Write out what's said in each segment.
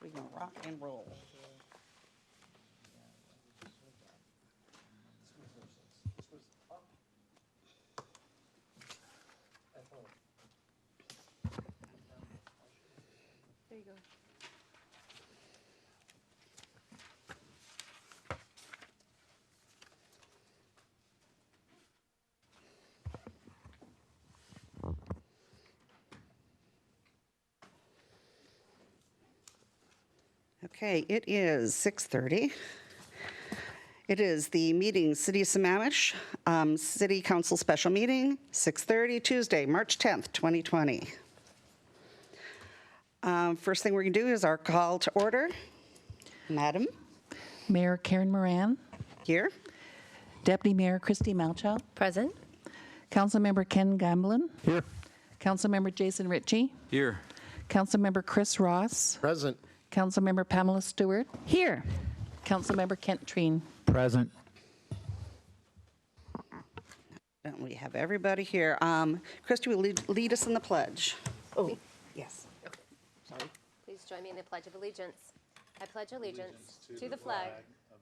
We can rock and roll. There you go. Okay, it is 6:30. It is the meeting, City of Sammamish, City Council Special Meeting, 6:30, Tuesday, March 10th, 2020. First thing we're going to do is our call to order. Madam, Mayor Karen Moran, here. Deputy Mayor Christy Malchow, Present. Councilmember Ken Gamblin. Here. Councilmember Jason Ritchie, Here. Councilmember Chris Ross, Present. Councilmember Pamela Stewart, Here. Councilmember Kent Treen. Present. And we have everybody here. Christy will lead us in the pledge. Oh, yes. Sorry. Please join me in the Pledge of Allegiance. I pledge allegiance to the flag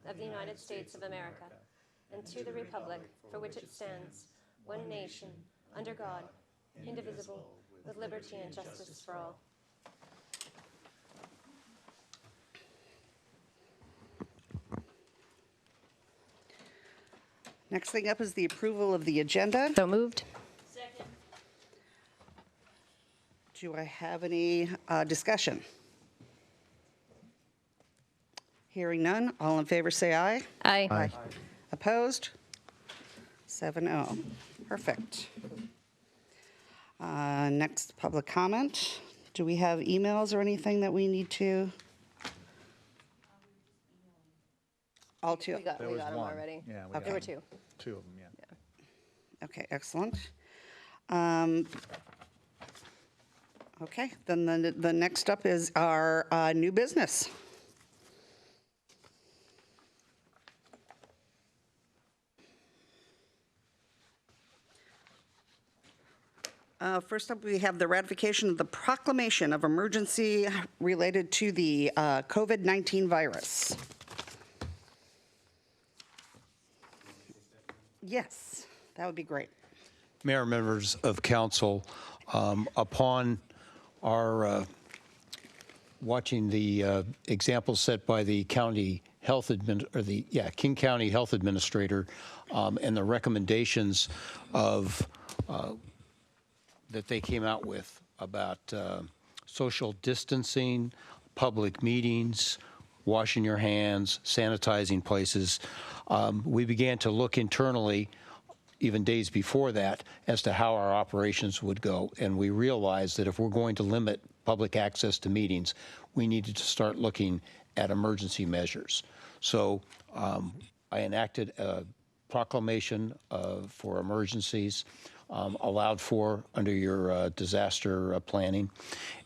of the United States of America and to the republic for which it stands, one nation, under God, indivisible, with liberty and justice for all. Next thing up is the approval of the agenda. So moved. Do I have any discussion? Hearing none, all in favor say aye. Aye. Opposed? 7-0. Perfect. Next, public comment. Do we have emails or anything that we need to? All two? We got was them one. already. Yeah, we Okay. There were two. Two of them, yeah. Okay, excellent. Okay, then the next up is our new business. First up, we have the ratification of the proclamation of emergency related to the COVID-19 virus. Yes, that would be great. Mayor, members of council, upon our watching the example set by the county health King County Health Administrator and the recommendations of that they came out with about social distancing, public meetings, washing your hands, sanitizing places, we began to look internally, even days before that, as to how our operations would go. And we realized that if we're going to limit public access to meetings, we needed to start looking at emergency measures. So I enacted a proclamation for emergencies, allowed for under your disaster planning.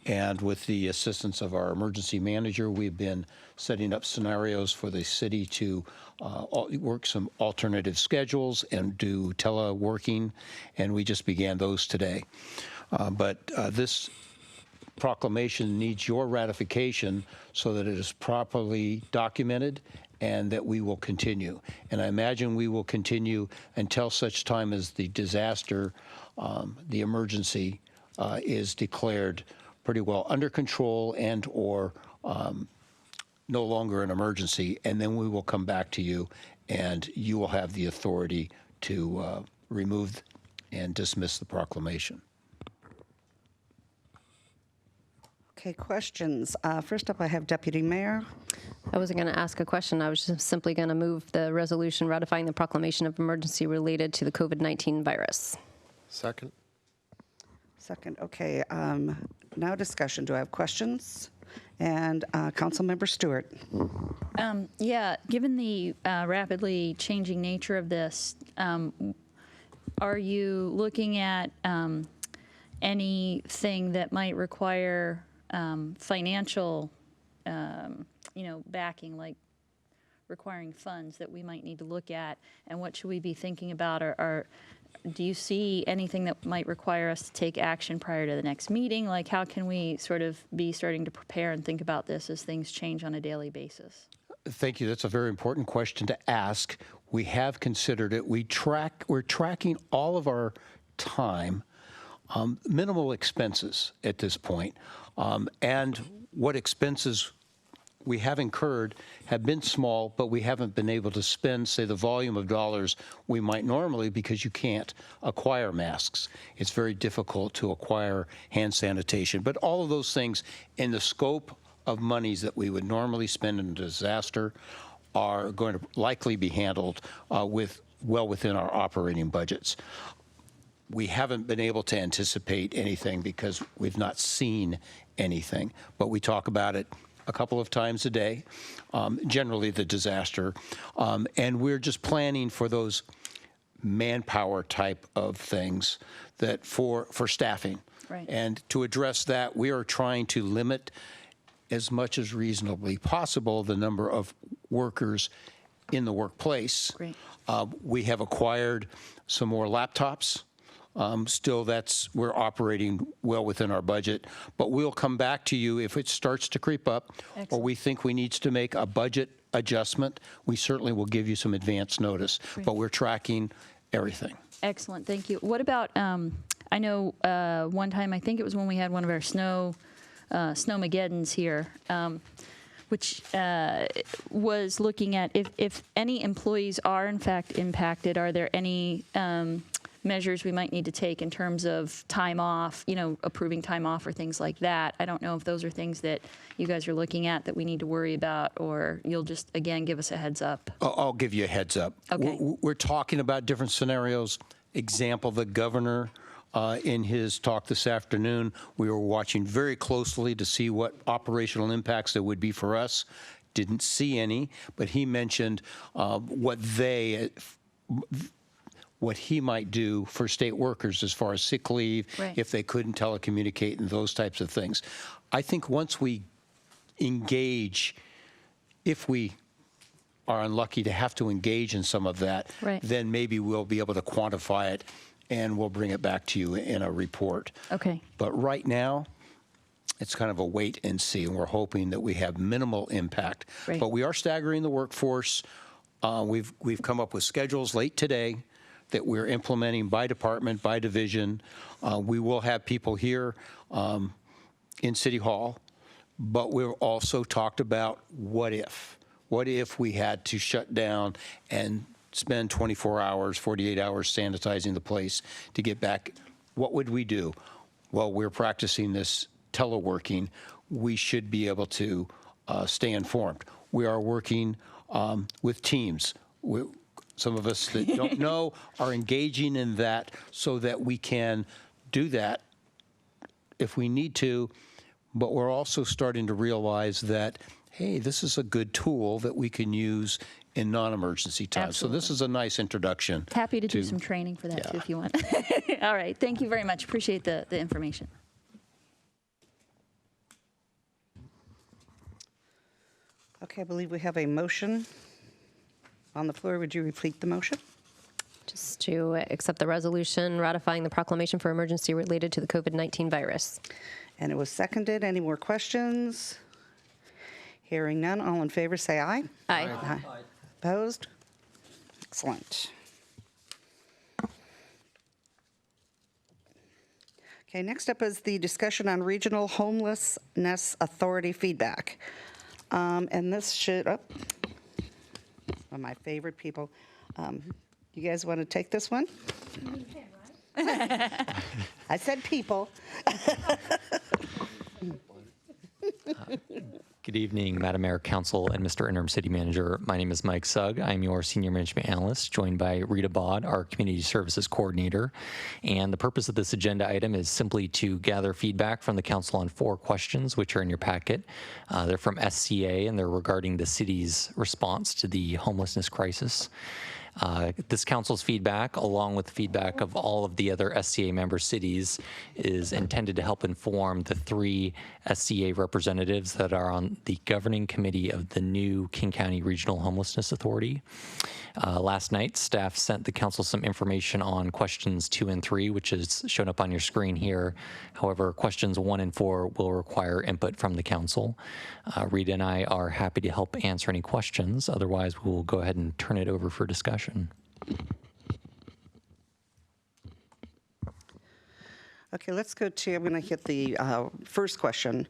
And with the assistance of our emergency manager, we've been setting up scenarios for the city to work some alternative schedules and do teleworking, and we just began those today. But this proclamation needs your ratification so that it is properly documented and that we will continue. And I imagine we will continue until such time as the disaster, the emergency is declared pretty well under control and or no longer an emergency, and then we will come back to you and you will have the authority to remove and dismiss the proclamation. Okay, questions. First up, I have Deputy Mayor. I wasn't going to ask a question. I was just simply going to move the resolution ratifying the proclamation of emergency related to the COVID-19 virus. Second. Second, okay. Now discussion. Do I have questions? And Councilmember Stewart. Yeah, given the rapidly changing nature of this, are you looking at anything that might require financial, backing, like requiring funds that we might need to look at? And what should we be thinking about? Are do you see anything that might require us to take action prior to the next meeting? Like, how can we sort of be starting to prepare and think about this as things change on a daily basis? Thank you. That's a very important question to ask. We have considered it. We're tracking all of our time, minimal expenses at this point, and what expenses we have incurred have been small, but we haven't been able to spend, say, the volume of dollars we might normally, because you can't acquire masks. It's very difficult to acquire hand sanitation. But all of those things in the scope of monies that we would normally spend in a disaster are going to likely be handled well within our operating budgets. We haven't been able to anticipate anything because we've not seen anything, but we talk about it a couple of times a day, generally the disaster, and we're just planning for those manpower type of things that for staffing. Right. And to address that, we are trying to limit as much as reasonably possible the number of workers in the workplace. Great. We have acquired some more laptops. Still, we're operating well within our budget, but we'll come back to you if it starts to creep up, or Excellent. we think we need to make a budget adjustment. We certainly will give you some advance notice, but we're tracking everything. Excellent, thank you. What about, I know one time, I think it was when we had one of our Snowmageddons here, which was looking at if any employees are in fact impacted, are there any measures we might need to take in terms of time off, approving time off or things like that? I don't know if those are things that you guys are looking at that we need to worry about, or you'll just, again, give us a heads up. I'll give you a heads up. Okay. We're talking about different scenarios. Example, the governor, in his talk this afternoon, we were watching very closely to see what operational impacts there would be for us. Didn't see any, but he mentioned what he might do for state workers as far as sick leave, Right. if they couldn't telecommunicate and those types of things. I think once we engage, if we are unlucky to have to engage in some of that, Right. then maybe we'll be able to quantify it and we'll bring it back to you in a report. Okay. But right now, it's kind of a wait and see, and we're hoping that we have minimal impact. Great. But we are staggering the workforce. We've come up with schedules late today that we're implementing by department, by division. We will have people here in City Hall, but we've also talked about what if. What if we had to shut down and spend 24 hours, 48 hours sanitizing the place to get back? What would we do? Well, we're practicing this teleworking. We should be able to stay informed. We are working with teams. Some of us that don't know are engaging in that so that we can do that if we need to, but we're also starting to realize that, hey, this is a good tool that we can use in non-emergency times. So this is a nice introduction. Happy to do some training for that too, if you want. All right, thank you very much. Appreciate the information. Okay, I believe we have a motion on the floor. Would you repeat the motion? Just to accept the resolution ratifying the proclamation for emergency related to the COVID-19 virus. And it was seconded. Any more questions? Hearing none, all in favor say aye. Aye. Aye. Opposed? Excellent. Okay, next up is the discussion on Regional Homelessness Authority feedback. And this should, one of my favorite people. You guys want to take this one? You can, right? I said people. Good evening, Madam Mayor, Council, and Mr. Interim City Manager. My name is Mike Sugg. I'm your Senior Management Analyst, joined by Rita Bod, our Community Services Coordinator. And the purpose of this agenda item is simply to gather feedback from the Council on 4 questions, which are in your packet. They're from SCA, and they're regarding the city's response to the homelessness crisis. This council's feedback, along with feedback of all of the other SCA member cities, is intended to help inform the 3 SCA representatives that are on the governing committee of the new King County Regional Homelessness Authority. Last night, staff sent the council some information on questions 2 and 3, which is shown up on your screen here. However, questions 1 and 4 will require input from the council. Rita and I are happy to help answer any questions. Otherwise, we will go ahead and turn it over for discussion. Okay, let's go to, I'm going to hit the first question,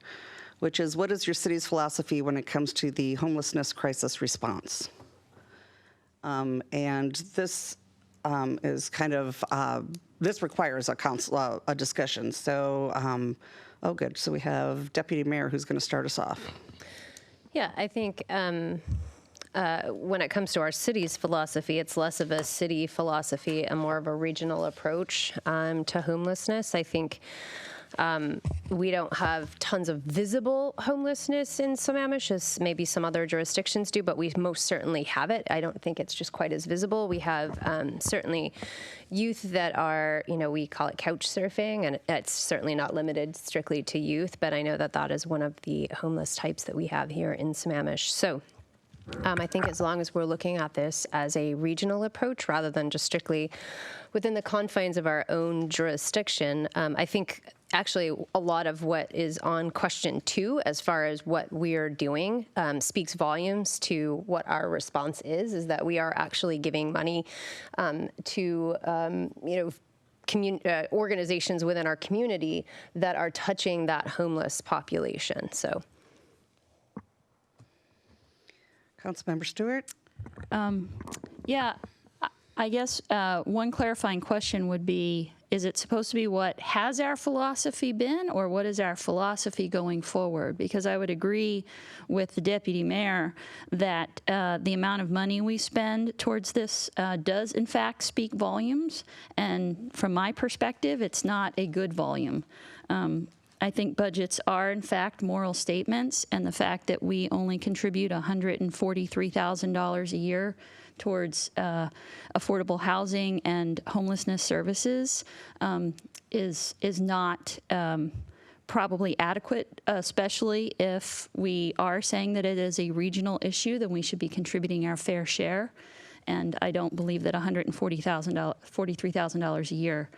which is, what is your city's philosophy when it comes to the homelessness crisis response? And this is kind of, this requires a discussion. So, oh, good. So we have Deputy Mayor who's going to start us off. Yeah, I think when it comes to our city's philosophy, it's less of a city philosophy and more of a regional approach to homelessness. I think we don't have tons of visible homelessness in Sammamish as maybe some other jurisdictions do, but we most certainly have it. I don't think it's just quite as visible. We have certainly youth that are, we call it couch surfing, and it's certainly not limited strictly to youth, but I know that that is one of the homeless types that we have here in Sammamish. So I think as long as we're looking at this as a regional approach rather than just strictly within the confines of our own jurisdiction, I think actually a lot of what is on question 2 as far as what we're doing speaks volumes to what our response is that we are actually giving money to, organizations within our community that are touching that homeless population. So. Councilmember Stewart? Yeah, I guess one clarifying question would be, is it supposed to be what has our philosophy been, or what is our philosophy going forward? Because I would agree with the deputy mayor that the amount of money we spend towards this does in fact speak volumes, and from my perspective, it's not a good volume. I think budgets are, in fact, moral statements, and the fact that we only contribute $143,000 a year towards affordable housing and homelessness services is not probably adequate, especially if we are saying that it is a regional issue, then we should be contributing our fair share. And I don't believe that $143,000 a year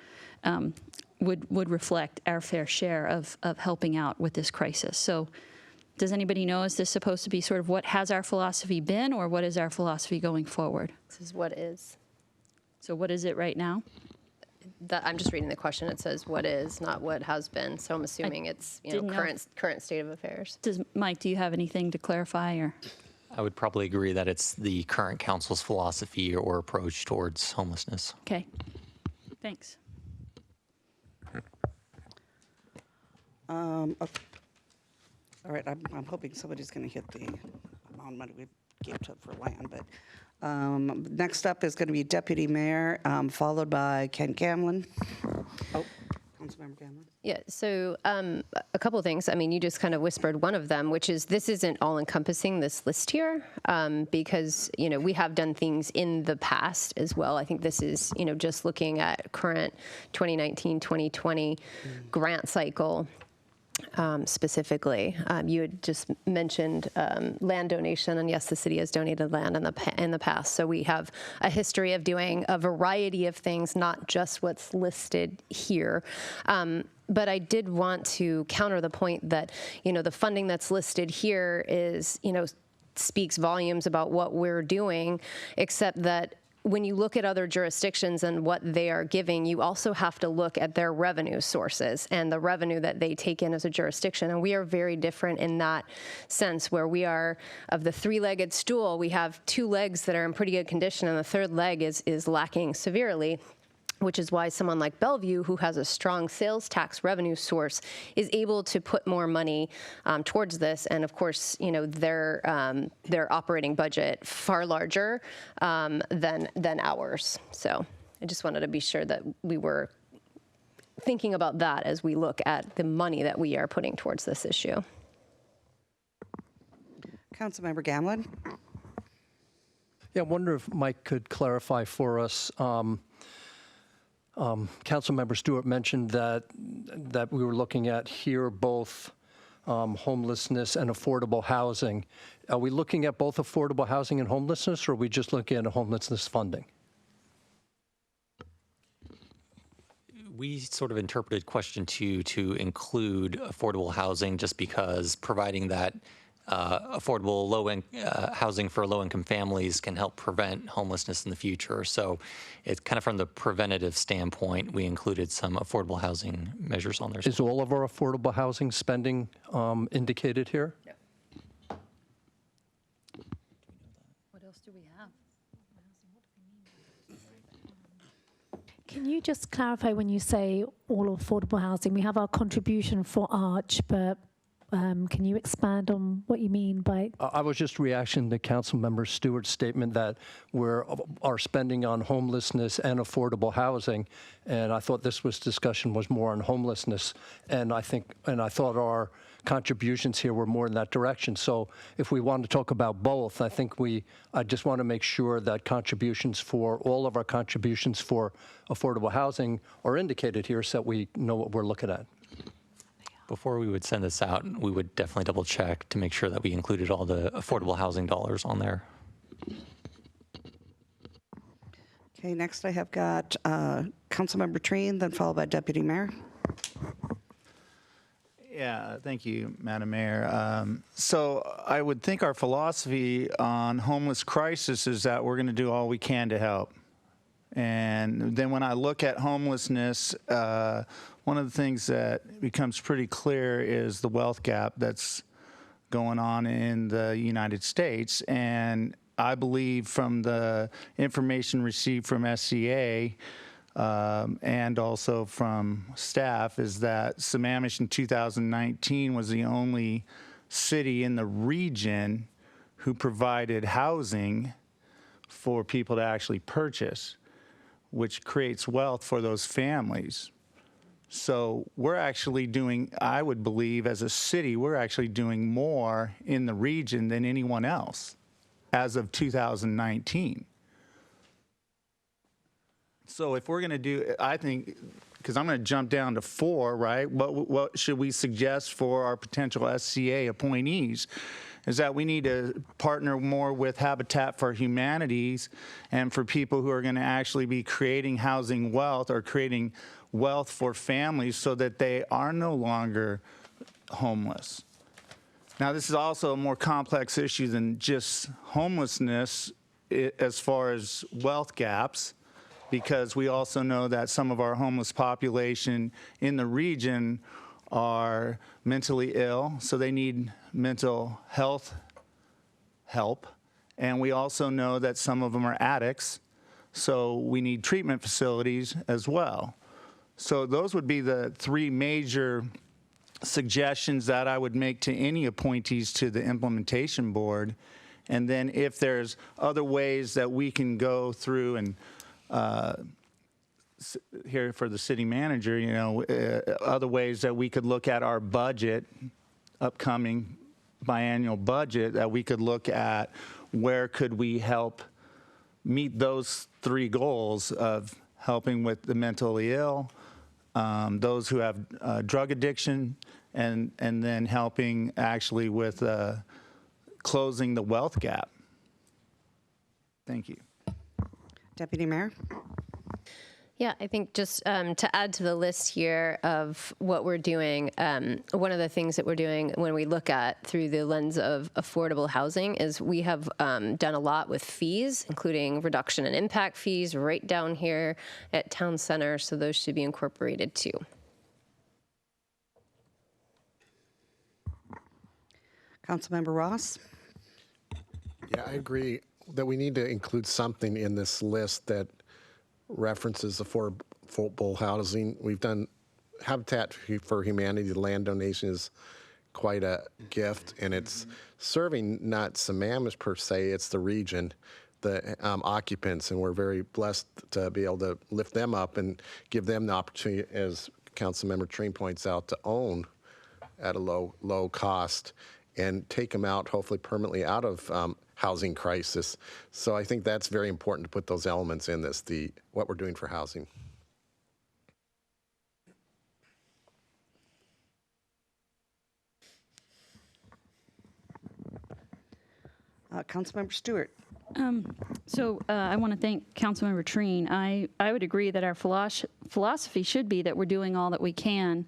would reflect our fair share of helping out with this crisis. So does anybody know, is this supposed to be sort of what has our philosophy been, or what is our philosophy going forward? This is what is. So what is it right now? I'm just reading the question. It says what is, not what has been. So I'm assuming it's didn't know. current state of affairs. Mike, do you have anything to clarify? Or I would probably agree that it's the current council's philosophy or approach towards homelessness. okay, thanks. Okay. All right, I'm hoping somebody's going to hit the amount of money we gave to for land, but next up is going to be Deputy Mayor, followed by Ken Gamlin. Oh, Councilmember Gamlin. Yeah, so a couple of things. I mean, you just kind of whispered one of them, which is this isn't all-encompassing, this list here, because, we have done things in the past as well. I think this is, just looking at current 2019-2020 grant cycle. Specifically, you had just mentioned land donation, and yes, the city has donated land in the past. So we have a history of doing a variety of things, not just what's listed here. But I did want to counter the point that, the funding that's listed here is, speaks volumes about what we're doing, except that when you look at other jurisdictions and what they are giving, you also have to look at their revenue sources and the revenue that they take in as a jurisdiction. And we are very different in that sense, where we are, of the 3-legged stool, we have 2 legs that are in pretty good condition, and the 3rd leg is lacking severely, which is why someone like Bellevue, who has a strong sales tax revenue source, is able to put more money towards this. And of course, their operating budget far larger than ours. So I just wanted to be sure that we were thinking about that as we look at the money that we are putting towards this issue. Councilmember Gamlin. Yeah, I wonder if Mike could clarify for us. Councilmember Stewart mentioned that we were looking at here both homelessness and affordable housing. Are we looking at both affordable housing and homelessness, or are we just looking at homelessness funding? We sort of interpreted question 2 to include affordable housing just because providing that affordable housing for low-income families can help prevent homelessness in the future. So it's kind of from the preventative standpoint, we included some affordable housing measures on there. Is all of our affordable housing spending indicated here? What else do we have? Can you just clarify when you say all affordable housing? We have our contribution for Arch, but can you expand on what you mean by? I was just reacting to Councilmember Stewart's statement that our spending on homelessness and affordable housing, and I thought this discussion was more on homelessness, and I thought our contributions here were more in that direction. So if we want to talk about both, I just want to make sure that all of our contributions for affordable housing are indicated here so that we know what we're looking at. Before we would send this out, we would definitely double check to make sure that we included all the affordable housing dollars on there. Okay, next I have got Councilmember Treen, then followed by Deputy Mayor. Yeah, thank you, Madam Mayor. So I would think our philosophy on homeless crisis is that we're going to do all we can to help. And then when I look at homelessness, one of the things that becomes pretty clear is the wealth gap that's going on in the United States. And I believe from the information received from SCA and also from staff is that Sammamish in 2019 was the only city in the region who provided housing for people to actually purchase, which creates wealth for those families. So we're actually doing, I would believe, as a city, we're actually doing more in the region than anyone else as of 2019. So if we're going to do, I think, because I'm going to jump down to 4, right? What should we suggest for our potential SCA appointees? Is that we need to partner more with Habitat for Humanities and for people who are going to actually be creating housing wealth or creating wealth for families so that they are no longer homeless. Now, this is also a more complex issue than just homelessness as far as wealth gaps, because we also know that some of our homeless population in the region are mentally ill, so they need mental health help. And we also know that some of them are addicts, so we need treatment facilities as well. So those would be the 3 major suggestions that I would make to any appointees to the implementation board. And then if there's other ways that we can go through and here for the city manager, you know, other ways that we could look at our budget, upcoming biannual budget, that we could look at where could we help meet those 3 goals of helping with the mentally ill, those who have drug addiction, and then helping actually with closing the wealth gap. Thank you. Deputy Mayor. Yeah, I think just to add to the list here of what we're doing, one of the things that we're doing when we look at through the lens of affordable housing is we have done a lot with fees, including reduction in impact fees right down here at Town Center, so those should be incorporated too. Councilmember Ross. Yeah, I agree that we need to include something in this list that references affordable housing. We've done Habitat for Humanity. The land donation is quite a gift, and it's serving not Sammamish per se, it's the region, the occupants, and we're very blessed to be able to lift them up and give them the opportunity, as Councilmember Treen points out, to own at a low cost and take them out, hopefully permanently out of housing crisis. So I think that's very important to put those elements in this, what we're doing for housing. Councilmember Stewart. So I want to thank Councilmember Treen. I would agree that our philosophy should be that we're doing all that we can.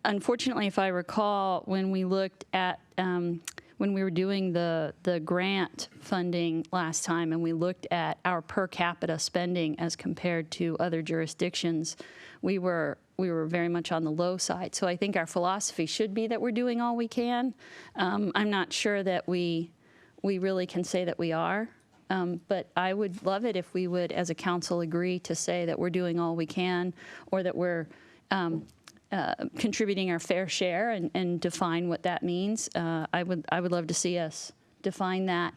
Unfortunately, if I recall, when we looked at when we were doing the grant funding last time, and we looked at our per capita spending as compared to other jurisdictions, we were very much on the low side. So I think our philosophy should be that we're doing all we can. I'm not sure that we really can say that we are, but I would love it if we would, as a council, agree to say that we're doing all we can, or that we're contributing our fair share, and define what that means. I would love to see us define that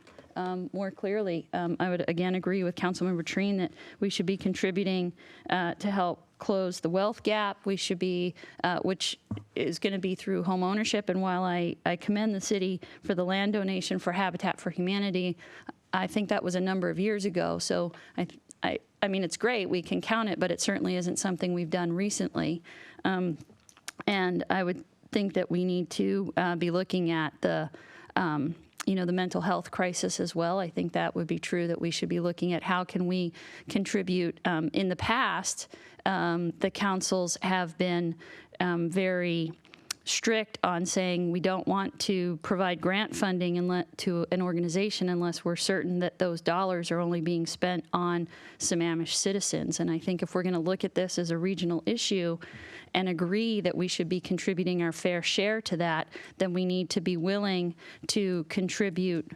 more clearly. I would again agree with Councilmember Treen that we should be contributing to help close the wealth gap. We should be, which is going to be through home ownership. And while I commend the city for the land donation for Habitat for Humanity, I think that was a number of years ago. So I mean, it's great, we can count it, but it certainly isn't something we've done recently. And I would think that we need to be looking at the mental health crisis as well. I think that would be true, that we should be looking at how can we contribute. In the past, the councils have been very strict on saying we don't want to provide grant funding to an organization unless we're certain that those dollars are only being spent on Sammamish citizens. And I think if we're going to look at this as a regional issue and agree that we should be contributing our fair share to that, then we need to be willing to contribute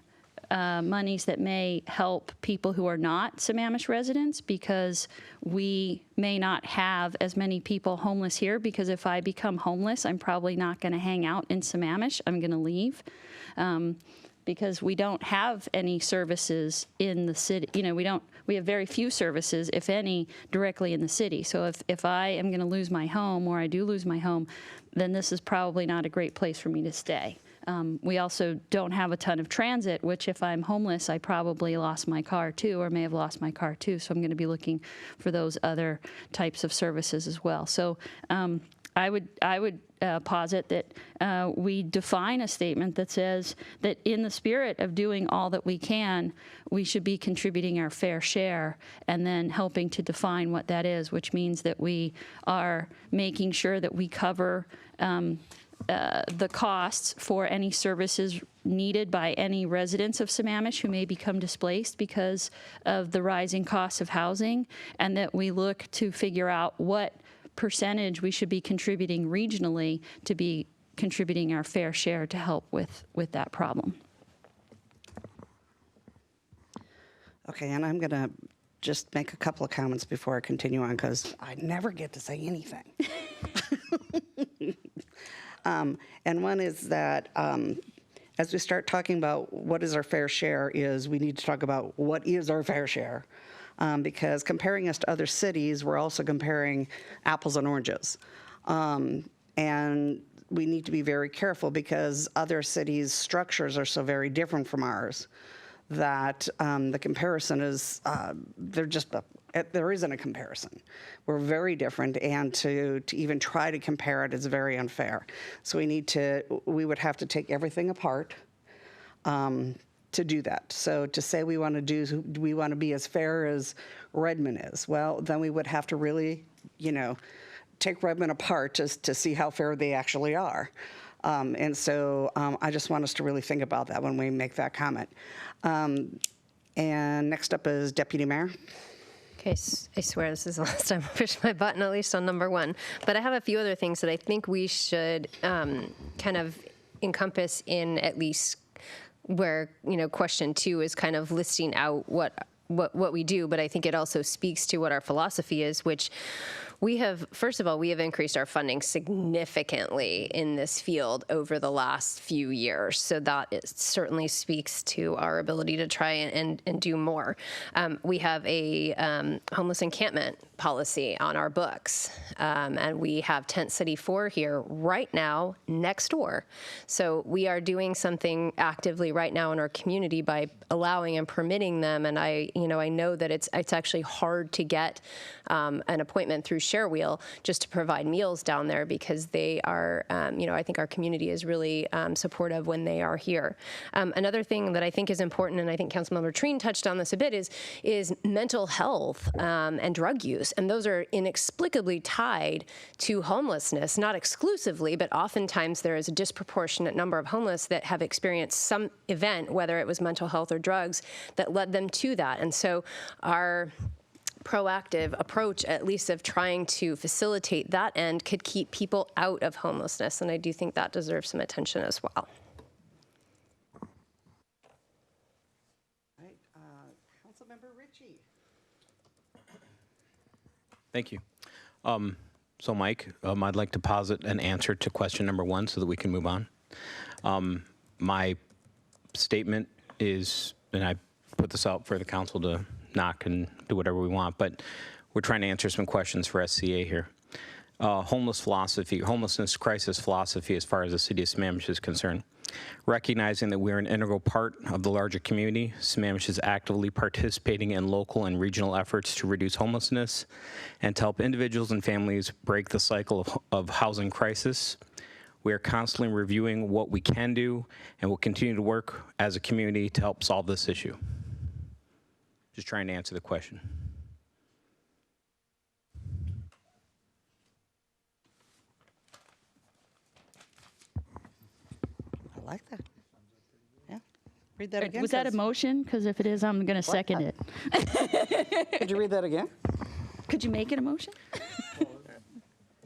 monies that may help people who are not Sammamish residents, because we may not have as many people homeless here, because if I become homeless, I'm probably not going to hang out in Sammamish. I'm going to leave. Because we don't have any services in the city. We have very few services, if any, directly in the city. So if I am going to lose my home, or I do lose my home, then this is probably not a great place for me to stay. We also don't have a ton of transit, which if I'm homeless, I probably lost my car too, or may have lost my car too. So I'm going to be looking for those other types of services as well. So I would posit that we define a statement that says that in the spirit of doing all that we can, we should be contributing our fair share, and then helping to define what that is, which means that we are making sure that we cover the costs for any services needed by any residents of Sammamish who may become displaced because of the rising costs of housing, and that we look to figure out what percentage we should be contributing regionally to be contributing our fair share to help with that problem. Okay, and I'm going to just make a couple of comments before I continue on, because I never get to say anything. And one is that as we start talking about what is our fair share, is we need to talk about what is our fair share. Because comparing us to other cities, we're also comparing apples and oranges. And we need to be very careful, because other cities' structures are so very different from ours that the comparison is, there isn't a comparison. We're very different, and to even try to compare it is very unfair. So we would have to take everything apart to do that. So to say we want to be as fair as Redmond is, well, then we would have to really, take Redmond apart just to see how fair they actually are. And so I just want us to really think about that when we make that comment. And next up is Deputy Mayor. Okay, I swear this is the last time I push my button, at least on number one. But I have a few other things that I think we should kind of encompass in at least where, question 2 is kind of listing out what we do, but I think it also speaks to what our philosophy is, which First of all, we have increased our funding significantly in this field over the last few years. So that certainly speaks to our ability to try and do more. We have a homeless encampment policy on our books, and we have Tent City 4 here right now next door. So we are doing something actively right now in our community by allowing and permitting them. And I know that it's actually hard to get an appointment through ShareWheel just to provide meals down there, because they are, I think our community is really supportive when they are here. Another thing that I think is important, and I think Councilmember Treen touched on this a bit, is mental health and drug use. And those are inexplicably tied to homelessness, not exclusively, but oftentimes there is a disproportionate number of homeless that have experienced some event, whether it was mental health or drugs, that led them to that. And so our proactive approach, at least of trying to facilitate that end, could keep people out of homelessness. And I do think that deserves some attention as well. All right, Councilmember Ritchie. Thank you. So Mike, I'd like to posit an answer to question number 1 so that we can move on. My statement is, and I put this out for the council to knock and do whatever we want, but we're trying to answer some questions for SCA here. Homelessness crisis philosophy as far as the city of Sammamish is concerned. Recognizing that we're an integral part of the larger community, Sammamish is actively participating in local and regional efforts to reduce homelessness and to help individuals and families break the cycle of housing crisis. We are constantly reviewing what we can do and will continue to work as a community to help solve this issue. Just trying to answer the question. I like that. Yeah. Read that again. Was that a motion? Because if it is, I'm going to second it. Could you read that again? Could you make it a motion?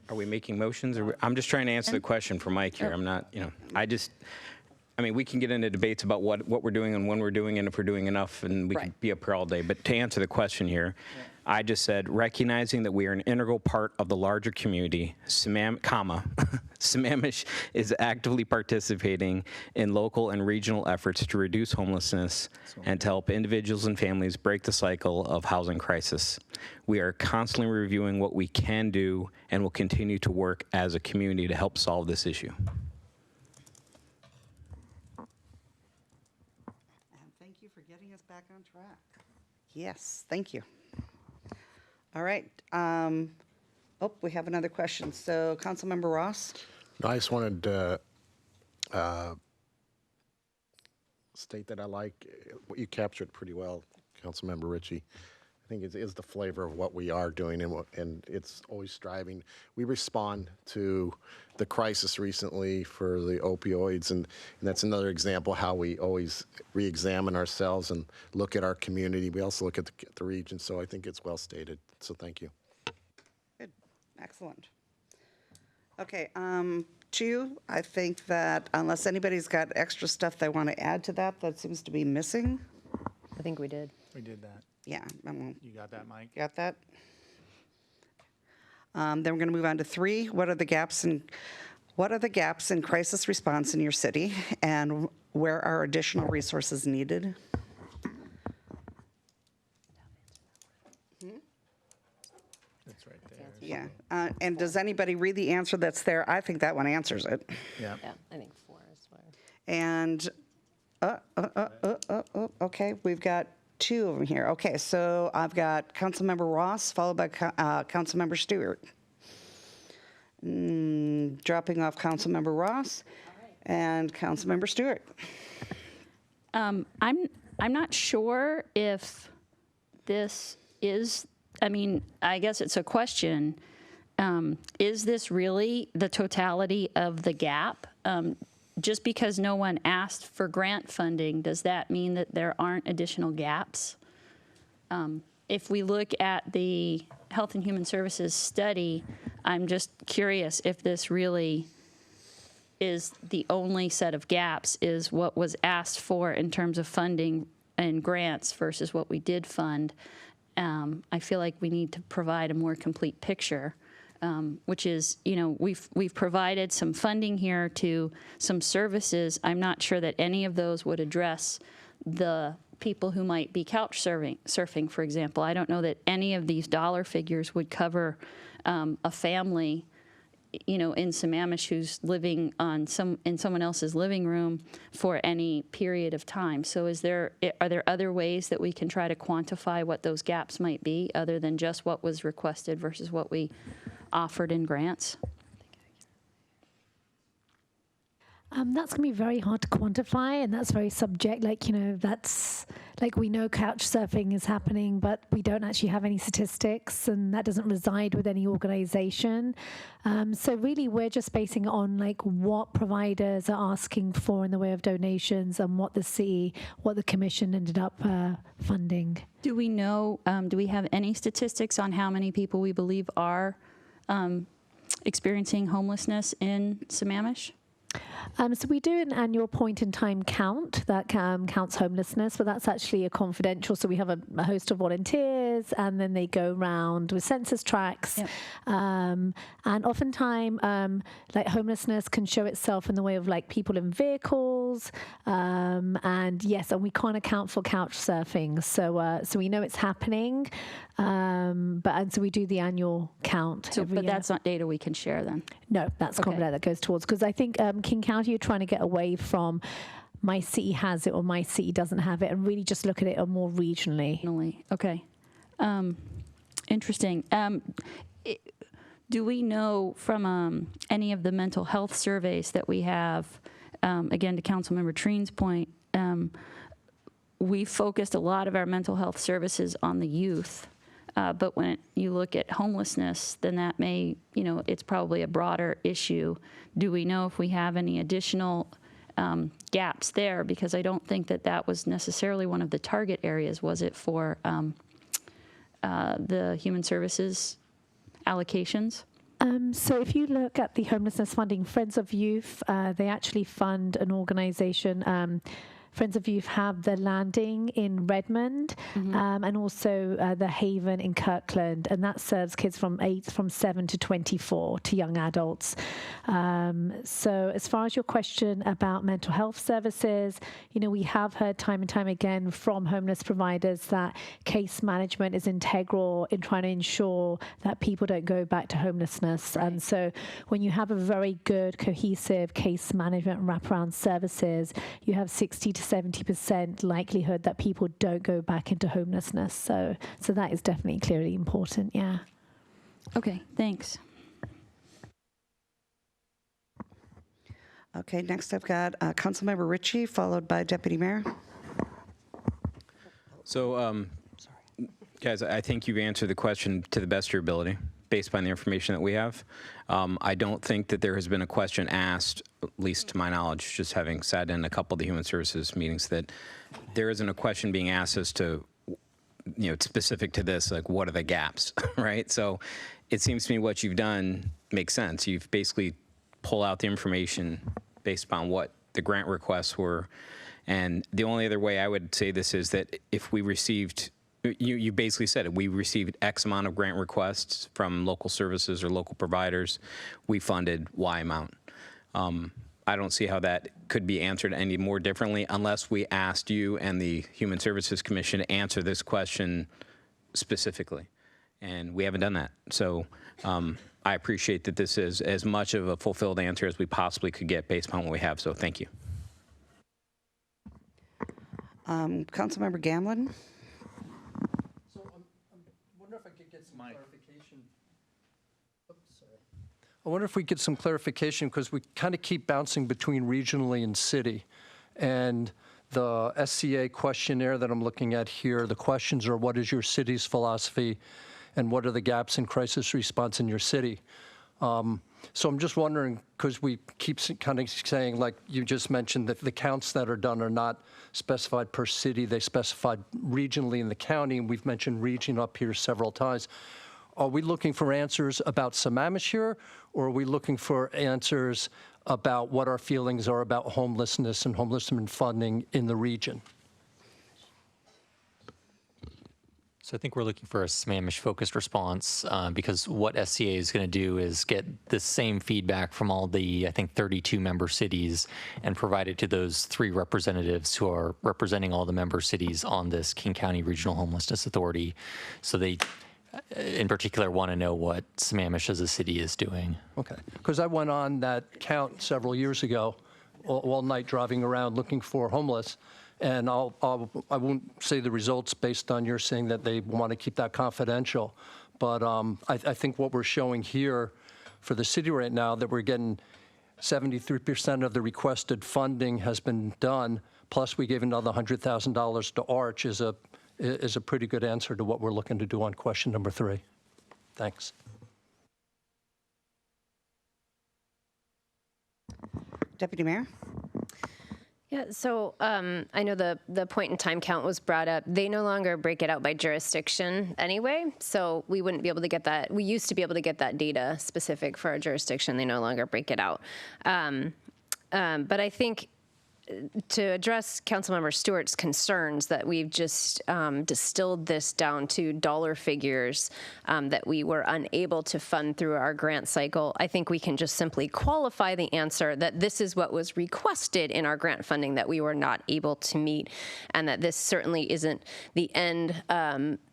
Are we making motions? Or I'm just trying to answer the question for Mike here. I'm not, we can get into debates about what we're doing and when we're doing it, and if we're doing enough, and we can be up here all day. But to answer the question here, I just said, recognizing that we are an integral part of the larger community, Sammamish is actively participating in local and regional efforts to reduce homelessness and to help individuals and families break the cycle of housing crisis. We are constantly reviewing what we can do and will continue to work as a community to help solve this issue. And thank you for getting us back on track. Yes, thank you. All right. We have another question. So, Councilmember Ross? I just wanted to state that I like what you captured pretty well, Councilmember Ritchie. I think it is the flavor of what we are doing, and it's always striving. We respond to the crisis recently for the opioids, and that's another example how we always re-examine ourselves and look at our community. We also look at the region, so I think it's well stated. So thank you. Good. Excellent. Okay. Two, I think that unless anybody's got extra stuff they want to add to that seems to be missing. I think we did. We did that. Yeah. You got that, Mike? Got that? Then we're going to move on to 3. What are the gaps in crisis response in your city, and where are additional resources needed? That's right there. Yeah. And does anybody read the answer that's there? I think that one answers it. Yeah. Yeah, I think 4 is where. And, okay, we've got 2 of them here. Okay, so I've got Councilmember Ross, followed by Councilmember Stewart. Dropping off Councilmember Ross and Councilmember Stewart. I'm not sure if this is, I guess it's a question. Is this really the totality of the gap? Just because no one asked for grant funding, does that mean that there aren't additional gaps? If we look at the Health and Human Services study, I'm just curious if this really is the only set of gaps, is what was asked for in terms of funding and grants versus what we did fund. I feel like we need to provide a more complete picture which is, we've provided some funding here to some services. I'm not sure that any of those would address the people who might be couch surfing, for example. I don't know that any of these dollar figures would cover a family, in Sammamish who's living in someone else's living room for any period of time. So are there other ways that we can try to quantify what those gaps might be other than just what was requested versus what we offered in grants? That's going to be very hard to quantify, and that's very subject. That's like we know couch surfing is happening, but we don't actually have any statistics, and that doesn't reside with any organization. So really, we're just basing it on what providers are asking for in the way of donations and what the commission ended up funding. Do we know, do we have any statistics on how many people we believe are experiencing homelessness in Sammamish? So we do an annual point-in-time count that counts homelessness, but that's actually a confidential. So we have a host of volunteers, and then they go around with census tracts. Yep. And oftentimes, homelessness can show itself in the way of people in vehicles. And yes, and we can't account for couch surfing. So we know it's happening. So we do the annual count. But that's not data we can share then? No, that's Okay. confidential. That goes towards, because I think King County, you're trying to get away from my city has it or my city doesn't have it, and really just look at it more regionally. Okay. Interesting. Do we know from any of the mental health surveys that we have, again, to Councilmember Treen's point, we focused a lot of our mental health services on the youth. But when you look at homelessness, then that may, it's probably a broader issue. Do we know if we have any additional gaps there? Because I don't think that was necessarily one of the target areas, was it, for the human services allocations? So if you look at the homelessness funding, Friends of Youth, they actually fund an organization. Friends of Youth have the Landing in Redmond, and also the Haven in Kirkland, and that serves kids from 7 to 24 to young adults. So as far as your question about mental health services, we have heard time and time again from homeless providers that case management is integral in trying to ensure that people don't go back to homelessness. Right. And so when you have a very good, cohesive case management and wraparound services, you have 60 to 70% likelihood that people don't go back into homelessness. So that is definitely clearly important, yeah. Okay, thanks. Okay, next I've got Councilmember Ritchie, followed by Deputy Mayor. So, guys, I think you've answered the question to the best of your ability, based upon the information that we have. I don't think that there has been a question asked, at least to my knowledge, just having sat in a couple of the human services meetings, that there isn't a question being asked as to, specific to this, like what are the gaps, right? So it seems to me what you've done makes sense. You've basically pulled out the information based upon what the grant requests were. And the only other way I would say this is that if we received, you basically said it, we received X amount of grant requests from local services or local providers, we funded Y amount. I don't see how that could be answered any more differently unless we asked you and the Human Services Commission to answer this question specifically. And we haven't done that. So I appreciate that this is as much of a fulfilled answer as we possibly could get based upon what we have. So thank you. Councilmember Gamblin. So I wonder if I could get some clarification. I wonder if we get some clarification, because we kind of keep bouncing between regionally and city. And the SCA questionnaire that I'm looking at here, the questions are, what is your city's philosophy, and what are the gaps in crisis response in your city? So I'm just wondering, because we keep kind of saying, like you just mentioned, that the counts that are done are not specified per city, they specified regionally in the county, and we've mentioned region up here several times. Are we looking for answers about Sammamish here, or are we looking for answers about what our feelings are about homelessness and homelessness funding in the region? So I think we're looking for a Sammamish-focused response because what SCA is going to do is get the same feedback from all the, I think, 32 member cities and provide it to those 3 representatives who are representing all the member cities on this King County Regional Homelessness Authority. So they, in particular, want to know what Sammamish as a city is doing. Okay, because I went on that count several years ago, all night driving around looking for homeless, and I won't say the results based on your saying that they want to keep that confidential, but I think what we're showing here for the city right now, that we're getting 73% of the requested funding has been done, plus we gave another $100,000 to Arch is a pretty good answer to what we're looking to do on question number 3. Thanks. Deputy Mayor? Yeah, so I know the point in time count was brought up. They no longer break it out by jurisdiction anyway, so we wouldn't be able to get that. We used to be able to get that data specific for our jurisdiction. They no longer break it out. But I think to address Councilmember Stewart's concerns that we've just distilled this down to dollar figures that we were unable to fund through our grant cycle, I think we can just simply qualify the answer that this is what was requested in our grant funding that we were not able to meet, and that this certainly isn't the end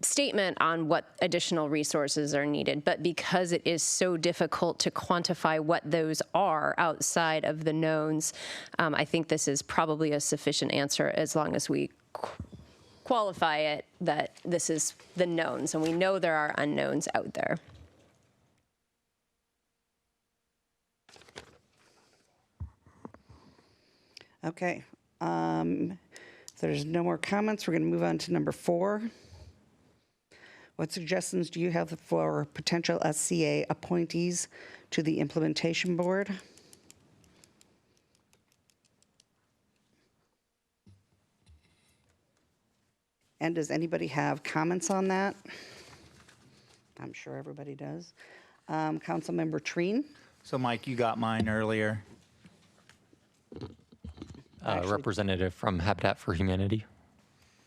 statement on what additional resources are needed. But because it is so difficult to quantify what those are outside of the knowns, I think this is probably a sufficient answer as long as we qualify it that this is the knowns, and we know there are unknowns out there. Okay. If there's no more comments, we're going to move on to number 4. What suggestions do you have for potential SCA appointees to the implementation board? And does anybody have comments on that? I'm sure everybody does. Councilmember Treen? So Mike, you got mine earlier. Representative from Habitat for Humanity.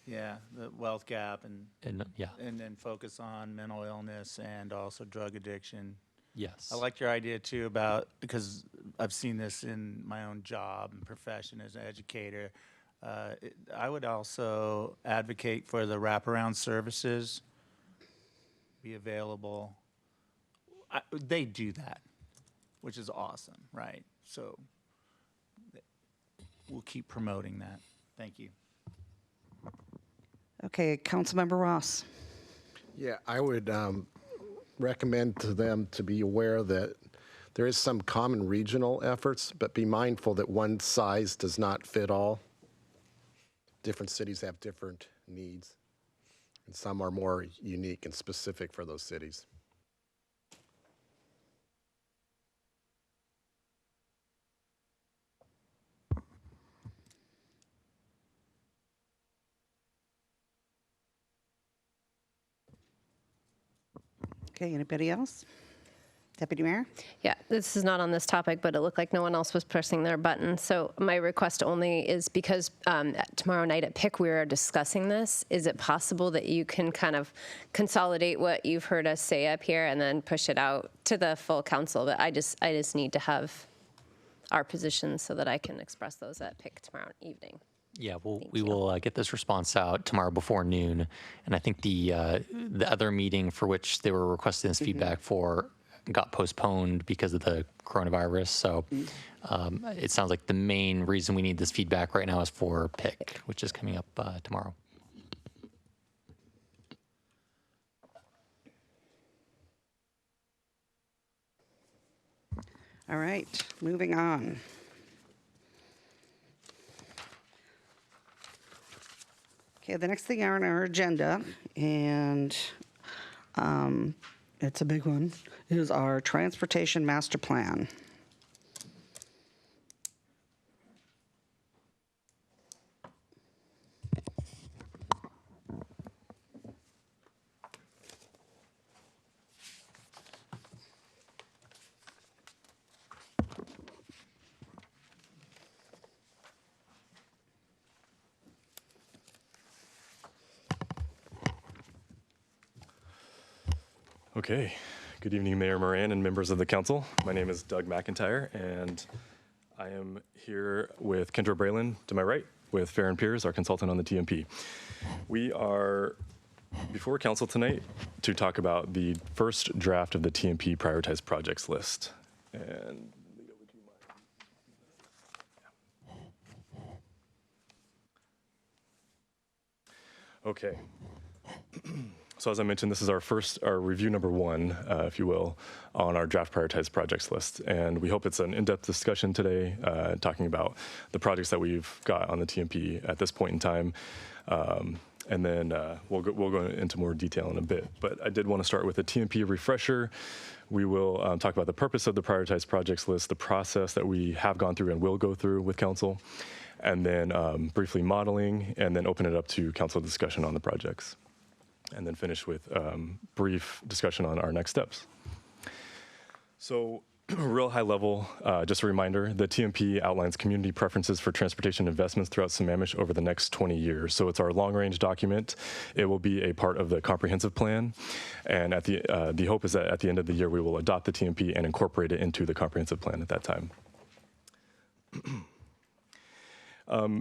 Yeah, the wealth gap And yeah, and then focus on mental illness and also drug addiction. yes. I liked your idea too about, because I've seen this in my own job and profession as an educator. I would also advocate for the wraparound services be available. They do that, which is awesome, right? So we'll keep promoting that. Thank you. Okay, Councilmember Ross. Yeah, I would recommend to them to be aware that there is some common regional efforts, but be mindful that one size does not fit all. Different cities have different needs, and some are more unique and specific for those cities. Okay, anybody else? Deputy Mayor? Yeah, this is not on this topic, but it looked like no one else was pressing their button. So my request only is because tomorrow night at PIC we are discussing this. Is it possible that you can kind of consolidate what you've heard us say up here and then push it out to the full council? But I just need to have our positions so that I can express those at PIC tomorrow evening. Yeah, we will get this response out tomorrow before noon. And I think the other meeting for which they were requesting this feedback for got postponed because of the coronavirus. So it sounds like the main reason we need this feedback right now is for PIC, which is coming up tomorrow. All right, moving on. Okay, the next thing on our agenda, and it's a big one, is our transportation master plan. Okay. Good evening, Mayor Moran and members of the council. My name is Doug McIntyre, and I am here with Kendra Braylon to my right, with Farron Piers, our consultant on the TMP. We are before council tonight to talk about the first draft of the TMP prioritized projects list. And okay. So as I mentioned, this is our review number one, if you will, on our draft prioritized projects list. And we hope it's an in-depth discussion today, talking about the projects that we've got on the TMP at this point in time. And then we'll go into more detail in a bit. But I did want to start with a TMP refresher. We will talk about the purpose of the prioritized projects list, the process that we have gone through and will go through with council, and then briefly modeling, and then open it up to council discussion on the projects. And then finish with brief discussion on our next steps. So real high level, just a reminder, the TMP outlines community preferences for transportation investments throughout Sammamish over the next 20 years. So it's our long range document. It will be a part of the comprehensive plan. And at the hope is that at the end of the year, we will adopt the TMP and incorporate it into the comprehensive plan at that time.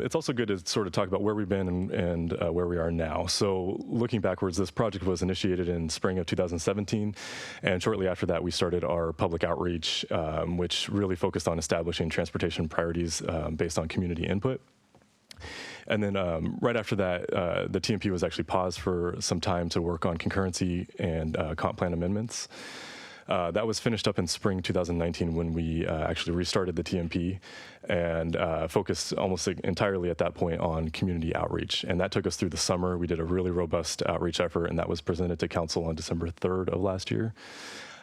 It's also good to sort of talk about where we've been and where we are now. So looking backwards, this project was initiated in spring of 2017, and shortly after that, we started our public outreach, which really focused on establishing transportation priorities based on community input. And then right after that, the TMP was actually paused for some time to work on concurrency and comp plan amendments. That was finished up in spring 2019 when we actually restarted the TMP and focused almost entirely at that point on community outreach. And that took us through the summer. We did a really robust outreach effort, and that was presented to council on December 3rd of last year.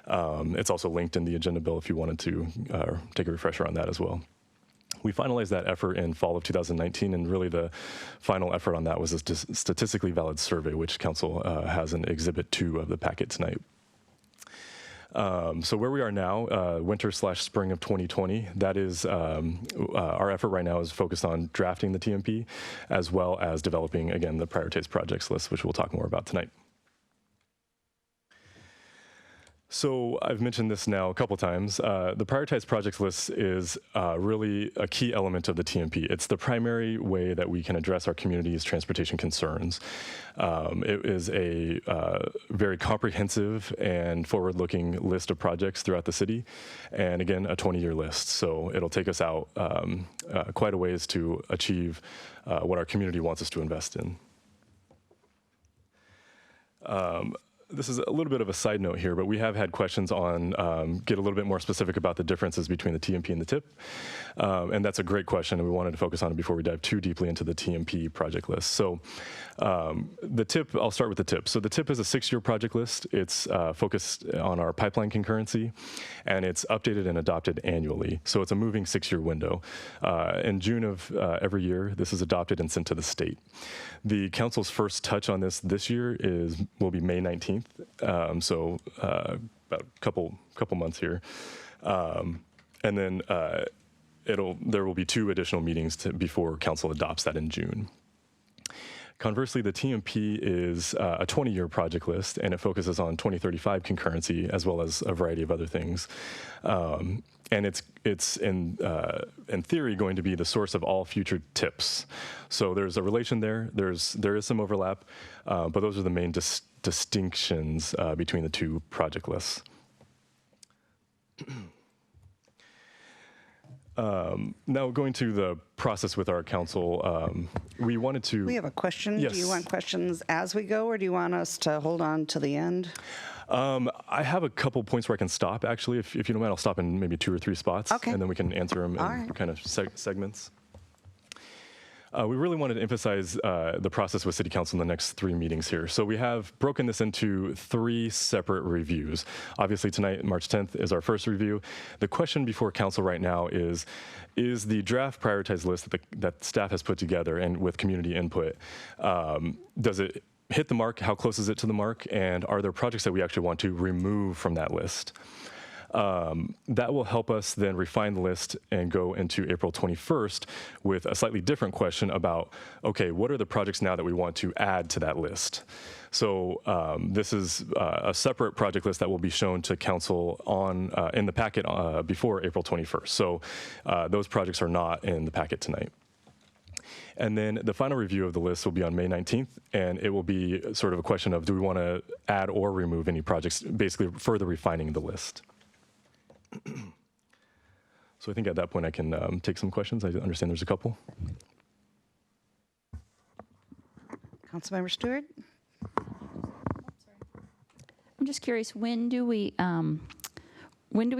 It's also linked in the agenda bill if you wanted to take a refresher on that as well. We finalized that effort in fall of 2019, and really the final effort on that was a statistically valid survey, which council has in Exhibit 2 of the packet tonight. So where we are now, winter/spring of 2020, that is our effort right now is focused on drafting the TMP as well as developing, again, the prioritized projects list, which we'll talk more about tonight. So I've mentioned this now a couple times. The prioritized projects list is really a key element of the TMP. It's the primary way that we can address our community's transportation concerns. It is a very comprehensive and forward-looking list of projects throughout the city, and again, a 20-year list. So it'll take us out quite a ways to achieve what our community wants us to invest in. This is a little bit of a side note here, but we have had questions on, get a little bit more specific about the differences between the TMP and the TIP. And that's a great question, and we wanted to focus on it before we dive too deeply into the TMP project list. So the TIP, I'll start with the TIP. So the TIP is a 6-year project list. It's focused on our pipeline concurrency, and it's updated and adopted annually. So it's a moving 6-year window. In June of every year, this is adopted and sent to the state. The council's first touch on this year will be May 19th. So about a couple months here, and then there will be 2 additional meetings before council adopts that in June. Conversely, the TMP is a 20-year project list, and it focuses on 2035 concurrency as well as a variety of other things. And it's in theory going to be the source of all future TIPs. So there's a relation there. There is some overlap, but those are the main distinctions between the 2 project lists. Now going to the process with our council, we wanted to... We have a question. Yes. Do you want questions as we go, or do you want us to hold on to the end? I have a couple points where I can stop, actually. If you don't mind, I'll stop in maybe 2 or 3 spots, okay, and then we can answer them in kind of segments. We really wanted to emphasize the process with City Council in the next 3 meetings here. So we have broken this into 3 separate reviews. Obviously tonight, March 10th, is our first review. The question before Council right now is the draft prioritized list that staff has put together and with community input, does it hit the mark? How close is it to the mark? And are there projects that we actually want to remove from that list? That will help us then refine the list and go into April 21st with a slightly different question about, okay, what are the projects now that we want to add to that list? So this is a separate project list that will be shown to council on in the packet before April 21st. So those projects are not in the packet tonight. And then the final review of the list will be on May 19th, and it will be sort of a question of, do we want to add or remove any projects, basically further refining the list. So I think at that point I can take some questions. I understand there's a couple. Councilmember Stewart? I'm just curious, when do we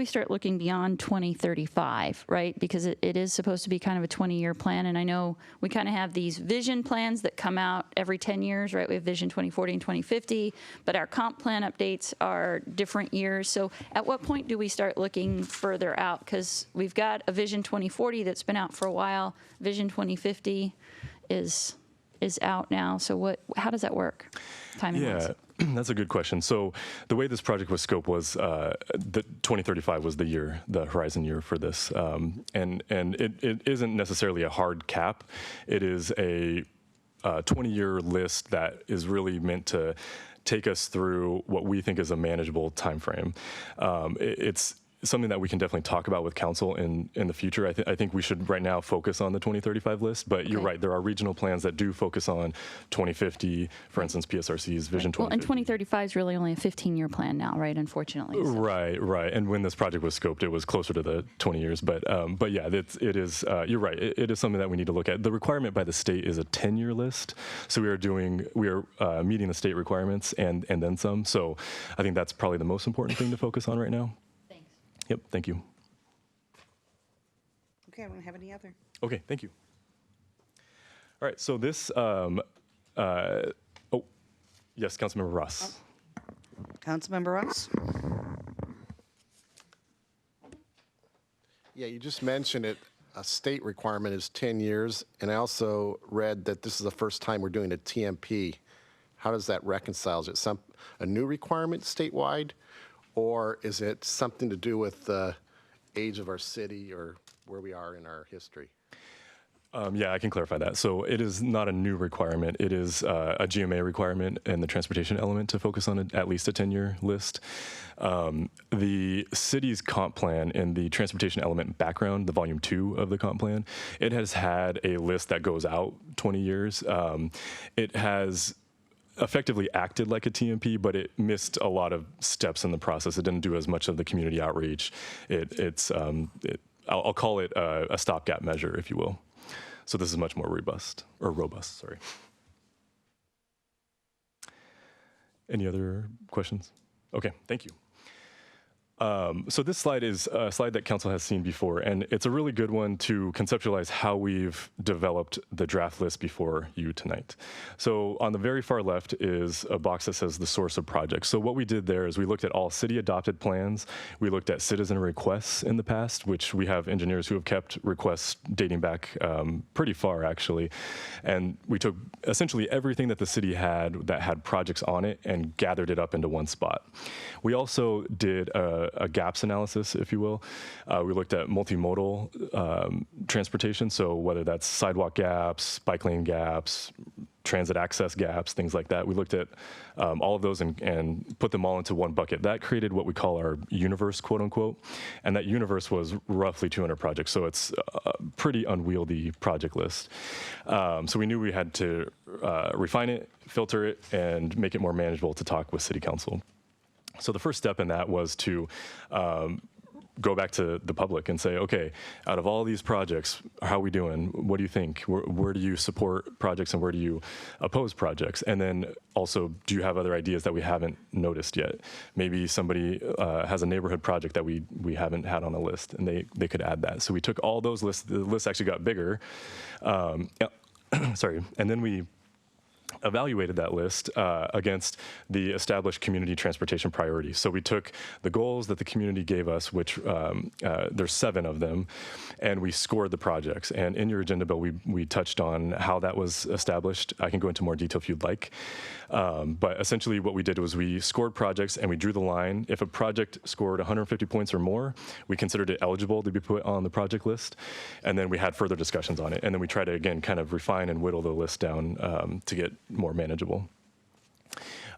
start looking beyond 2035, right? Because it is supposed to be kind of a 20-year plan, and I know we kind of have these vision plans that come out every 10 years, right? We have Vision 2040 and 2050, but our comp plan updates are different years. So at what point do we start looking further out? Because we've got a Vision 2040 that's been out for a while. Vision 2050 is out now. So how does that work, timing-wise? Yeah. That's a good question. So the way this project was scoped was that 2035 was the horizon year for this. And it isn't necessarily a hard cap. It is a 20-year list that is really meant to take us through what we think is a manageable time frame. It's something that we can definitely talk about with council in the future. I think we should right now focus on the 2035 list, but you're right, there are regional plans that do focus on 2050, for instance, PSRC's Vision 2050. Well, and 2035 is really only a 15-year plan now, right, unfortunately. So. Right. And when this project was scoped, it was closer to the 20 years. But yeah, it is, you're right, it is something that we need to look at. The requirement by the state is a 10-year list. So we are meeting the state requirements and then some. So I think that's probably the most important thing to focus on right now. Yep, thank you. Okay, I don't have any other. Okay, thank you. All right, so this, yes, Councilmember Ross. Councilmember Ross? Yeah, you just mentioned it. A state requirement is 10 years, and I also read that this is the first time we're doing a TMP. How does that reconcile? Is it a new requirement statewide? Or is it something to do with the age of our city or where we are in our history? Yeah, I can clarify that. So it is not a new requirement. It is a GMA requirement and the transportation element to focus on at least a 10-year list. The city's comp plan in the transportation element background, the volume 2 of the comp plan, it has had a list that goes out 20 years. It has effectively acted like a TMP, but it missed a lot of steps in the process. It didn't do as much of the community outreach. I'll call it a stopgap measure, if you will. So this is much more robust. Sorry. Any other questions? Okay, thank you. So this slide is a slide that council has seen before, and it's a really good one to conceptualize how we've developed the draft list before you tonight. So on the very far left is a box that says the source of projects. So what we did there is we looked at all city adopted plans. We looked at citizen requests in the past, which we have engineers who have kept requests dating back pretty far, actually. And we took essentially everything that the city had that had projects on it and gathered it up into one spot. We also did a gaps analysis, if you will. We looked at multimodal transportation, so whether that's sidewalk gaps, bike lane gaps, transit access gaps, things like that. We looked at all of those and put them all into one bucket. That created what we call our universe, quote unquote, and that universe was roughly 200 projects, so it's a pretty unwieldy project list. So we knew we had to refine it, filter it, and make it more manageable to talk with City Council. So the first step in that was to go back to the public and say, okay, out of all these projects, how are we doing? What do you think? Where do you support projects and where do you oppose projects? And then also, do you have other ideas that we haven't noticed yet? Maybe somebody has a neighborhood project that we haven't had on a list and they could add that. So we took all those lists, the list actually got bigger. Sorry, and then we evaluated that list against the established community transportation priorities. So we took the goals that the community gave us, which there's 7 of them, and we scored the projects. And in your agenda, Bill, we touched on how that was established. I can go into more detail if you'd like. But essentially what we did was we scored projects and we drew the line. If a project scored 150 points or more, we considered it eligible to be put on the project list. And then we had further discussions on it. And then we tried to, again, kind of refine and whittle the list down to get more manageable.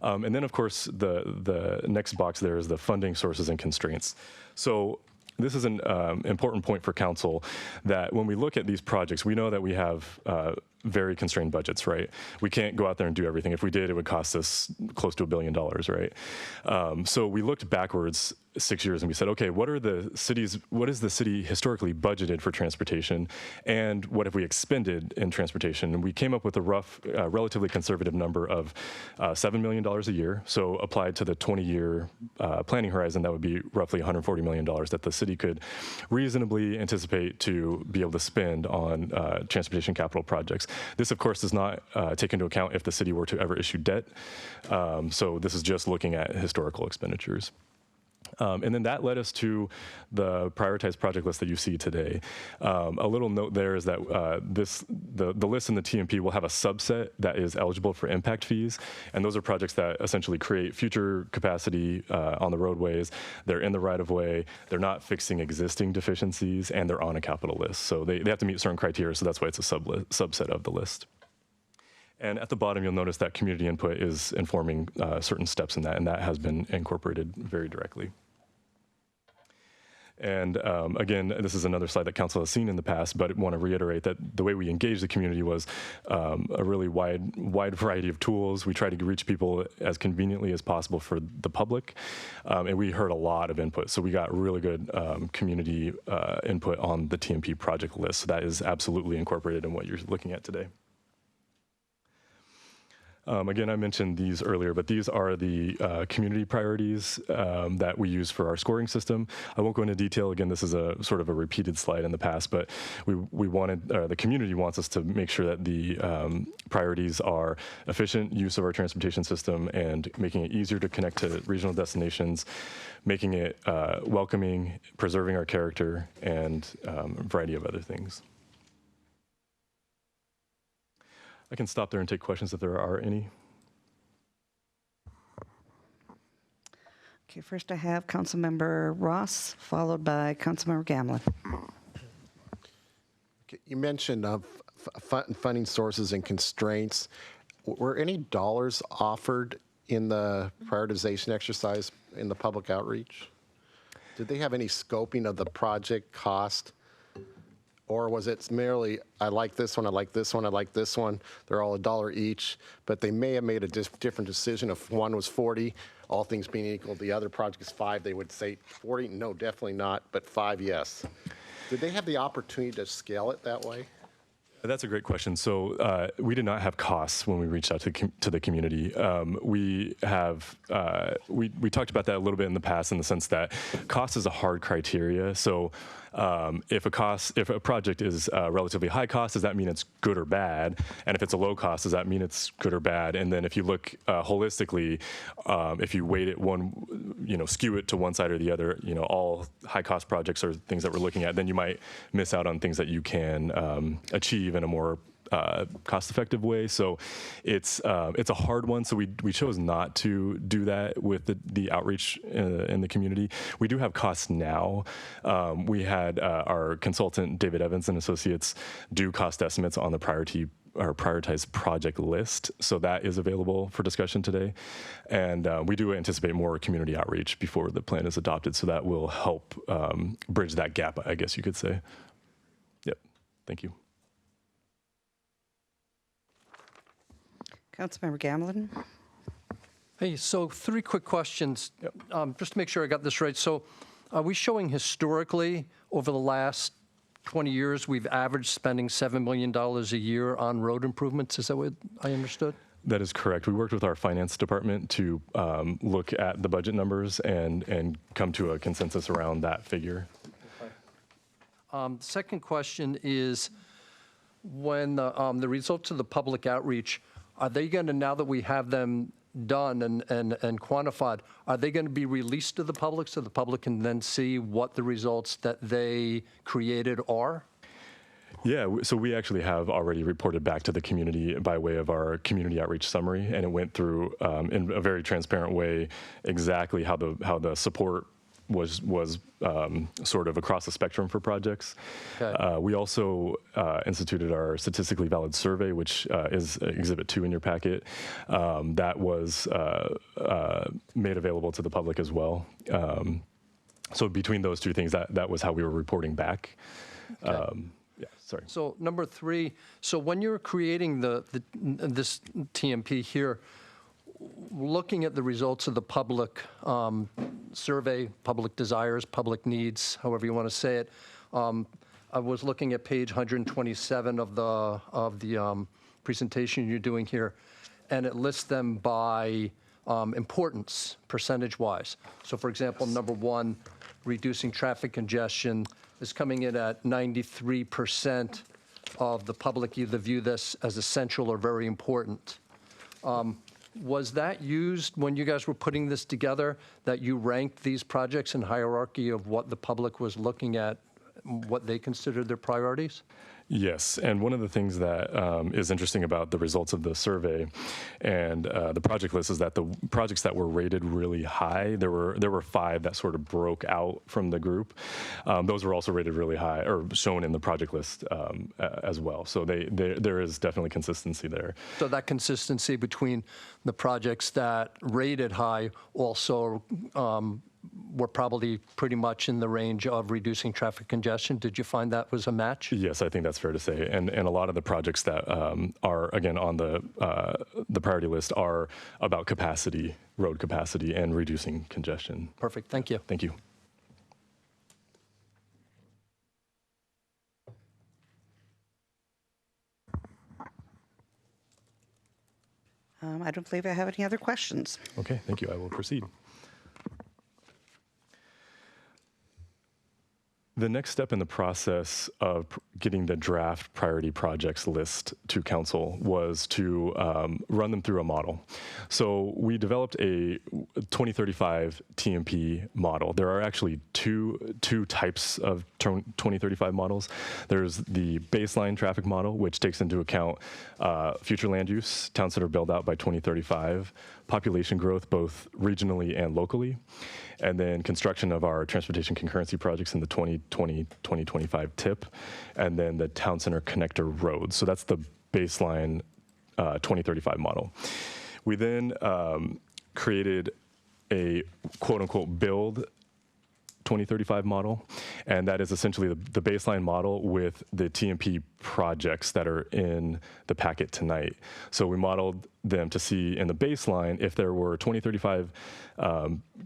And then, of course, the next box there is the funding sources and constraints. So this is an important point for council, that when we look at these projects, we know that we have very constrained budgets, right? We can't go out there and do everything. If we did, it would cost us close to $1 billion, right? So we looked backwards 6 years and we said, okay, what is the city historically budgeted for transportation, and what have we expended in transportation? And we came up with a rough, relatively conservative number of $7 million a year. So applied to the 20-year planning horizon, that would be roughly $140 million that the city could reasonably anticipate to be able to spend on transportation capital projects. This, of course, does not take into account if the city were to ever issue debt. So this is just looking at historical expenditures. And then that led us to the prioritized project list that you see today. A little note there is that the list in the TMP will have a subset that is eligible for impact fees, and those are projects that essentially create future capacity on the roadways. They're in the right-of-way, they're not fixing existing deficiencies, and they're on a capital list. So they have to meet certain criteria, so that's why it's a subset of the list. And at the bottom, you'll notice that community input is informing certain steps in that, and that has been incorporated very directly. And again, this is another slide that council has seen in the past, but I want to reiterate that the way we engaged the community was a really wide variety of tools. We tried to reach people as conveniently as possible for the public, and we heard a lot of input. So we got really good community input on the TMP project list. So that is absolutely incorporated in what you're looking at today. Again, I mentioned these earlier, but these are the community priorities that we use for our scoring system. I won't go into detail. Again, this is a sort of a repeated slide in the past, but we wanted, the community wants us to make sure that the priorities are efficient use of our transportation system and making it easier to connect to regional destinations, making it welcoming, preserving our character, and a variety of other things. I can stop there and take questions if there are any. Okay, first I have Councilmember Ross, followed by Councilmember Gamlin. Okay, you mentioned funding sources and constraints. Were any dollars offered in the prioritization exercise in the public outreach? Did they have any scoping of the project cost? Or was it merely, I like this one, I like this one, I like this one, they're all $1 each, but they may have made a different decision. If one was 40, all things being equal, the other project is 5, they would say 40, no, definitely not, but 5, yes. Did they have the opportunity to scale it that way? That's a great question. So we did not have costs when we reached out to the community. We talked about that a little bit in the past in the sense that cost is a hard criteria. So if a project is relatively high cost, does that mean it's good or bad? And if it's a low cost, does that mean it's good or bad? And then if you look holistically, if you weight it skew it to one side or the other, all high cost projects are things that we're looking at, then you might miss out on things that you can achieve in a more cost-effective way. So it's a hard one. So we chose not to do that with the outreach in the community. We do have costs now. We had our consultant David Evans and Associates do cost estimates on the prioritized project list. So that is available for discussion today. And we do anticipate more community outreach before the plan is adopted. So that will help bridge that gap, I guess you could say. Yep. Thank you. Councilmember Gamlin. Hey, so 3 quick questions, just to make sure I got this right. So are we showing historically over the last 20 years, we've averaged spending $7 million a year on road improvements? Is that what I understood? That is correct. We worked with our finance department to look at the budget numbers and come to a consensus around that figure. Okay. Second question is, when the results of the public outreach, are they going to, now that we have them done and quantified, are they going to be released to the public so the public can then see what the results that they created are? Yeah, so we actually have already reported back to the community by way of our community outreach summary, and it went through in a very transparent way exactly how the support was sort of across the spectrum for projects. Okay. We also instituted our statistically valid survey, which is Exhibit 2 in your packet. That was made available to the public as well. So between those two things, that was how we were reporting back. Okay. Yeah, sorry. So number 3, so when you're creating this TMP here, looking at the results of the public survey, public desires, public needs, however you want to say it, I was looking at page 127 of the presentation you're doing here, and it lists them by importance, percentage-wise. So for example, number 1, reducing traffic congestion is coming in at 93% of the public either view this as essential or very important. Was that used when you guys were putting this together, that you ranked these projects in hierarchy of what the public was looking at, what they considered their priorities? Yes, and one of the things that is interesting about the results of the survey and the project list is that the projects that were rated really high, there were 5 that sort of broke out from the group. Those were also rated really high, or shown in the project list as well. So there is definitely consistency there. So that consistency between the projects that rated high also were probably pretty much in the range of reducing traffic congestion. Did you find that was a match? Yes, I think that's fair to say. And a lot of the projects that are, again, on the priority list are about capacity, road capacity, and reducing congestion. Perfect. Thank you. Thank you. I don't believe I have any other questions. Okay, thank you. I will proceed. The next step in the process of getting the draft priority projects list to council was to run them through a model. So we developed a 2035 TMP model. There are actually two types of 2035 models. There's the baseline traffic model, which takes into account future land use, town center build out by 2035, population growth both regionally and locally, and then construction of our transportation concurrency projects in the 2020-2025 TIP, and then the town center connector roads. So that's the baseline 2035 model. We then created a quote-unquote build 2035 model, and that is essentially the baseline model with the TMP projects that are in the packet tonight. So we modeled them to see in the baseline if there were 2035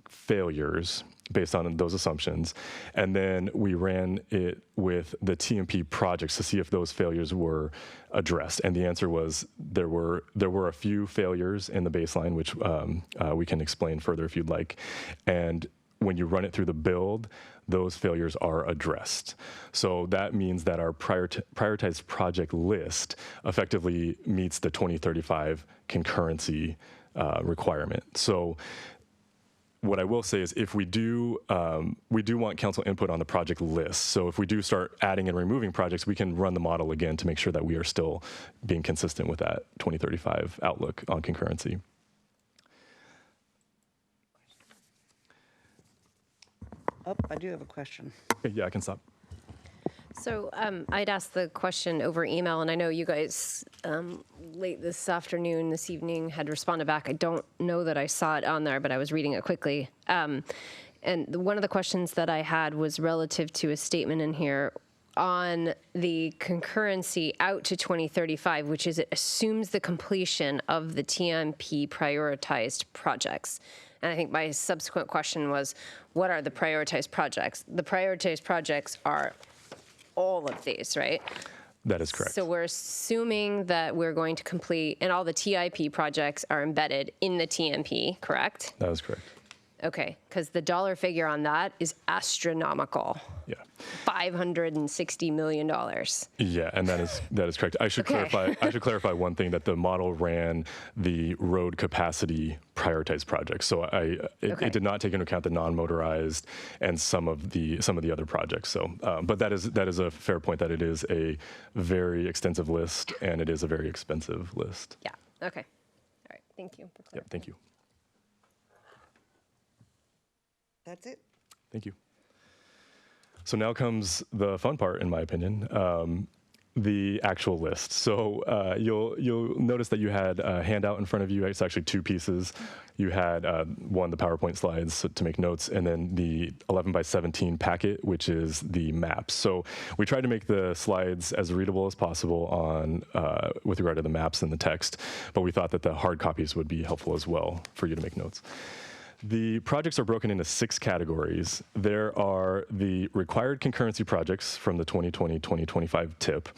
failures based on those assumptions, and then we ran it with the TMP projects to see if those failures were addressed. And the answer was there were a few failures in the baseline, which we can explain further if you'd like. And when you run it through the build, those failures are addressed. So that means that our prioritized project list effectively meets the 2035 concurrency requirement. So what I will say is if we do want council input on the project list. So if we do start adding and removing projects, we can run the model again to make sure that we are still being consistent with that 2035 outlook on concurrency. Oh, I do have a question. Okay, yeah, I can stop. So I'd asked the question over email, and I know you guys late this afternoon, this evening, had responded back. I don't know that I saw it on there, but I was reading it quickly. And one of the questions that I had was relative to a statement in here on the concurrency out to 2035, which is it assumes the completion of the TMP prioritized projects. And I think my subsequent question was, what are the prioritized projects? The prioritized projects are all of these, right? That is correct. So we're assuming that we're going to complete, and all the TIP projects are embedded in the TMP, correct? That is correct. Okay, because the dollar figure on that is astronomical. Yeah. $560 million. Yeah, and that is correct. I should clarify one thing, that the model ran the road capacity prioritized projects. So it did not take into account the non-motorized and some of the other projects. So, but that is a fair point, that it is a very extensive list and it is a very expensive list. Yeah. Okay. All right. Thank you. Yeah. Thank you. That's it. Thank you. So now comes the fun part, in my opinion, the actual list. So you'll notice that you had a handout in front of you. It's actually two pieces. You had one, the PowerPoint slides to make notes, and then the 11 by 17 packet, which is the maps. So we tried to make the slides as readable as possible on with regard to the maps and the text, but we thought that the hard copies would be helpful as well for you to make notes. The projects are broken into 6 categories. There are the required concurrency projects from the 2020-2025 TIP.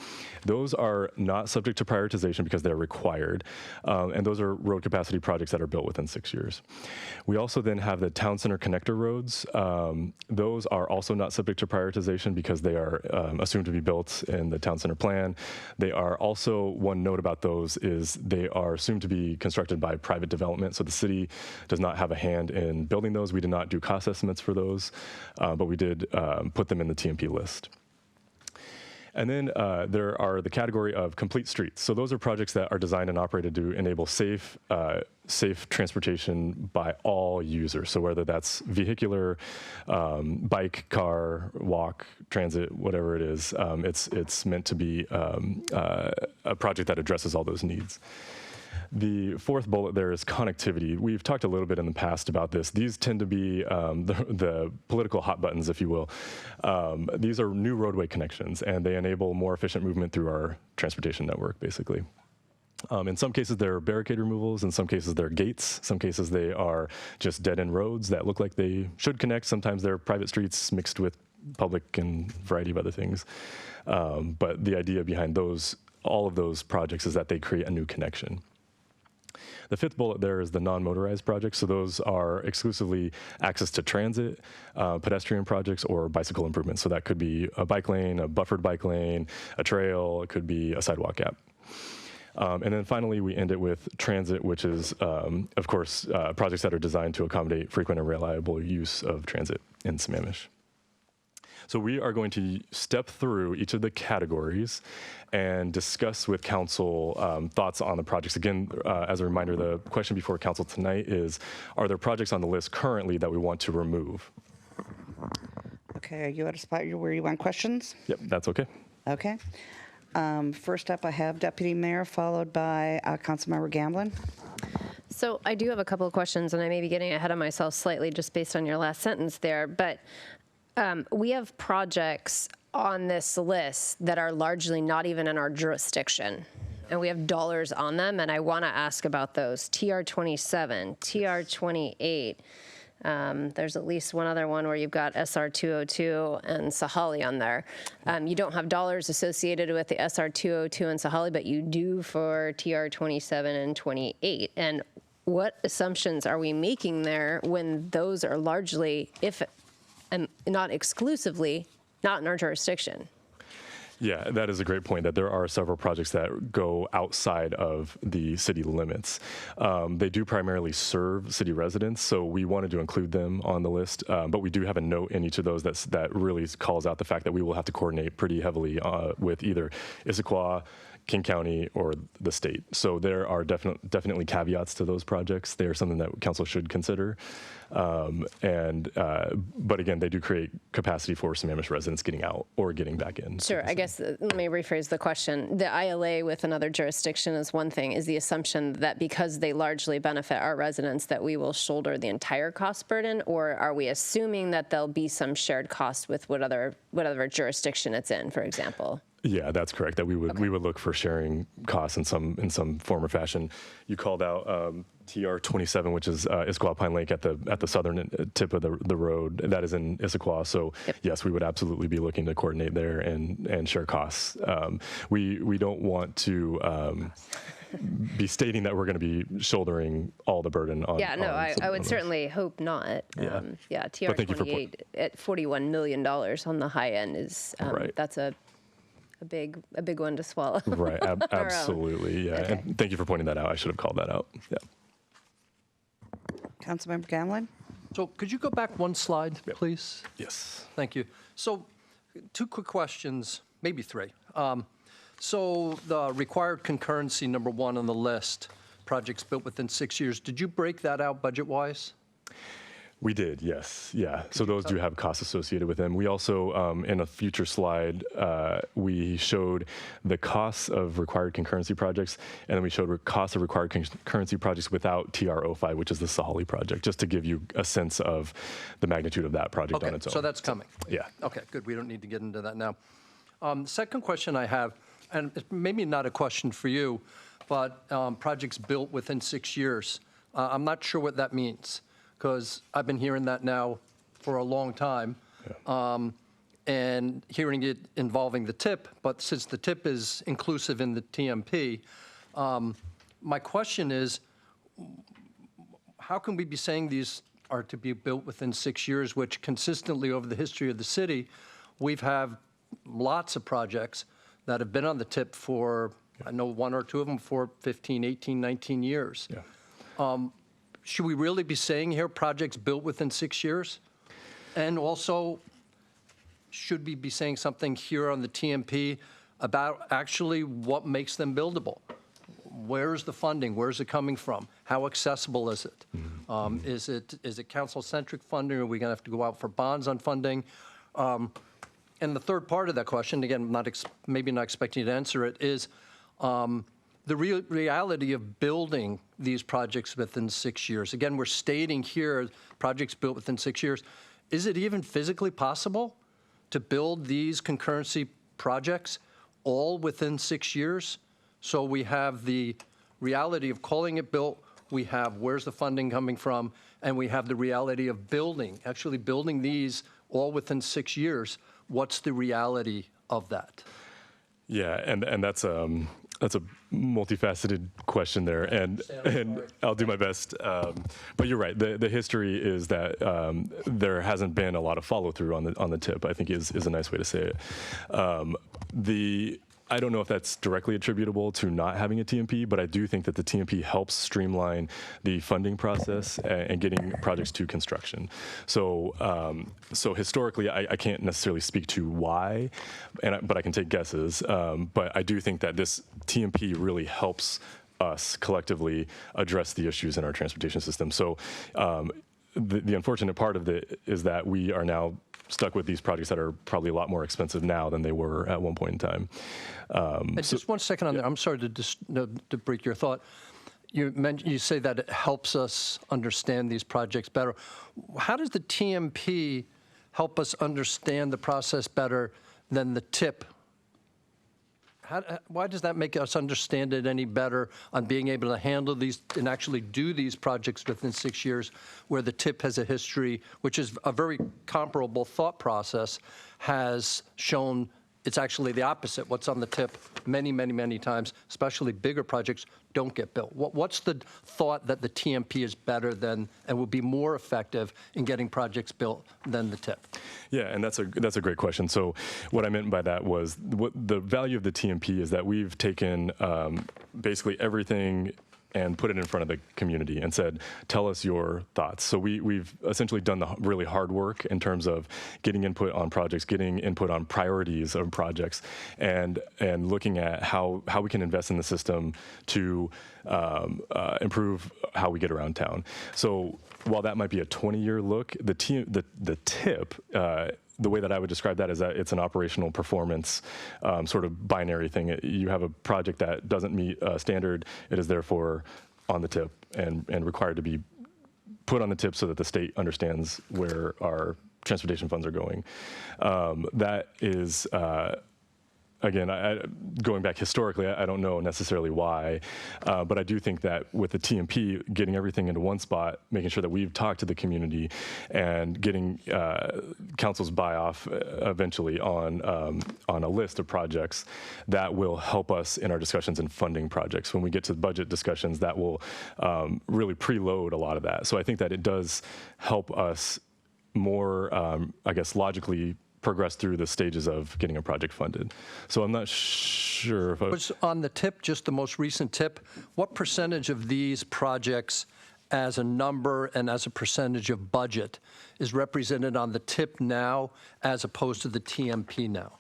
Those are not subject to prioritization because they're required, and those are road capacity projects that are built within 6 years. We also then have the town center connector roads. Those are also not subject to prioritization because they are assumed to be built in the town center plan. They are also, one note about those is they are assumed to be constructed by private development, so the city does not have a hand in building those. We did not do cost estimates for those, but we did put them in the TMP list. And then there are the category of complete streets. So those are projects that are designed and operated to enable safe transportation by all users. So whether that's vehicular, bike, car, walk, transit, whatever it is, it's meant to be a project that addresses all those needs. The fourth bullet there is connectivity. We've talked a little bit in the past about this. These tend to be the political hot buttons, if you will. These are new roadway connections, and they enable more efficient movement through our transportation network, basically. In some cases, they're barricade removals. In some cases, they're gates. Some cases, they are just dead-end roads that look like they should connect. Sometimes they're private streets mixed with public and a variety of other things. But the idea behind all of those projects is that they create a new connection. The fifth bullet there is the non-motorized projects. So those are exclusively access to transit, pedestrian projects, or bicycle improvements. So that could be a bike lane, a buffered bike lane, a trail. It could be a sidewalk gap. And then finally, we end it with transit, which is, of course, projects that are designed to accommodate frequent and reliable use of transit in Sammamish. So we are going to step through each of the categories and discuss with council thoughts on the projects. Again, as a reminder, the question before council tonight is, are there projects on the list currently that we want to remove? Okay, are you at a spot where you want questions? Yep, that's okay. Okay. First up, I have Deputy Mayor, followed by Councilmember Gamblin. So I do have a couple of questions, and I may be getting ahead of myself slightly just based on your last sentence there, but we have projects on this list that are largely not even in our jurisdiction, and we have dollars on them, and I want to ask about those. TR 27, TR 28. There's at least one other one where you've got SR 202 and Sahali on there. You don't have dollars associated with the SR 202 and Sahali, but you do for TR 27 and 28. And what assumptions are we making there when those are largely, if and not exclusively, not in our jurisdiction? Yeah, that is a great point, that there are several projects that go outside of the city limits. They do primarily serve city residents, so we wanted to include them on the list, but we do have a note in each of those that really calls out the fact that we will have to coordinate pretty heavily with either Issaquah, King County, or the state. So there are definitely caveats to those projects. They are something that council should consider. But again, they do create capacity for Sammamish residents getting out or getting back in. Sure. I guess let me rephrase the question. The ILA with another jurisdiction is one thing. Is the assumption that because they largely benefit our residents that we will shoulder the entire cost burden, or are we assuming that there'll be some shared cost with whatever jurisdiction it's in, for example? Yeah, that's correct. That we would look for sharing costs in some form or fashion. You called out TR 27, which is Issaquah Pine Lake at the southern tip of the road. That is in Issaquah. So yes, we would absolutely be looking to coordinate there and share costs. We don't want to. be stating that we're going to be shouldering all the burden on. Yeah, no, on I some would of those. certainly hope not. Yeah. TR But thank you for 28 at $41 million on the high end is, Right. that's a big one to swallow. Right, Our own. absolutely, yeah. Okay. And thank you for pointing that out. I should have called that out. Yeah. Councilmember Gamlin? So could you go back one slide, please? Yes. Thank you. So 2 quick questions, maybe 3. So the required concurrency, number 1 on the list, projects built within 6 years, did you break that out budget-wise? We did, yes. Yeah. So those do have costs associated with them. We also, in a future slide, we showed the costs of required concurrency projects, and then we showed costs of required concurrency projects without TR-05, which is the Sahali project, just to give you a sense of the magnitude of that project on Okay, its own. so that's coming. Yeah. Okay, good. We don't need to get into that now. Second question I have, and it's maybe not a question for you, but projects built within 6 years. I'm not sure what that means, because I've been hearing that now for a long time, and hearing it involving the TIP, but since the TIP is inclusive in the TMP, my question is, how can we be saying these are to be built within 6 years, which consistently over the history of the city, we've had lots of projects that have been on the TIP for, I know 1 or 2 of them for 15, 18, 19 years. Yeah. Should we really be saying here projects built within 6 years? And also, should we be saying something here on the TMP about actually what makes them buildable? Where's the funding? Where's it coming from? How accessible is it? Is it council-centric funding? Are we going to have to go out for bonds on funding? And the third part of that question, again, maybe not expecting you to answer it, is the reality of building these projects within 6 years. Again, we're stating here projects built within 6 years. Is it even physically possible to build these concurrency projects all within 6 years? So we have the reality of calling it built, we have where's the funding coming from, and we have the reality of actually building these all within 6 years. What's the reality of that? Yeah, and that's a multifaceted question there, and I'll do my best. But you're right. The history is that there hasn't been a lot of follow through on the TIP. I think is a nice way to say it. I don't know if that's directly attributable to not having a TMP, but I do think that the TMP helps streamline the funding process and getting projects to construction. So, historically, I can't necessarily speak to why, but I can take guesses. But I do think that this TMP really helps us collectively address the issues in our transportation system. So, the unfortunate part of it is that we are now stuck with these projects that are probably a lot more expensive now than they were at one point in time. Just 1 second on there. I'm sorry to break your thought. You say that it helps us understand these projects better. How does the TMP help us understand the process better than the TIP? Why does that make us understand it any better on being able to handle these and actually do these projects within 6 years, where the TIP has a history, which is a very comparable thought process, has shown it's actually the opposite. What's on the TIP many, many, many times, especially bigger projects, don't get built. What's the thought that the TMP is better than and will be more effective in getting projects built than the TIP? Yeah, and that's a great question. So what I meant by that was the value of the TMP is that we've taken basically everything and put it in front of the community and said, tell us your thoughts. So we've essentially done the really hard work in terms of getting input on projects, getting input on priorities of projects, and looking at how we can invest in the system to improve how we get around town. So while that might be a 20-year look, the TIP, the way that I would describe that is that it's an operational performance sort of binary thing. You have a project that doesn't meet a standard, it is therefore on the TIP and required to be put on the TIP so that the state understands where our transportation funds are going. That is again, going back historically, I don't know necessarily why, but I do think that with the TMP, getting everything into one spot, making sure that we've talked to the community and getting council's buy-off eventually on a list of projects that will help us in our discussions in funding projects. When we get to budget discussions, that will really preload a lot of that. So I think that it does help us more, I guess, logically progress through the stages of getting a project funded. So I'm not sure if Was on the tip, just the most recent tip, what percentage of these projects as a number and as a percentage of budget is represented on the tip now as opposed to the TMP now?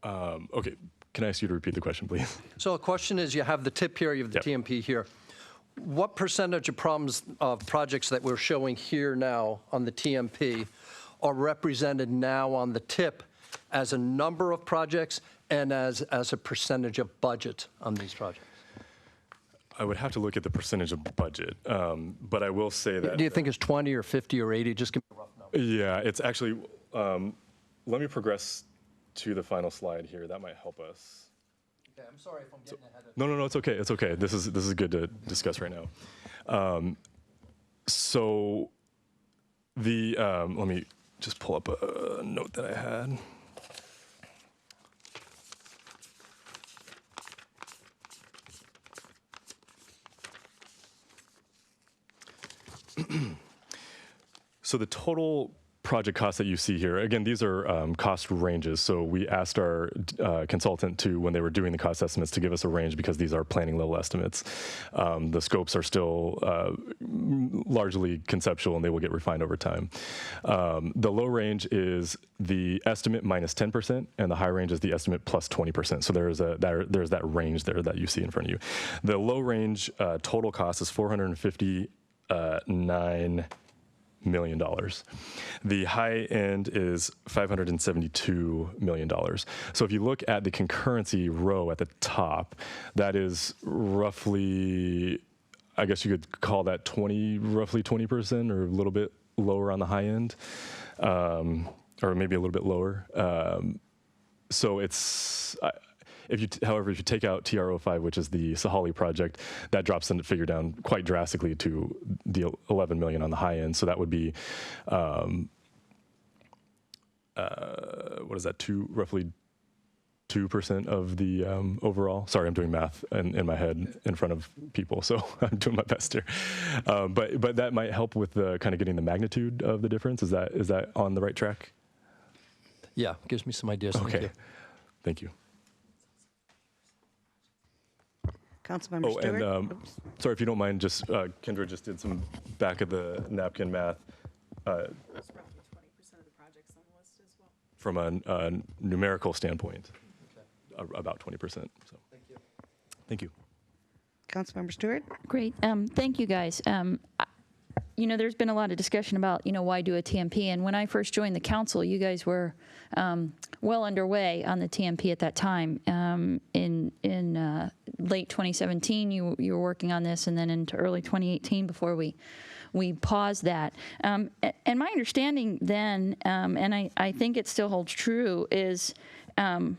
Okay, can I ask you to repeat the question, please? So the question is, you have the tip here, you have the TMP here. What percentage of projects that we're showing here now on the TMP are represented now on the tip as a number of projects and as a percentage of budget on these projects? I would have to look at the percentage of budget, but I will say that. Do you think it's 20 or 50 or 80? Just give me a rough number. Yeah, it's actually, let me progress to the final slide here. That might help us. Okay, I'm sorry if I'm getting ahead of. No, it's okay. It's okay. This is good to discuss right now. So the, let me just pull up a note that I had. So the total project costs that you see here, again, these are cost ranges. So we asked our consultant to, when they were doing the cost estimates, to give us a range because these are planning level estimates. The scopes are still largely conceptual and they will get refined over time. The low range is the estimate minus 10% and the high range is the estimate plus 20%. So there's that range there that you see in front of you. The low range total cost is $459 million. The high end is $572 million. So if you look at the concurrency row at the top, that is roughly, I guess you could call that roughly 20% or a little bit lower on the high end, or maybe a little bit lower. So it's, however, if you take out TR-05, which is the Sahali project, that drops the figure down quite drastically to the 11 million on the high end. So that would be, what is that, roughly 2% of the overall. Sorry, I'm doing math in my head in front of people, so I'm doing my best here. But that might help with the kind of getting the magnitude of the difference. Is that on the right track? Yeah, gives me some ideas. Okay, thank you. Councilmember Stewart. And sorry, if you don't mind, just Kendra just did some back of the napkin math. That's roughly 20% of the projects on the list as well. From a numerical standpoint, about 20%. So, thank you. Thank you. Councilmember Stewart. Great. Thank you, guys. You know, there's been a lot of discussion about, why do a TMP? And when I first joined the council, you guys were well underway on the TMP at that time. In late 2017, you were working on this, and then into early 2018 before we paused that. And my understanding then, and I think it still holds true, is, and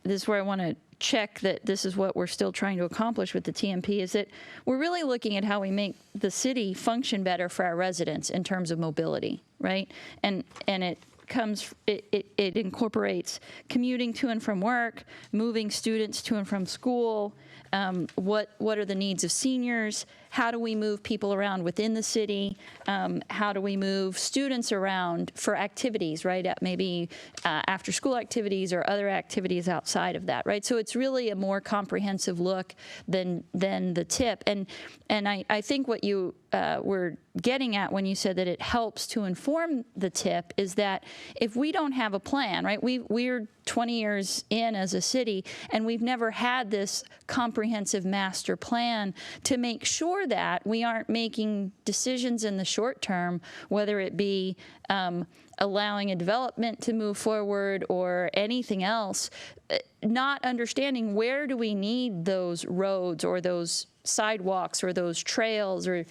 this is where I want to check that this is what we're still trying to accomplish with the TMP, is that we're really looking at how we make the city function better for our residents in terms of mobility, right? And it incorporates commuting to and from work, moving students to and from school, what are the needs of seniors, how do we move people around within the city, how do we move students around for activities, right, maybe after school activities or other activities outside of that, right? So it's really a more comprehensive look than the tip. And I think what you were getting at when you said that it helps to inform the tip is that if we don't have a plan, right, we're 20 years in as a city, and we've never had this comprehensive master plan to make sure that we aren't making decisions in the short term, whether it be allowing a development to move forward or anything else, not understanding where do we need those roads or those sidewalks or those trails, or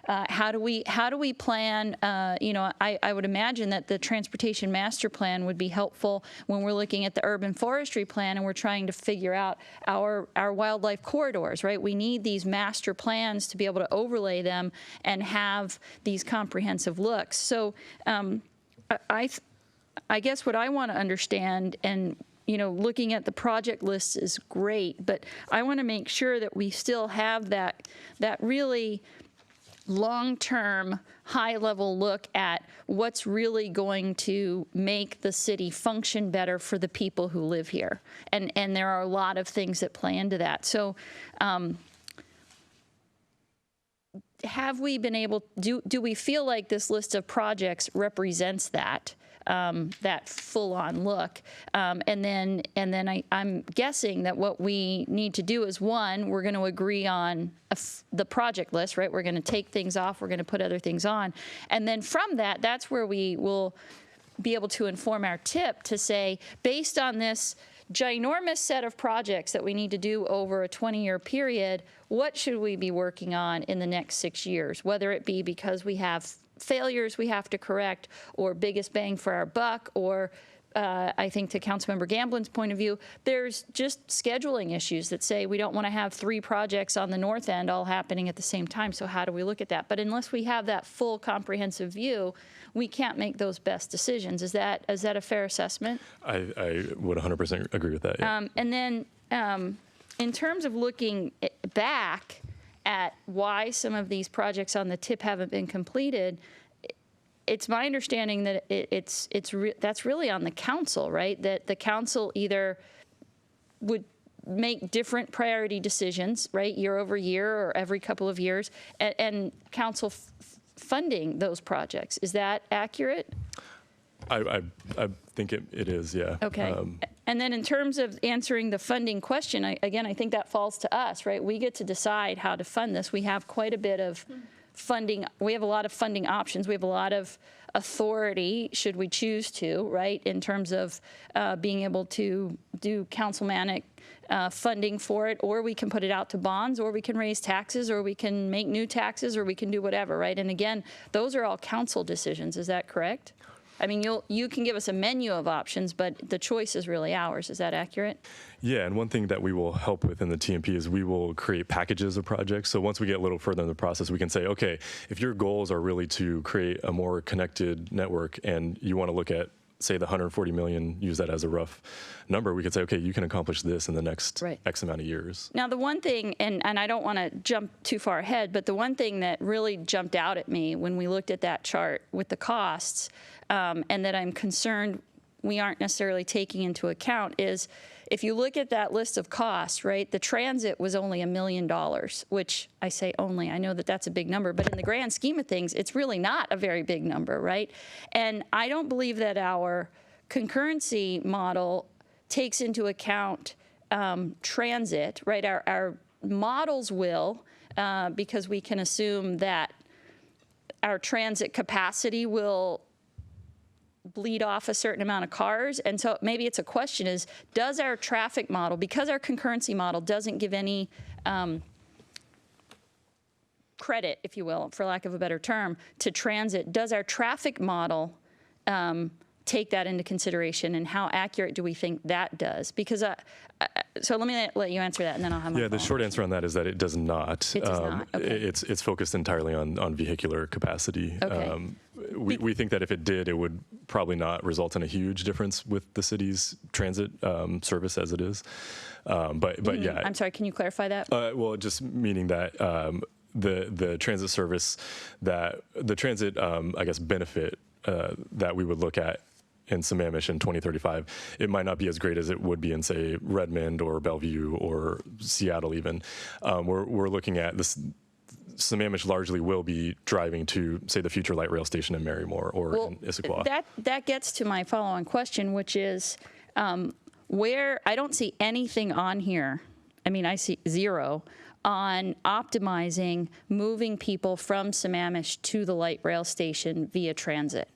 how do we plan? I would imagine that the transportation master plan would be helpful when we're looking at the urban forestry plan and we're trying to figure out our wildlife corridors, right? We need these master plans to be able to overlay them and have these comprehensive looks. So I guess what I want to understand, and looking at the project list is great, but I want to make sure that we still have that really long-term, high-level look at what's really going to make the city function better for the people who live here. And there are a lot of things that play into that. So have we been able, do we feel like this list of projects represents that? That full-on look, and then I'm guessing that what we need to do is, one, we're going to agree on the project list, right? We're going to take things off, we're going to put other things on, and then from that, that's where we will be able to inform our tip to say, based on this ginormous set of projects that we need to do over a 20-year period, what should we be working on in the next 6 years? Whether it be because we have failures we have to correct, or biggest bang for our buck, or I think to Councilmember Gamblin's point of view, there's just scheduling issues that say we don't want to have 3 projects on the north end all happening at the same time, so how do we look at that? But unless we have that full comprehensive view, we can't make those best decisions. Is that a fair assessment? I would 100% agree with that, yeah. And then in terms of looking back at why some of these projects on the tip haven't been completed, it's my understanding that that's really on the council, right? That the council either would make different priority decisions, right, year over year or every couple of years, and council funding those projects. Is that accurate? I think it is, yeah. Okay. And then in terms of answering the funding question, I think that falls to us, right? We get to decide how to fund this. We have quite a bit of funding. We have a lot of funding options. We have a lot of authority, should we choose to, right, in terms of being able to do councilmanic funding for it, or we can put it out to bonds, or we can raise taxes, or we can make new taxes, or we can do whatever, right? And again, those are all council decisions. Is that correct? I mean, you can give us a menu of options, but the choice is really ours. Is that accurate? Yeah, and one thing that we will help with in the TMP is we will create packages of projects. So once we get a little further in the process, we can say, okay, if your goals are really to create a more connected network and you want to look at, say, the 140 million, use that as a rough number, we could say, okay, you can accomplish this in the next X amount of years. Now, the one thing, and I don't want to jump too far ahead, but the one thing that really jumped out at me when we looked at that chart with the costs, and that I'm concerned we aren't necessarily taking into account, is if you look at that list of costs, right, the transit was only $1 million, which I say only, I know that that's a big number, but in the grand scheme of things, it's really not a very big number, right? And I don't believe that our concurrency model takes into account transit, right? Our models will, because we can assume that our transit capacity will bleed off a certain amount of cars. And so maybe it's a question is, does our traffic model, because our concurrency model doesn't give any credit, if you will, for lack of a better term, to transit, does our traffic model take that into consideration, and how accurate do we think that does? Because so let me let you answer that, and then I'll have my the short answer on that is that it does not. It does not. Okay. It's focused entirely on vehicular capacity. Okay. We think that if it did, it would probably not result in a huge difference with the city's transit service as it is. But yeah. I'm sorry, can you clarify that? Well, just meaning that the transit service, that the transit, I guess, benefit that we would look at in Sammamish in 2035, it might not be as great as it would be in, say, Redmond or Bellevue or Seattle even. We're looking at this. Sammamish largely will be driving to, say, the future light rail station in Marymore or in Issaquah. That gets to my follow-on question, which is where I don't see anything on here. I mean, I see zero on optimizing moving people from Sammamish to the light rail station via transit.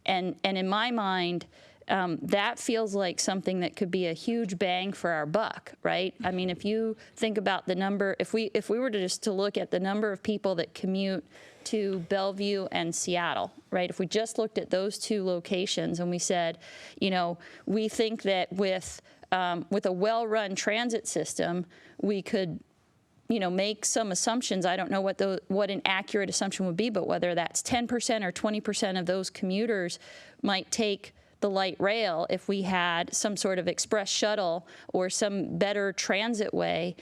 And in my mind, that feels like something that could be a huge bang for our buck, right? I mean, if you think about the number, if we were to just to look at the number of people that commute to Bellevue and Seattle, right? If we just looked at those two locations and we said, you know, we think that with a well-run transit system, we could, you know, make some assumptions. I don't know what an accurate assumption would be, but whether that's 10% or 20% of those commuters might take the light rail if we had some sort of express shuttle or some better transit way.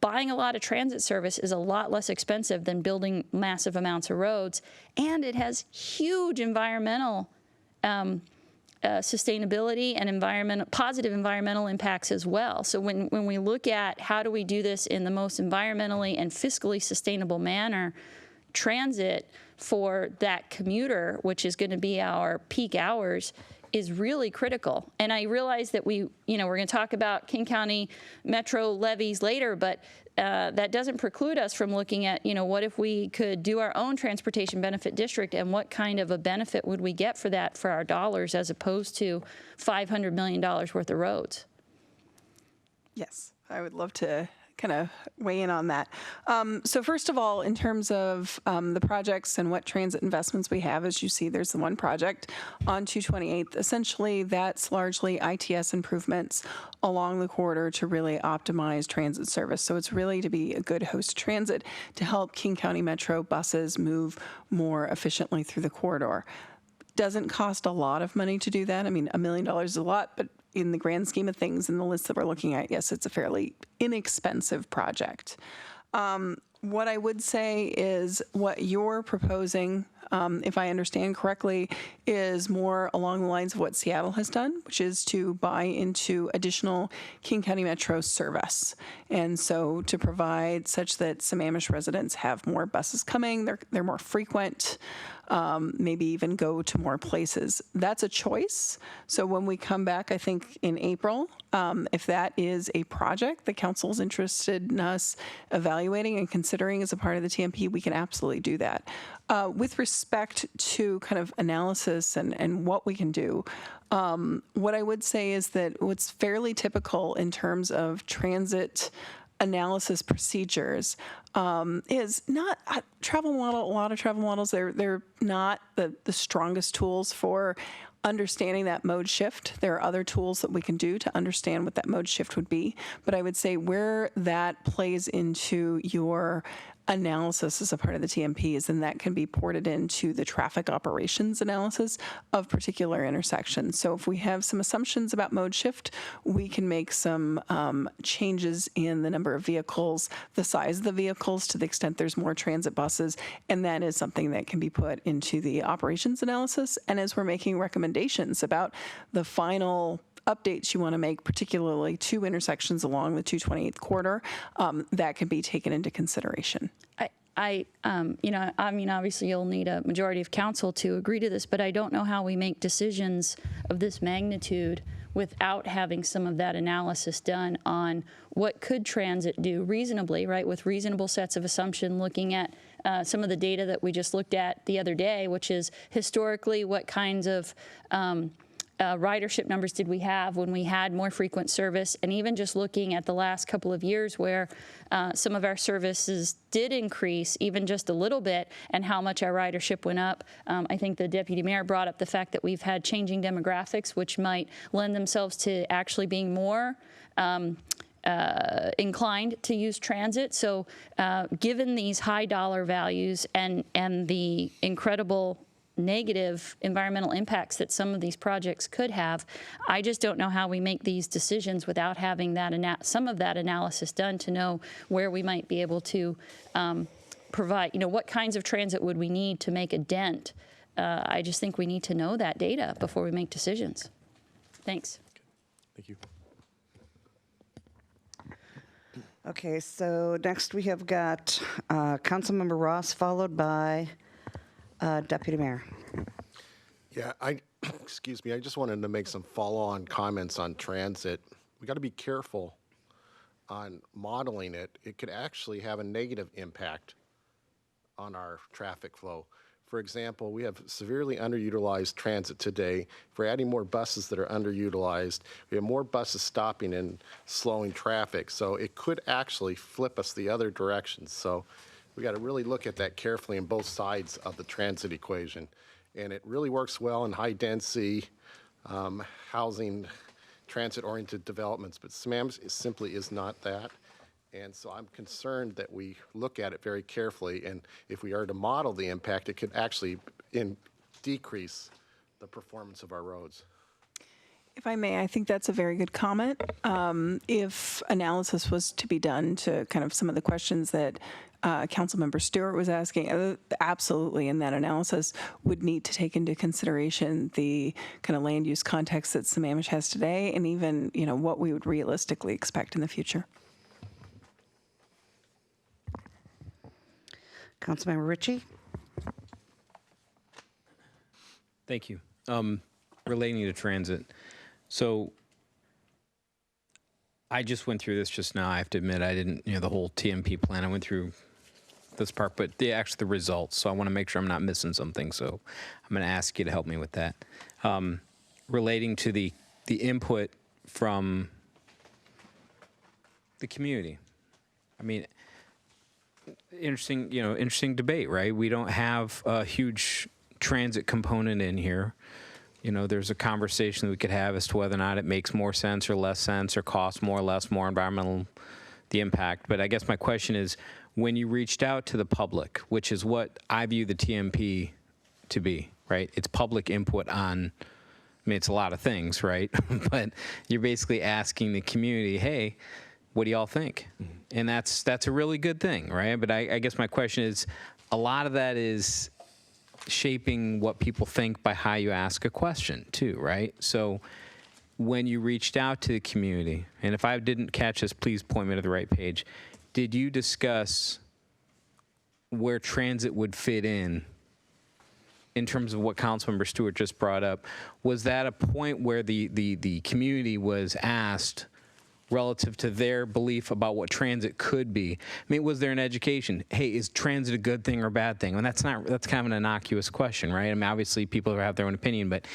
Buying a lot of transit service is a lot less expensive than building massive amounts of roads, and it has huge environmental sustainability and positive environmental impacts as well. So when we look at how do we do this in the most environmentally and fiscally sustainable manner, transit for that commuter, which is going to be our peak hours, is really critical. And I realize that we're going to talk about King County Metro levies later, but that doesn't preclude us from looking at, you know, what if we could do our own transportation benefit district, and what kind of a benefit would we get for that for our dollars as opposed to $500 million worth of roads? Yes, I would love to kind of weigh in on that. So first of all, in terms of the projects and what transit investments we have, as you see, there's the one project on 228th. Essentially, that's largely ITS improvements along the corridor to really optimize transit service. So it's really to be a good host transit to help King County Metro buses move more efficiently through the corridor. Doesn't cost a lot of money to do that. I mean, $1 million is a lot, but in the grand scheme of things, in the list that we're looking at, yes, it's a fairly inexpensive project. What I would say is what you're proposing, if I understand correctly, is more along the lines of what Seattle has done, which is to buy into additional King County Metro service. And so to provide such that Sammamish residents have more buses coming, they're more frequent, maybe even go to more places. That's a choice. So when we come back, I think in April, if that is a project the council's interested in us evaluating and considering as a part of the TMP, we can absolutely do that. With respect to kind of analysis and what we can do, what I would say is that what's fairly typical in terms of transit analysis procedures is not a lot of travel models. They're not the strongest tools for understanding that mode shift. There are other tools that we can do to understand what that mode shift would be. But I would say where that plays into your analysis as a part of the TMP is then that can be ported into the traffic operations analysis of particular intersections. So if we have some assumptions about mode shift, we can make some changes in the number of vehicles, the size of the vehicles to the extent there's more transit buses, and that is something that can be put into the operations analysis. And as we're making recommendations about the final updates you want to make, particularly to intersections along the 228th corridor, that can be taken into consideration. I mean, obviously you'll need a majority of council to agree to this, but I don't know how we make decisions of this magnitude without having some of that analysis done on what could transit do reasonably, right, with reasonable sets of assumption, looking at some of the data that we just looked at the other day, which is historically what kinds of ridership numbers did we have when we had more frequent service, and even just looking at the last couple of years where some of our services did increase even just a little bit and how much our ridership went up. I think the deputy mayor brought up the fact that we've had changing demographics, which might lend themselves to actually being more inclined to use transit. So given these high dollar values and the incredible negative environmental impacts that some of these projects could have, I just don't know how we make these decisions without having that some of that analysis done to know where we might be able to provide, what kinds of transit would we need to make a dent. I just think we need to know that data before we make decisions. Thanks. Thank you. Okay, so next we have got Councilmember Ross, followed by Deputy Mayor. Yeah, excuse me, I just wanted to make some follow-on comments on transit. We got to be careful on modeling it. It could actually have a negative impact on our traffic flow. For example, we have severely underutilized transit today. If we're adding more buses that are underutilized, we have more buses stopping and slowing traffic. So it could actually flip us the other direction. So we got to really look at that carefully on both sides of the transit equation. And it really works well in high density housing, transit-oriented developments, but Sammamish simply is not that. And so I'm concerned that we look at it very carefully, and if we are to model the impact, it could actually decrease the performance of our roads. If I may, I think that's a very good comment. If analysis was to be done to kind of some of the questions that Councilmember Stewart was asking, absolutely, in that analysis would need to take into consideration the kind of land use context that Sammamish has today, and even what we would realistically expect in the future. Councilmember Ritchie? Thank you. Relating to transit, so I just went through this just now. I have to admit, I didn't, the whole TMP plan. I went through this part, but the results. So I want to make sure I'm not missing something. So I'm going to ask you to help me with that. Relating to the input from the community. I mean, interesting debate, right? We don't have a huge transit component in here. There's a conversation that we could have as to whether or not it makes more sense or less sense or costs more or less, more environmental, the impact. But I guess my question is, when you reached out to the public, which is what I view the TMP to be, right? It's public input on, it's a lot of things, right? But you're basically asking the community, hey, what do y'all think? Mm-hmm. And that's a really good thing, right? But I guess my question is, a lot of that is shaping what people think by how you ask a question too, right? So when you reached out to the community, and if I didn't catch this, please point me to the right page, did you discuss where transit would fit in terms of what Councilmember Stewart just brought up? Was that a point where the community was asked relative to their belief about what transit could be? I mean, was there an education? Hey, is transit a good thing or a bad thing? And that's kind of an innocuous question, right? I mean, obviously people have their own opinion, but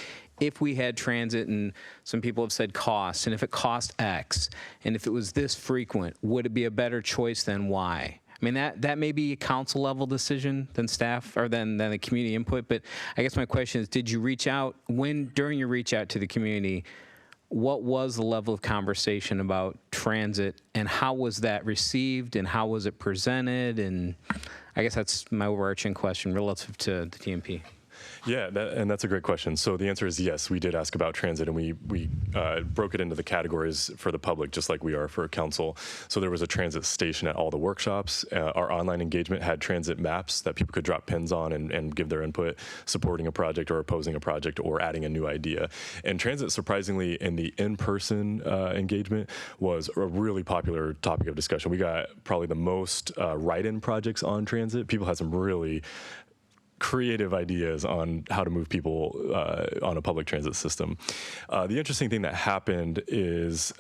if we had transit, and some people have said cost, and if it cost X, and if it was this frequent, would it be a better choice than Y? I mean, that may be a council level decision than staff or than the community input, but I guess my question is, did you reach out, during your reach out to the community, what was the level of conversation about transit, and how was that received, and how was it presented? And I guess that's my overarching question relative to the TMP. Yeah, and that's a great question. So the answer is yes, we did ask about transit, and we broke it into the categories for the public, just like we are for council. So there was a transit station at all the workshops. Our online engagement had transit maps that people could drop pins on and give their input, supporting a project or opposing a project or adding a new idea. And transit, surprisingly, in the in-person engagement was a really popular topic of discussion. We got probably the most write-in projects on transit. People had some really creative ideas on how to move people on a public transit system. The interesting thing that happened is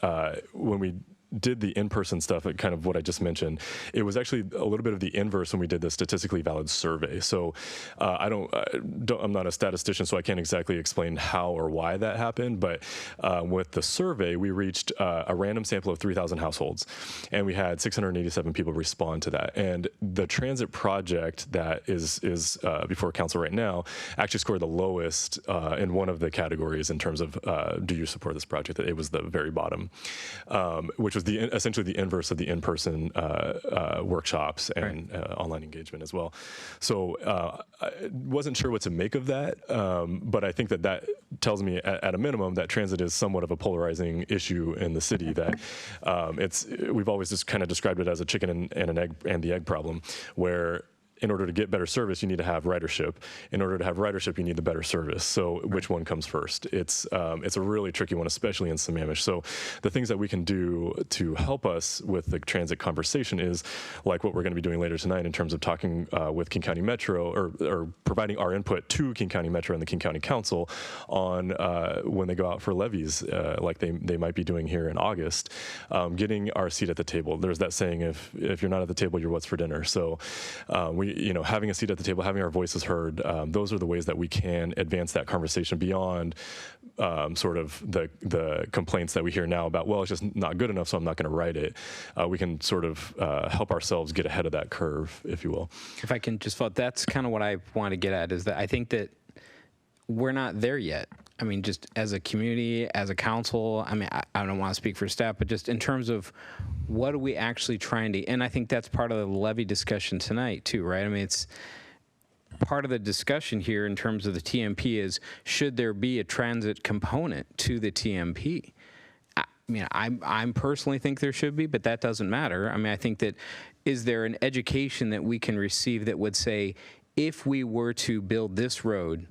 when we did the in-person stuff, kind of what I just mentioned, it was actually a little bit of the inverse when we did the statistically valid survey. So I'm not a statistician, so I can't exactly explain how or why that happened, but with the survey, we reached a random sample of 3,000 households, and we had 687 people respond to that. And the transit project that is before council right now actually scored the lowest in one of the categories in terms of do you support this project? It was the very bottom, which was essentially the inverse of the in-person workshops and online engagement as well. So I wasn't sure what to make of that, but I think that tells me at a minimum that transit is somewhat of a polarizing issue in the city, that we've always just kind of described it as a chicken and the egg problem, where in order to get better service, you need to have ridership. In order to have ridership, you need the better service. So which one comes first? It's a really tricky one, especially in Sammamish. So the things that we can do to help us with the transit conversation is like what we're going to be doing later tonight in terms of talking with King County Metro or providing our input to King County Metro and the King County Council on when they go out for levies, like they might be doing here in August, getting our seat at the table. There's that saying, if you're not at the table, you're what's for dinner. So having a seat at the table, having our voices heard, those are the ways that we can advance that conversation beyond sort of the complaints that we hear now about, well, it's just not good enough, so I'm not going to write it. We can sort of help ourselves get ahead of that curve, if you will. If I can just vote, that's kind of what I want to get at, is that I think that we're not there yet. I mean, just as a community, as a council, I mean, I don't want to speak for staff, but just in terms of what are we actually trying to, and I think that's part of the levy discussion tonight too, right? I mean, it's part of the discussion here in terms of the TMP is, should there be a transit component to the TMP? I mean, I personally think there should be, but that doesn't matter. I mean, I think that, is there an education that we can receive that would say, if we were to build this road,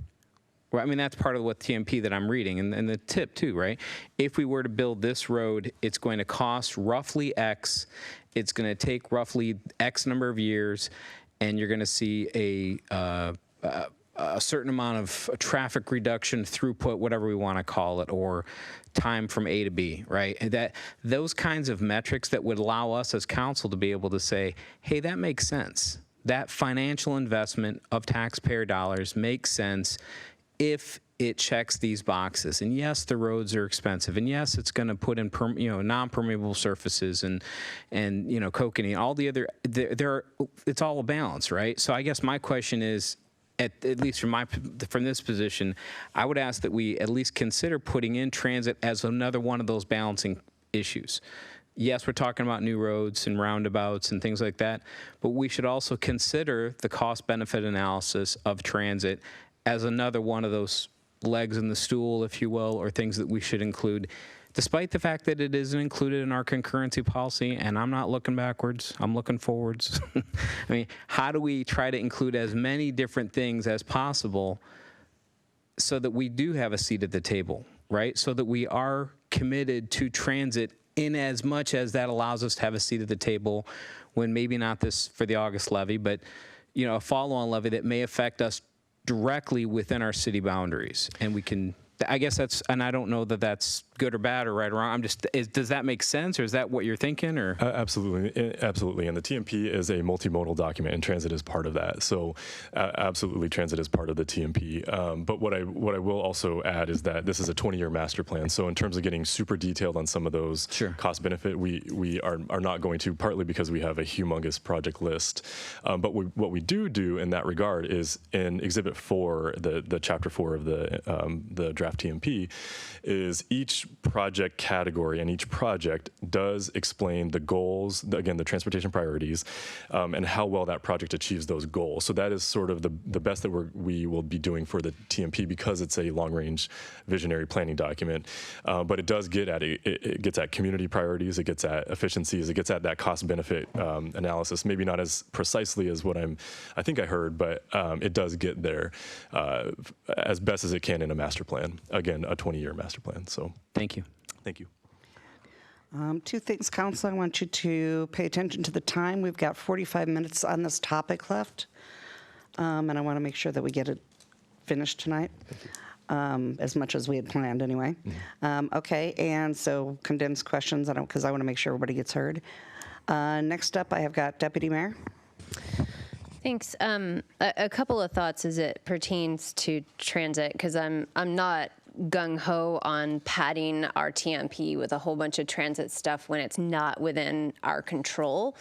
well, I mean, that's part of what TMP that I'm reading, and the tip too, right? If we were to build this road, it's going to cost roughly X, it's going to take roughly X number of years, and you're going to see a certain amount of traffic reduction, throughput, whatever we want to call it, or time from A to B, right? That those kinds of metrics that would allow us as council to be able to say, hey, that makes sense. That financial investment of taxpayer dollars makes sense if it checks these boxes. And yes, the roads are expensive, and yes, it's going to put in non-permeable surfaces and kokanee, all the other, it's all a balance, right? So I guess my question is, at least from this position, I would ask that we at least consider putting in transit as another one of those balancing issues. Yes, we're talking about new roads and roundabouts and things like that, but we should also consider the cost-benefit analysis of transit as another one of those legs in the stool, if you will, or things that we should include, despite the fact that it isn't included in our concurrency policy. And I'm not looking backwards, I'm looking forwards. I mean, how do we try to include as many different things as possible so that we do have a seat at the table, right? So that we are committed to transit in as much as that allows us to have a seat at the table when maybe not this for the August levy, but a follow-on levy that may affect us directly within our city boundaries. And we can, I guess that's, and I don't know that that's good or bad or right or wrong. I'm just, does that make sense, or is that what you're thinking? Or absolutely, absolutely. And the TMP is a multimodal document, and transit is part of that. So absolutely, transit is part of the TMP. But what I will also add is that this is a 20-year master plan. So in terms of getting super detailed on some of those cost benefit, we are not going to, partly because we have a humongous project list. But what we do in that regard is in Exhibit 4, the Chapter 4 of the draft TMP, is each project category and each project does explain the goals, again, the transportation priorities, and how well that project achieves those goals. So that is sort of the best that we will be doing for the TMP, because it's a long-range visionary planning document. But it does get at it gets at community priorities, it gets at efficiencies, it gets at that cost-benefit analysis. Maybe not as precisely as what I think I heard, but it does get there as best as it can in a master plan. Again, a 20-year master plan. So thank you. Thank you. Two things, Council. I want you to pay attention to the time. We've got 45 minutes on this topic left, and I want to make sure that we get it finished tonight, as much as we had planned anyway. Okay, and so condensed questions, because I want to make sure everybody gets heard. Next up, I have got Deputy Mayor. Thanks. A couple of thoughts as it pertains to transit, because I'm not gung-ho on padding our TMP with a whole bunch of transit stuff when it's not within our control.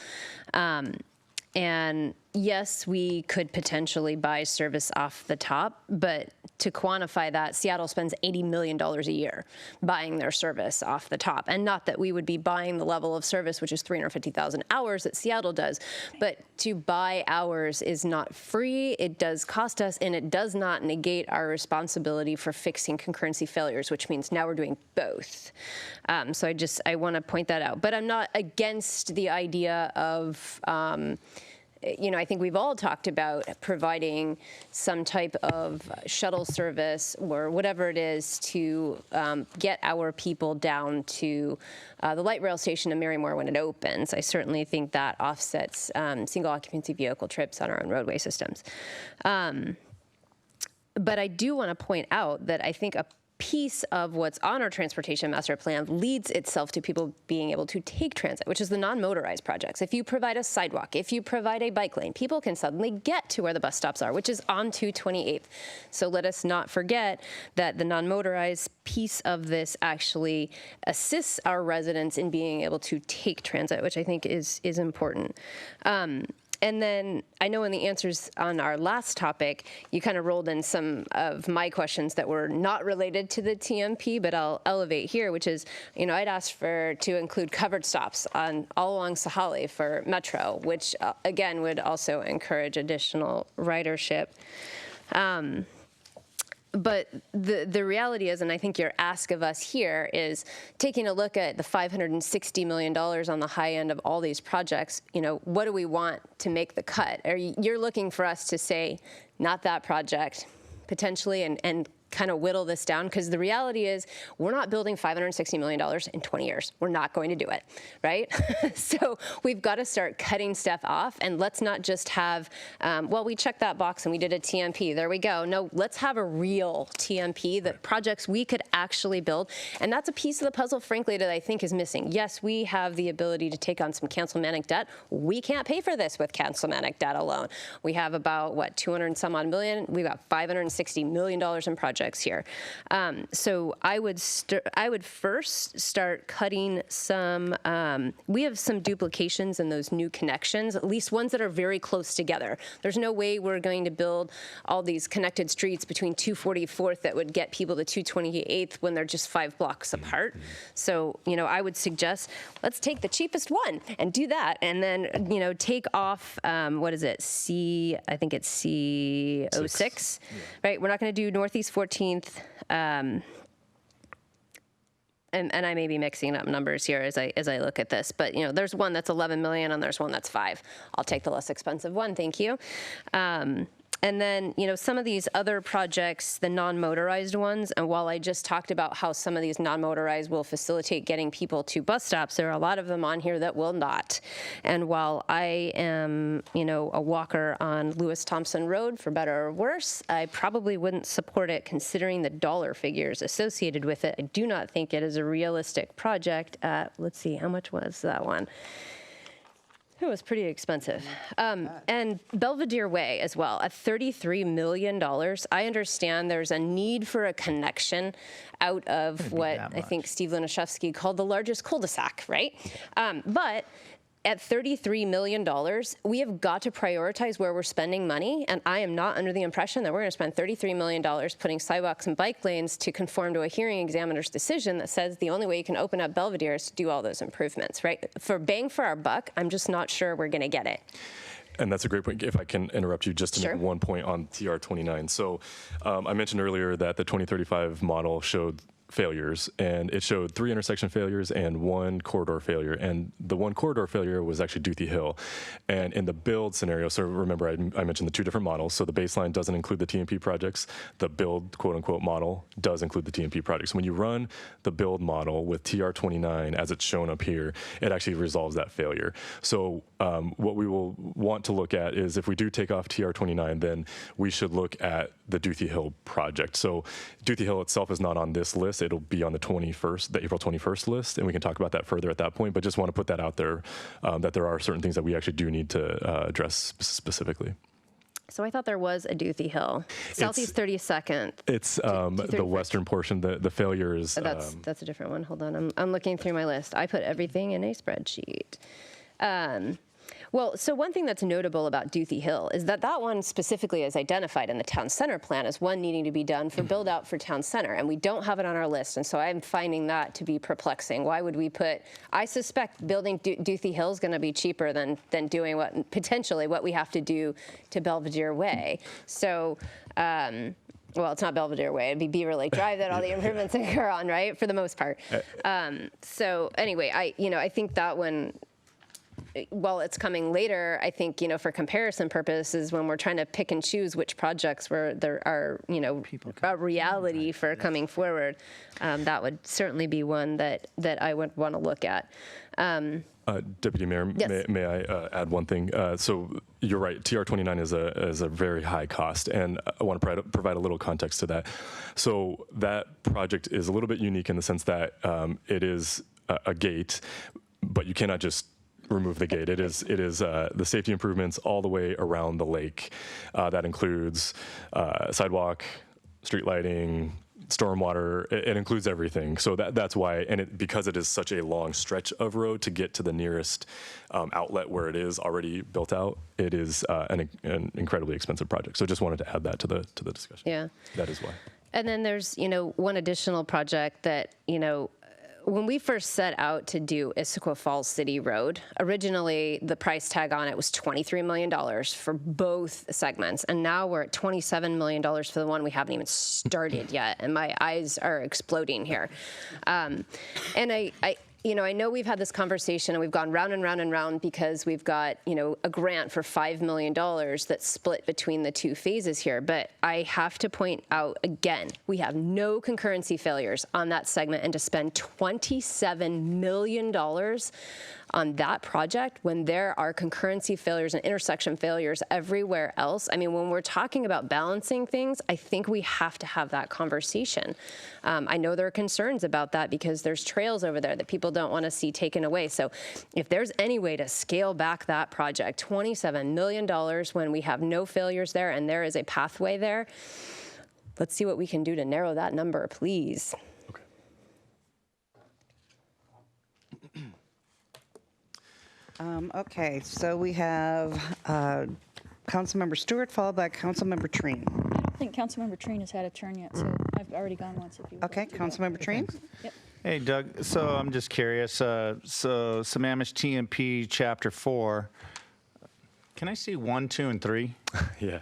And yes, we could potentially buy service off the top, but to quantify that, Seattle spends $80 million a year buying their service off the top. And not that we would be buying the level of service, which is 350,000 hours that Seattle does, but to buy hours is not free. It does cost us, and it does not negate our responsibility for fixing concurrency failures, which means now we're doing both. So I want to point that out. But I'm not against the idea of, I think we've all talked about providing some type of shuttle service or whatever it is to get our people down to the light rail station in Marymore when it opens. I certainly think that offsets single occupancy vehicle trips on our own roadway systems. But I do want to point out that I think piece of what's on our transportation master plan leads itself to people being able to take transit, which is the non-motorized projects. If you provide a sidewalk, if you provide a bike lane, people can suddenly get to where the bus stops are, which is on 228th. So let us not forget that the non-motorized piece of this actually assists our residents in being able to take transit, which I think is important. And then I know in the answers on our last topic, you kind of rolled in some of my questions that were not related to the TMP, but I'll elevate here, which is, I'd asked to include covered stops all along Sahali for Metro, which again would also encourage additional ridership. But the reality is, and I think your ask of us here is taking a look at the $560 million on the high end of all these projects, what do we want to make the cut? You're looking for us to say, not that project, potentially, and kind of whittle this down, because the reality is we're not building $560 million in 20 years. We're not going to do it, right? So we've got to start cutting stuff off, and let's not just have, we checked that box and we did a TMP. There we go. No, let's have a real TMP, the projects we could actually build. And that's a piece of the puzzle, frankly, that I think is missing. Yes, we have the ability to take on some councilmanic debt. We can't pay for this with councilmanic debt alone. We have about, 200 and some odd million. We've got $560 million in projects here. So I would first start cutting some, we have some duplications in those new connections, at least ones that are very close together. There's no way we're going to build all these connected streets between 244th that would get people to 228th when they're just 5 blocks apart. So, I would suggest let's take the cheapest one and do that. And then, take off, I think it's C06, right? We're not going to do Northeast 14th. And I may be mixing up numbers here as I look at this, but there's one that's 11 million and there's one that's 5. I'll take the less expensive one, thank you. And then, some of these other projects, the non-motorized ones, and while I just talked about how some of these non-motorized will facilitate getting people to bus stops, there are a lot of them on here that will not. And while I am, a walker on Lewis Thompson Road, for better or worse, I probably wouldn't support it considering the dollar figures associated with it. I do not think it is a realistic project. Let's see, how much was that one? It was pretty expensive. And Belvedere Way as well, at $33 million. I understand there's a need for a connection out of what I think Steve Luniszewski called the largest cul-de-sac, right? But at $33 million, we have got to prioritize where we're spending money, and I am not under the impression that we're going to spend $33 million putting sidewalks and bike lanes to conform to a hearing examiner's decision that says the only way you can open up Belvedere is to do all those improvements, right? For bang for our buck, I'm just not sure we're going to get it. And that's a great point. If I can interrupt you just to make one point on TR29. So I mentioned earlier that the 2035 model showed failures, and it showed 3 intersection failures and 1 corridor failure, and the 1 corridor failure was actually Duthie Hill. And in the build scenario, so remember I mentioned the 2 different models, so the baseline doesn't include the TMP projects, the build quote-unquote model does include the TMP projects. When you run the build model with TR29 as it's shown up here, it actually resolves that failure. So what we will want to look at is if we do take off TR29, then we should look at the Duthie Hill project. So Duthie Hill itself is not on this list. It'll be on the April 21st list, and we can talk about that further at that point, but just want to put that out there, that there are certain things that we actually do need to address specifically. So I thought there was a Duthie Hill. Southeast 32nd. It's the western portion. The failure is... That's a different one. Hold on. I'm looking through my list. I put everything in a spreadsheet. Well, so one thing that's notable about Duthie Hill is that that one specifically is identified in the town center plan as one needing to be done for build out for town center, and we don't have it on our list, and so I'm finding that to be perplexing. Why would we put, I suspect building Duthie Hill is going to be cheaper than doing potentially what we have to do to Belvedere Way. So, well, it's not Belvedere Way. It'd be Beaver Lake Drive that all the improvements occur on, right? For the most part. So anyway, I think that one, while it's coming later, I think, for comparison purposes, when we're trying to pick and choose which projects where there are, a reality for coming forward, that would certainly be one that I would want to look at. Deputy Mayor, Yes. may I add one thing? So you're right, TR-29 is a very high cost, and I want to provide a little context to that. So that project is a little bit unique in the sense that it is a gate, but you cannot just remove the gate. It is the safety improvements all the way around the lake. That includes sidewalk, street lighting, stormwater. It includes everything. So that's why, and because it is such a long stretch of road to get to the nearest outlet where it is already built out, it is an incredibly expensive project. So just wanted to add that to the discussion. Yeah. That is why. And then there's, one additional project that, when we first set out to do Issaquah Falls City Road, originally the price tag on it was $23 million for both segments. And now we're at $27 million for the one we haven't even started yet. And my eyes are exploding here. And I know we've had this conversation and we've gone round and round and round because we've got, a grant for $5 million that's split between the two phases here. But I have to point out again, we have no concurrency failures on that segment, and to spend $27 million on that project when there are concurrency failures and intersection failures everywhere else. I mean, when we're talking about balancing things, I think we have to have that conversation. I know there are concerns about that because there's trails over there that people don't want to see taken away. So if there's any way to scale back that project, $27 million when we have no failures there and there is a pathway there, let's see what we can do to narrow that number, please. Okay, so we have Councilmember Stewart, followed by Councilmember Treen. I don't think Councilmember Treen has had a turn yet, so I've already gone once. If you would Okay, like to go. Councilmember Treen? Yep. Hey, Doug, so I'm just curious, so Sammamish TMP Chapter 4, can I see 1, 2, and 3? Yeah,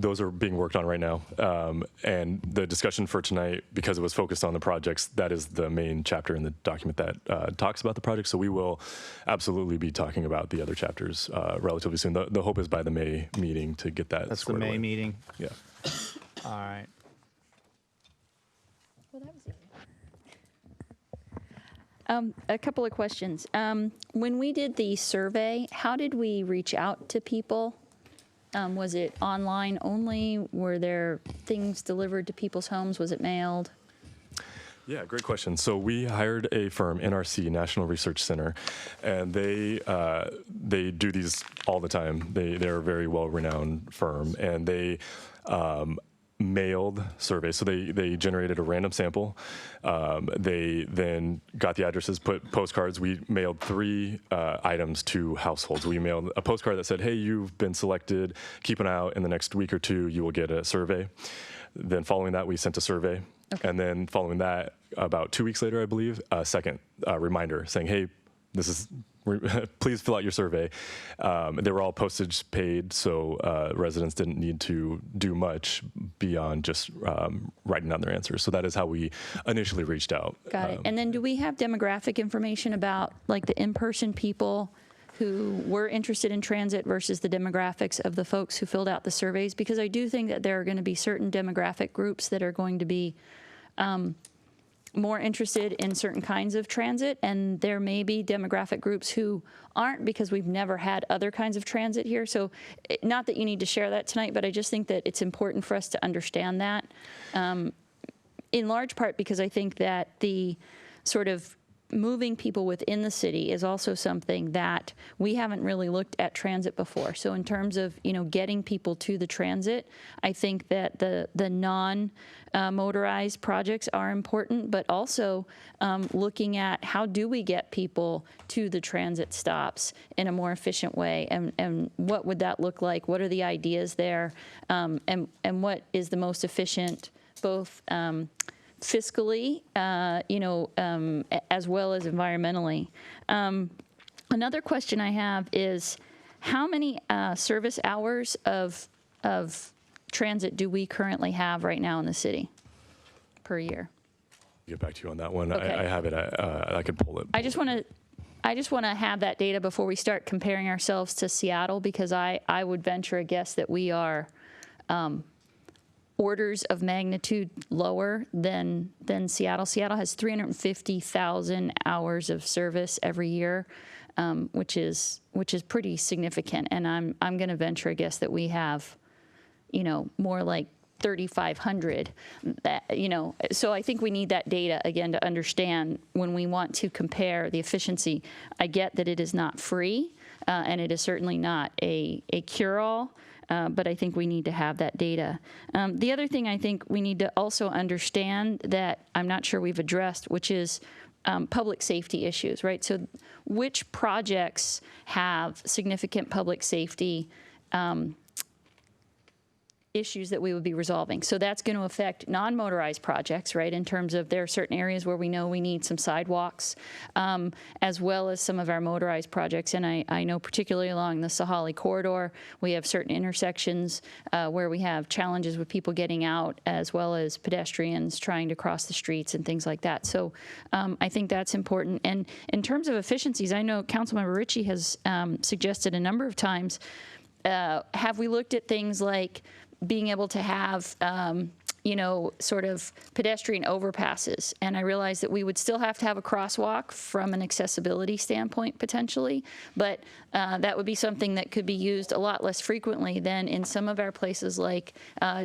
those are being worked on right now. And the discussion for tonight, because it was focused on the projects, that is the main chapter in the document that talks about the project. So we will absolutely be talking about the other chapters relatively soon. The hope is by the May meeting to get that That's the squared May away. meeting? Yeah. All right. Well, that was easy. A couple of questions. When we did the survey, how did we reach out to people? Was it online only? Were there things delivered to people's homes? Was it mailed? Yeah, great question. So we hired a firm, NRC, National Research Center, and they do these all the time. They're a very well-renowned firm, and they mailed surveys. So they generated a random sample. They then got the addresses, put postcards. We mailed 3 items to households. We mailed a postcard that said, hey, you've been selected. Keep an eye out. In the next week or 2, you will get a survey. Then following that, we sent a survey. Okay. And then following that, about 2 weeks later, I believe, a second reminder saying, hey, this is please fill out your survey. They were all postage paid, so residents didn't need to do much beyond just writing down their answers. So that is how we initially reached out. Got it. And then do we have demographic information about like the in-person people who were interested in transit versus the demographics of the folks who filled out the surveys? Because I do think that there are going to be certain demographic groups that are going to be more interested in certain kinds of transit, and there may be demographic groups who aren't because we've never had other kinds of transit here. So not that you need to share that tonight, but I just think that it's important for us to understand that, in large part because I think that the sort of moving people within the city is also something that we haven't really looked at transit before. So in terms of, getting people to the transit, I think that the non-motorized projects are important, but also looking at how do we get people to the transit stops in a more efficient way, and what would that look like? What are the ideas there? And what is the most efficient, both fiscally, as well as environmentally. Another question I have is, how many service hours of transit do we currently have right now in the city per year? Get back to you on that one. Okay. I have it. I could pull it. I I just want to have that data before we start comparing ourselves to Seattle, because I would venture a guess that we are orders of magnitude lower than Seattle. Seattle has 350,000 hours of service every year, which is pretty significant. And I'm going to venture a guess that we have, more like 3,500. So I think we need that data again to understand when we want to compare the efficiency. I get that it is not free, and it is certainly not a cure-all. But I think we need to have that data. The other thing I think we need to also understand that I'm not sure we've addressed, which is public safety issues, right? So which projects have significant public safety issues that we would be resolving? So that's going to affect non-motorized projects, right, in terms of there are certain areas where we know we need some sidewalks, as well as some of our motorized projects. And I know particularly along the Sahali corridor, we have certain intersections where we have challenges with people getting out, as well as pedestrians trying to cross the streets and things like that. So I think that's important. And in terms of efficiencies, I know Councilmember Ritchie has suggested a number of times, have we looked at things like being able to have, sort of pedestrian overpasses? And I realize that we would still have to have a crosswalk from an accessibility standpoint, potentially, but that would be something that could be used a lot less frequently than in some of our places, like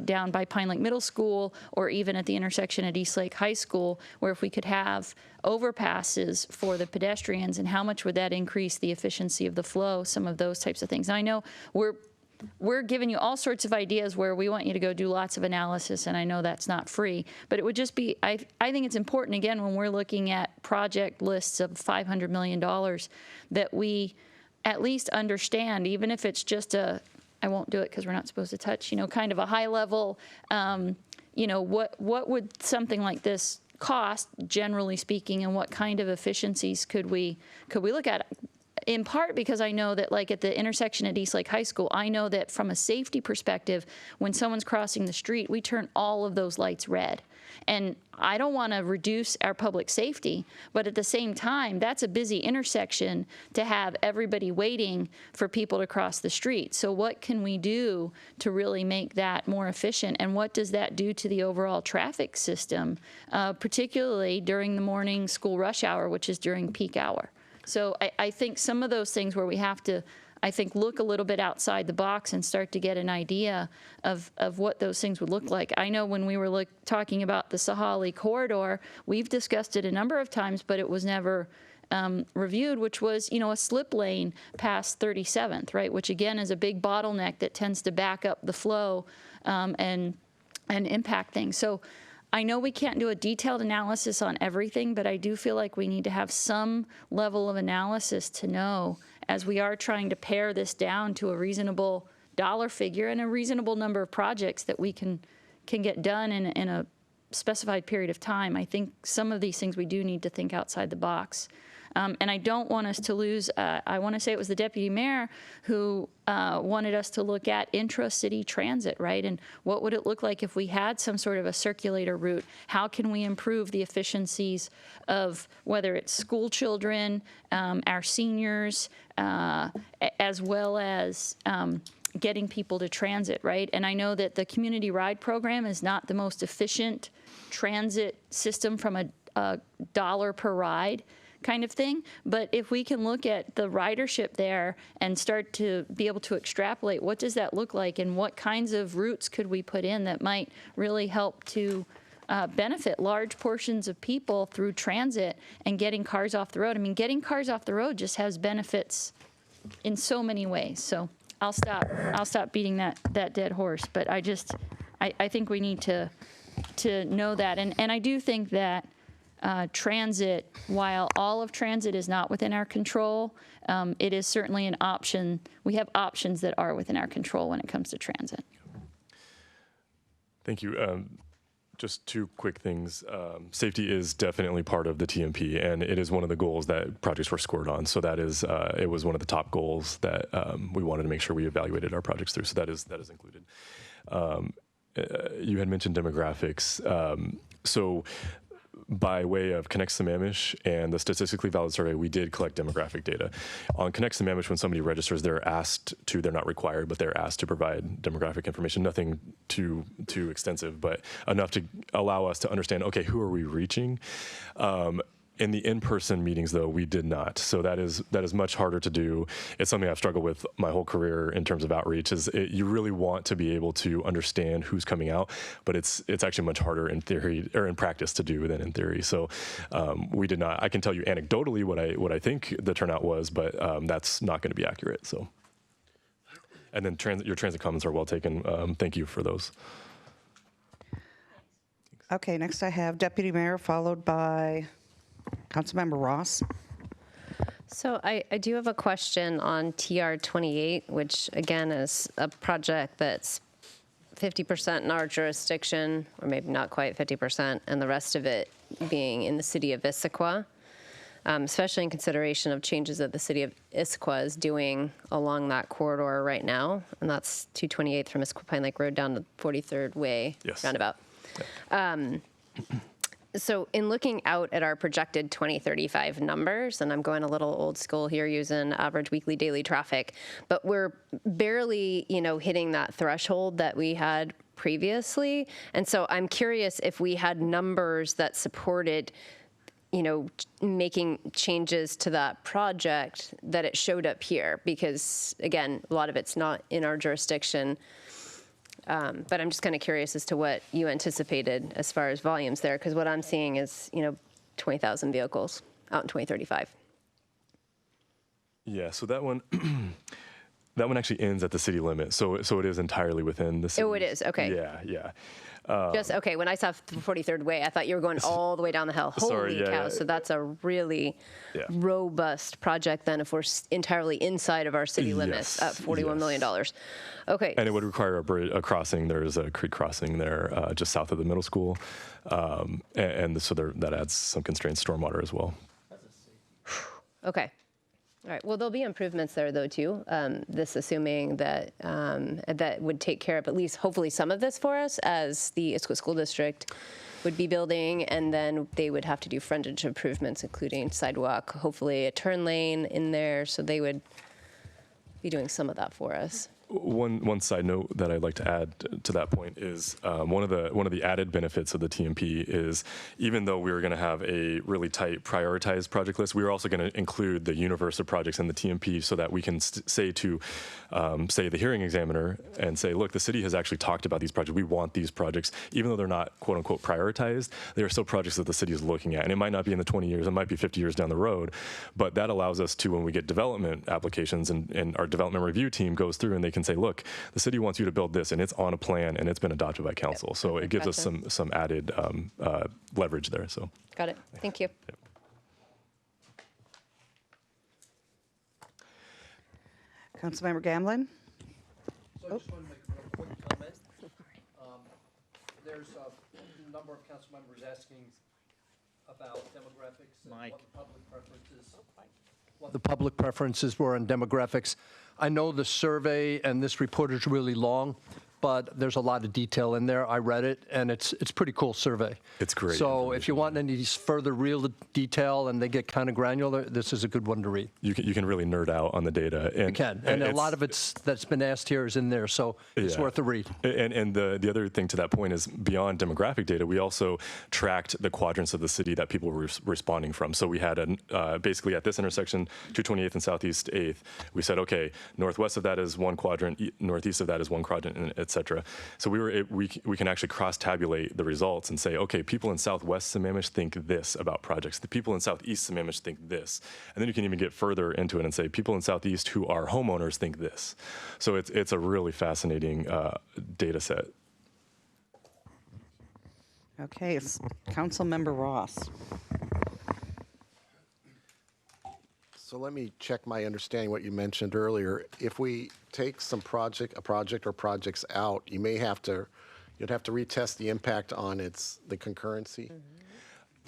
down by Pine Lake Middle School, or even at the intersection at East Lake High School, where if we could have overpasses for the pedestrians, and how much would that increase the efficiency of the flow, some of those types of things. Now, I know we're giving you all sorts of ideas where we want you to go do lots of analysis, and I know that's not free, but it would just be, I think it's important, again, when we're looking at project lists of $500 million, that we at least understand, even if it's just I won't do it because we're not supposed to touch, kind of a high level, what would something like this cost, generally speaking, and what kind of efficiencies could we look at? In part because I know that, like at the intersection at East Lake High School, I know that from a safety perspective, when someone's crossing the street, we turn all of those lights red. And I don't want to reduce our public safety, but at the same time, that's a busy intersection to have everybody waiting for people to cross the street. So what can we do to really make that more efficient? And what does that do to the overall traffic system, particularly during the morning school rush hour, which is during peak hour? So I think some of those things where we have to, I think, look a little bit outside the box and start to get an idea of what those things would look like. I know when we were talking about the Sahali corridor, we've discussed it a number of times, but it was never reviewed, which was, a slip lane past 37th, right, which again is a big bottleneck that tends to back up the flow and impact things. So I know we can't do a detailed analysis on everything, but I do feel like we need to have some level of analysis to know, as we are trying to pare this down to a reasonable dollar figure and a reasonable number of projects that we can get done in a specified period of time. I think some of these things we do need to think outside the box. And I don't want us to lose, I want to say it was the deputy mayor who wanted us to look at intra-city transit, right? And what would it look like if we had some sort of a circulator route? How can we improve the efficiencies of whether it's school children, our seniors, as well as getting people to transit, right? And I know that the community ride program is not the most efficient transit system from a dollar per ride kind of thing. But if we can look at the ridership there and start to be able to extrapolate, what does that look like, and what kinds of routes could we put in that might really help to benefit large portions of people through transit and getting cars off the road? I mean, getting cars off the road just has benefits in so many ways. So I'll stop beating that dead horse. But I think we need to know that. And I do think that transit, while all of transit is not within our control, it is certainly an option. We have options that are within our control when it comes to transit. Thank you. Just two quick things. Safety is definitely part of the TMP, and it is one of the goals that projects were scored on. So that is, it was one of the top goals that we wanted to make sure we evaluated our projects through. So that is included. You had mentioned demographics. So by way of Connect Sammamish and the statistically valid survey, we did collect demographic data. On Connect Sammamish, when somebody registers, they're not required, but they're asked to provide demographic information. Nothing too extensive, but enough to allow us to understand, okay, who are we reaching? In the in-person meetings, though, we did not. So that is much harder to do. It's something I've struggled with my whole career in terms of outreach. You really want to be able to understand who's coming out, but it's actually much harder in theory or in practice to do than in theory. So we did not. I can tell you anecdotally what I think the turnout was, but that's not going to be accurate. So, and then your transit comments are well taken. Thank you for those. Okay, next I have Deputy Mayor, followed by Councilmember Ross. So I do have a question on TR 28, which again is a project that's 50% in our jurisdiction, or maybe not quite 50%, and the rest of it being in the city of Issaquah, especially in consideration of changes that the city of Issaquah is doing along that corridor right now, and that's 228 from Issaquah Pine Lake Road down to 43rd Way roundabout. So in looking out at our projected 2035 numbers, and I'm going a little old school here using average weekly daily traffic, but we're barely, hitting that threshold that we had previously. And so I'm curious if we had numbers that supported, making changes to that project, that it showed up here, because again, a lot of it's not in our jurisdiction. But I'm just kind of curious as to what you anticipated as far as volumes there, because what I'm seeing is, 20,000 vehicles out in 2035. Yeah, so that one, that one actually ends at the city limit. So it is entirely within the city. Oh, it is. Okay. Yeah. Okay. When I saw 43rd Way, I thought you were going all the way down the hill. Holy cow! So that's a really robust project. Then, if we're entirely inside of our city limits at $41 million. Okay. And it would require a crossing. There's a creek crossing there just south of the middle school, and so that adds some constrained stormwater as well. Okay. All right. Well, there'll be improvements there, though, too. This assuming that that would take care of at least, hopefully, some of this for us, as the Issaquah School District would be building, and then they would have to do frontage improvements, including sidewalk, hopefully a turn lane in there. So they would be doing some of that for us. One side note that I'd like to add to that point is one of the added benefits of the TMP is, even though we were going to have a really tight prioritized project list, we were also going to include the universe of projects in the TMP, so that we can say to the hearing examiner and say, look, the city has actually talked about these projects. We want these projects, even though they're not quote unquote prioritized. They are still projects that the city is looking at, and it might not be in the 20 years, it might be 50 years down the road, but that allows us to, when we get development applications and our development review team goes through and they can say, look, the city wants you to build this, and it's on a plan, and it's been adopted by council. Yep. So it gives us some added leverage there. So got it. Thank you. Yep. Councilmember Gamblin. So I just want to make a real quick comment. There's a number of council members asking about demographics and what the public preferences. What the public preferences were in demographics. I know the survey and this report is really long, but there's a lot of detail in there. I read it, and it's a pretty cool survey. It's great. So if you want any further real detail and they get kind of granular, this is a good one to read. You can really nerd out on the data. And, you can, and a lot of that's been asked here is in there, so it's worth a read. And the other thing to that point is, beyond demographic data, we also tracked the quadrants of the city that people were responding from. So we had basically at this intersection, 228th and Southeast 8th, we said, okay, northwest of that is one quadrant, northeast of that is one quadrant, and et cetera. So we can actually cross-tabulate the results and say, okay, people in Southwest Sammamish think this about projects. The people in Southeast Sammamish think this. And then you can even get further into it and say, people in Southeast who are homeowners think this. So it's a really fascinating data set. Okay, Councilmember Ross. So let me check my understanding what you mentioned earlier. If we take a project or projects out, you'd have to retest the impact on the concurrency.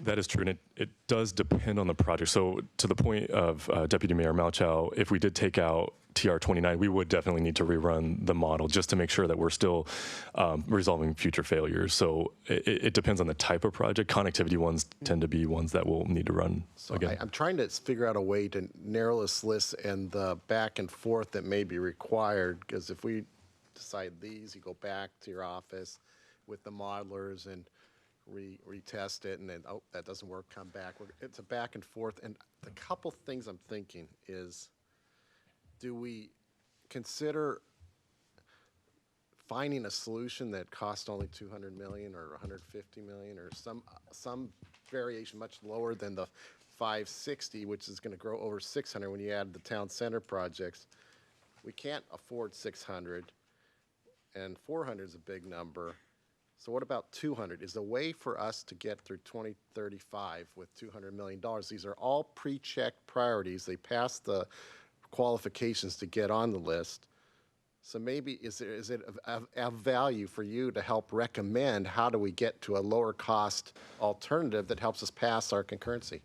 That is true, and it does depend on the project. So to the point of Deputy Mayor Malchow, if we did take out TR 29, we would definitely need to rerun the model just to make sure that we're still resolving future failures. So it depends on the type of project. Connectivity ones tend to be ones that will need to run again. I'm trying to figure out a way to narrow this list and the back and forth that may be required, because if we decide these, you go back to your office with the modelers and retest it, and then, oh, that doesn't work, come back. It's a back and forth. And the couple things I'm thinking is, do we consider finding a solution that costs only $200 million or $150 million or some variation much lower than the 560, which is going to grow over 600 when you add the town center projects? We can't afford 600, and 400 is a big number. So what about 200? Is the way for us to get through 2035 with $200 million? These are all pre-checked priorities. They pass the qualifications to get on the list. So maybe is it of value for you to help recommend how do we get to a lower cost alternative that helps us pass our concurrency?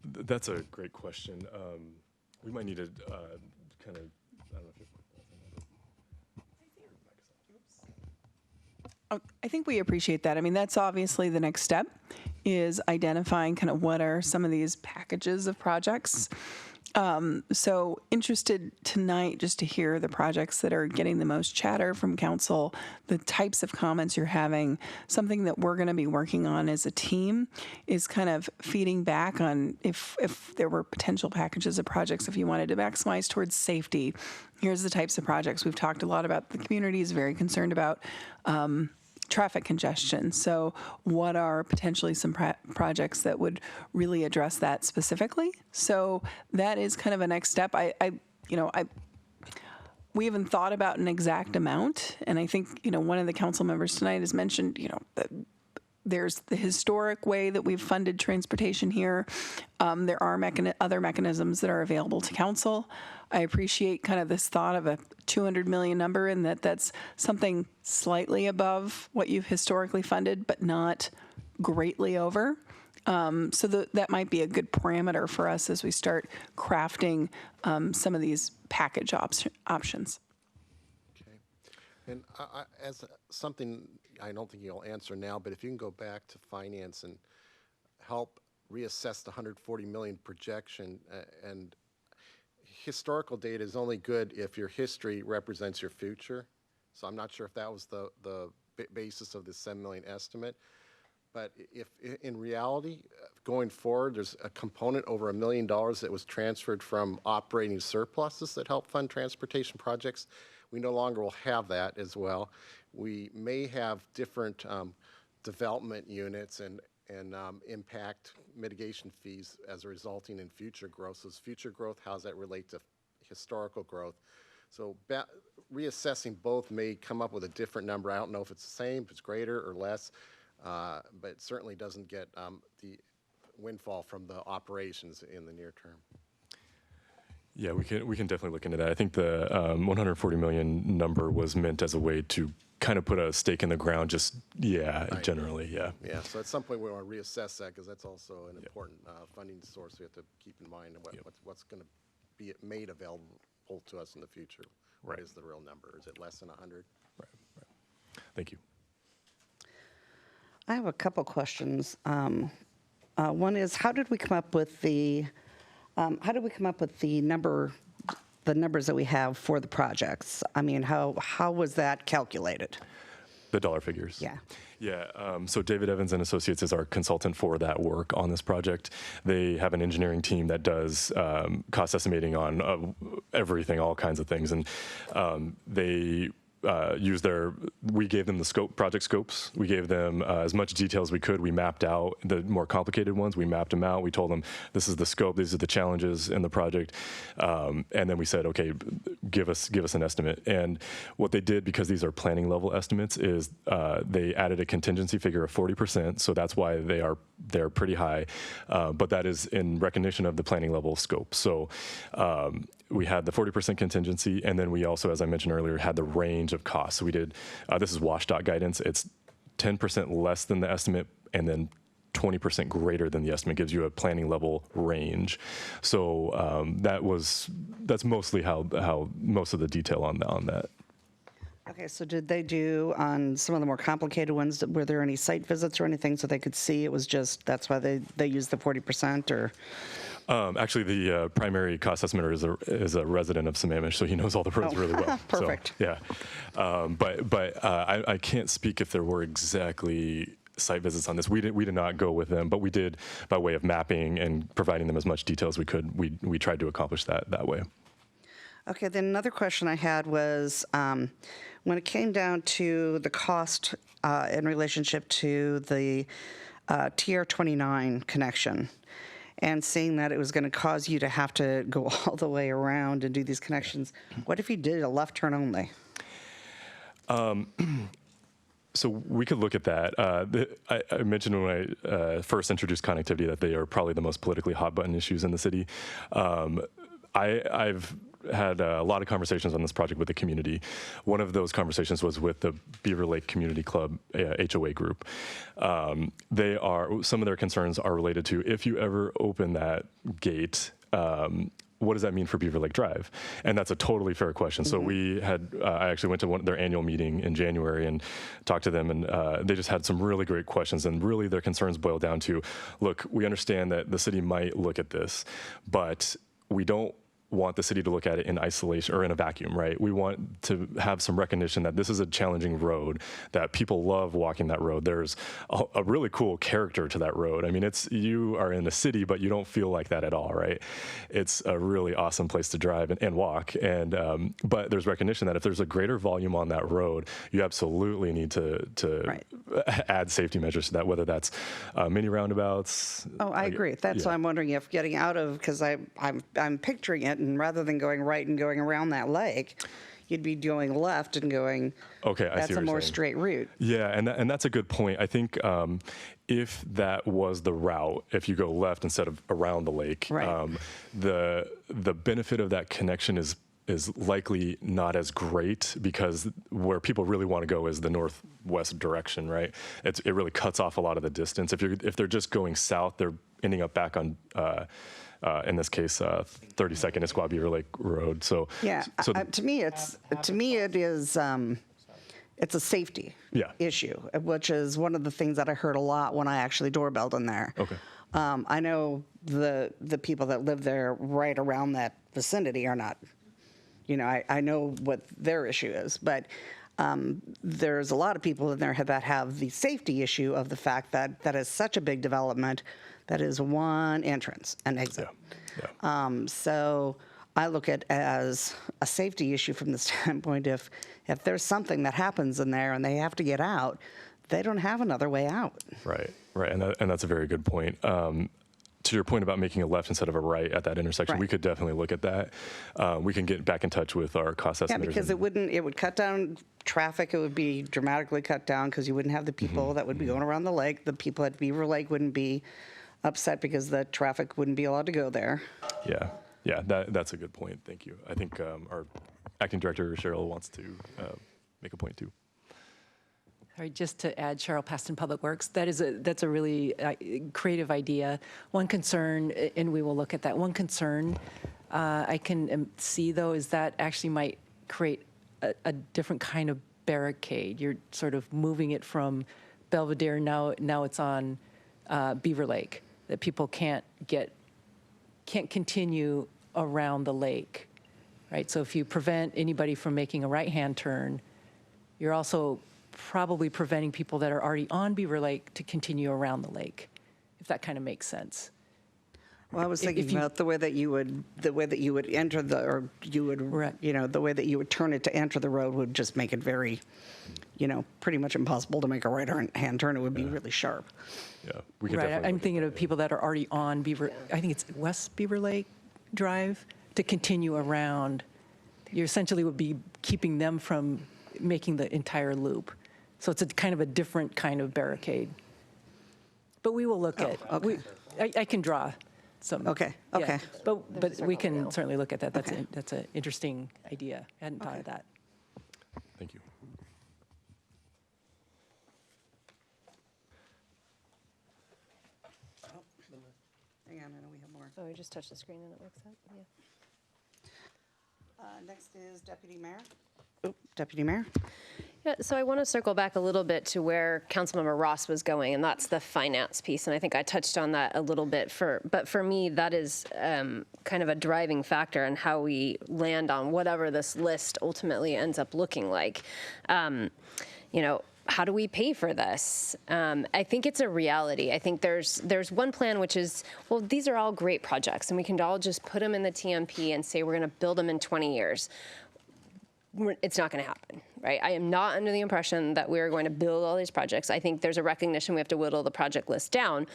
That's a great question. We might need to kind of, I don't know if you're... I think we appreciate that. I mean, that's obviously the next step, is identifying kind of what are some of these packages of projects. So interested tonight just to hear the projects that are getting the most chatter from council, the types of comments you're having. Something that we're going to be working on as a team is kind of feeding back on if there were potential packages of projects, if you wanted to maximize towards safety. Here's the types of projects. We've talked a lot about the community is very concerned about traffic congestion. So what are potentially some projects that would really address that specifically? So that is kind of a next step. We haven't thought about an exact amount. And I think, one of the council members tonight has mentioned, that there's the historic way that we've funded transportation here. There are other mechanisms that are available to council. I appreciate kind of this thought of a 200 million number, and that's something slightly above what you've historically funded, but not greatly over. So that might be a good parameter for us as we start crafting some of these package options. Okay. And as something I don't think you'll answer now, but if you can go back to finance and help reassess the 140 million projection, and historical data is only good if your history represents your future. So I'm not sure if that was the basis of the 7 million estimate. But if in reality, going forward, there's a component over $1 million that was transferred from operating surpluses that help fund transportation projects. We no longer will have that as well. We may have different development units and impact mitigation fees as resulting in future growth. So future growth, how does that relate to historical growth? So reassessing both may come up with a different number. I don't know if it's the same, if it's greater or less, but it certainly doesn't get the windfall from the operations in the near term. Yeah, we can definitely look into that. I think the 140 million number was meant as a way to kind of put a stake in the ground, just, right. Generally, yeah. Yeah, so at some point we want to reassess that, because that's also an important funding source we have to keep in mind, and what's going to be made available to us in the future. What is the real number? Is it less than 100? Right. Thank you. I have a couple questions. One is, how did we come up with the numbers that we have for the projects? I mean, how was that calculated? The dollar figures. Yeah. Yeah. So David Evans and Associates is our consultant for that work on this project. They have an engineering team that does cost estimating on everything, all kinds of things, and they we gave them the project scopes. We gave them as much detail as we could. We mapped out the more complicated ones. We mapped them out. We told them, this is the scope, these are the challenges in the project. And then we said, okay, give us an estimate. And what they did, because these are planning level estimates, is they added a contingency figure of 40%. So that's why they're pretty high. But that is in recognition of the planning level scope. So we had the 40% contingency, and then we also, as I mentioned earlier, had the range of costs. So we did, this is WashDOT guidance, it's 10% less than the estimate, and then 20% greater than the estimate gives you a planning level range. So that's mostly how most of the detail on that. Okay, so did they do on some of the more complicated ones, were there any site visits or anything so they could see it was just, that's why they used the 40% or? Actually, the primary cost estimator is a resident of Sammamish, so he knows all the roads really well. Perfect. So, yeah, but I can't speak if there were exactly site visits on this. We did not go with them, but we did by way of mapping and providing them as much detail as we could. We tried to accomplish that way. Okay, then another question I had was when it came down to the cost in relationship to the TR-29 connection and seeing that it was going to cause you to have to go all the way around and do these connections, what if you did a left turn only? So we could look at that. I mentioned when I first introduced connectivity that they are probably the most politically hot button issues in the city. I've had a lot of conversations on this project with the community. One of those conversations was with the Beaver Lake Community Club HOA group. Some of their concerns are related to if you ever open that gate, what does that mean for Beaver Lake Drive? And that's a totally fair question. So I actually went to their annual meeting in January and talked to them, and they just had some really great questions. And really their concerns boil down to, look, we understand that the city might look at this, but we don't want the city to look at it in isolation or in a vacuum, right? We want to have some recognition that this is a challenging road, that people love walking that road. There's a really cool character to that road. I mean, you are in the city, but you don't feel like that at all, right? It's a really awesome place to drive and walk. And but there's recognition that if there's a greater volume on that road, you absolutely need to add safety measures to that, whether that's mini roundabouts. Oh, I agree. That's why I'm wondering if getting out of, because I'm picturing it, and rather than going right and going around that lake, you'd be going left and going, okay, I see that's what a you're more saying. straight route. Yeah, and that's a good point. I think if that was the route, if you go left instead of around the lake, the benefit of that connection is likely not as great, because where people really want to go is the northwest direction, right? It really cuts off a lot of the distance. If they're just going south, they're ending up back on in this case 32nd Issaquah Beaver Lake Road. So yeah, to me it is it's a safety issue, which is one of the things that I heard a lot when I actually doorbelled in there. Okay. I know the people that live there right around that vicinity are not. I know what their issue is, but there's a lot of people in there that have the safety issue of the fact that that is such a big development that is one entrance and exit. So I look at it as a safety issue from the standpoint if there's something that happens in there and they have to get out, they don't have another way out. Right, and that's a very good point. To your point about making a left instead of a right at that intersection, we could definitely look at that. We can get back in touch with our cost estimators. Yeah, because it would cut down traffic. It would be dramatically cut down because you wouldn't have the people that would be going around the lake. The people at Beaver Lake wouldn't be upset because the traffic wouldn't be allowed to go there. Yeah, that's a good point. Thank you. I think our acting director, Cheryl, wants to make a point too. All right, just to add, Cheryl Paston, Public Works, that's a really creative idea. One concern, and we will look at that, one concern I can see, though, is that actually might create a different kind of barricade. You're sort of moving it from Belvedere, now it's on Beaver Lake, that people can't continue around the lake, right? So if you prevent anybody from making a right-hand turn, you're also probably preventing people that are already on Beaver Lake to continue around the lake, if that kind of makes sense. Well, I was thinking about the way that you would enter the way that you would turn it to enter the road would just make it very, pretty much impossible to make a right-hand turn. It would be really sharp. Yeah, we could Right, I'm thinking of people that are already on I think it's West Beaver Lake Drive, to continue around. You essentially would be keeping them from making the entire loop. So it's a kind of a different kind of barricade. But we will look at, I can draw some. Okay. But we can certainly look at that. That's an interesting idea. I hadn't thought of that. Thank you. Oh, we just touched the screen and it looks up, yeah. Next is Deputy Mayor. Oh, Deputy Mayor. Yeah, so I want to circle back a little bit to where Councilmember Ross was going, and that's the finance piece. And I think I touched on that a little bit. But for me, that is kind of a driving factor in how we land on whatever this list ultimately ends up looking like. How do we pay for this? I think it's a reality. I think there's one plan which is, well, these are all great projects, and we can all just put them in the TMP and say we're going to build them in 20 years. It's not going to happen, right? I am not under the impression that we're going to build all these projects. I think there's a recognition we have to whittle the project list down.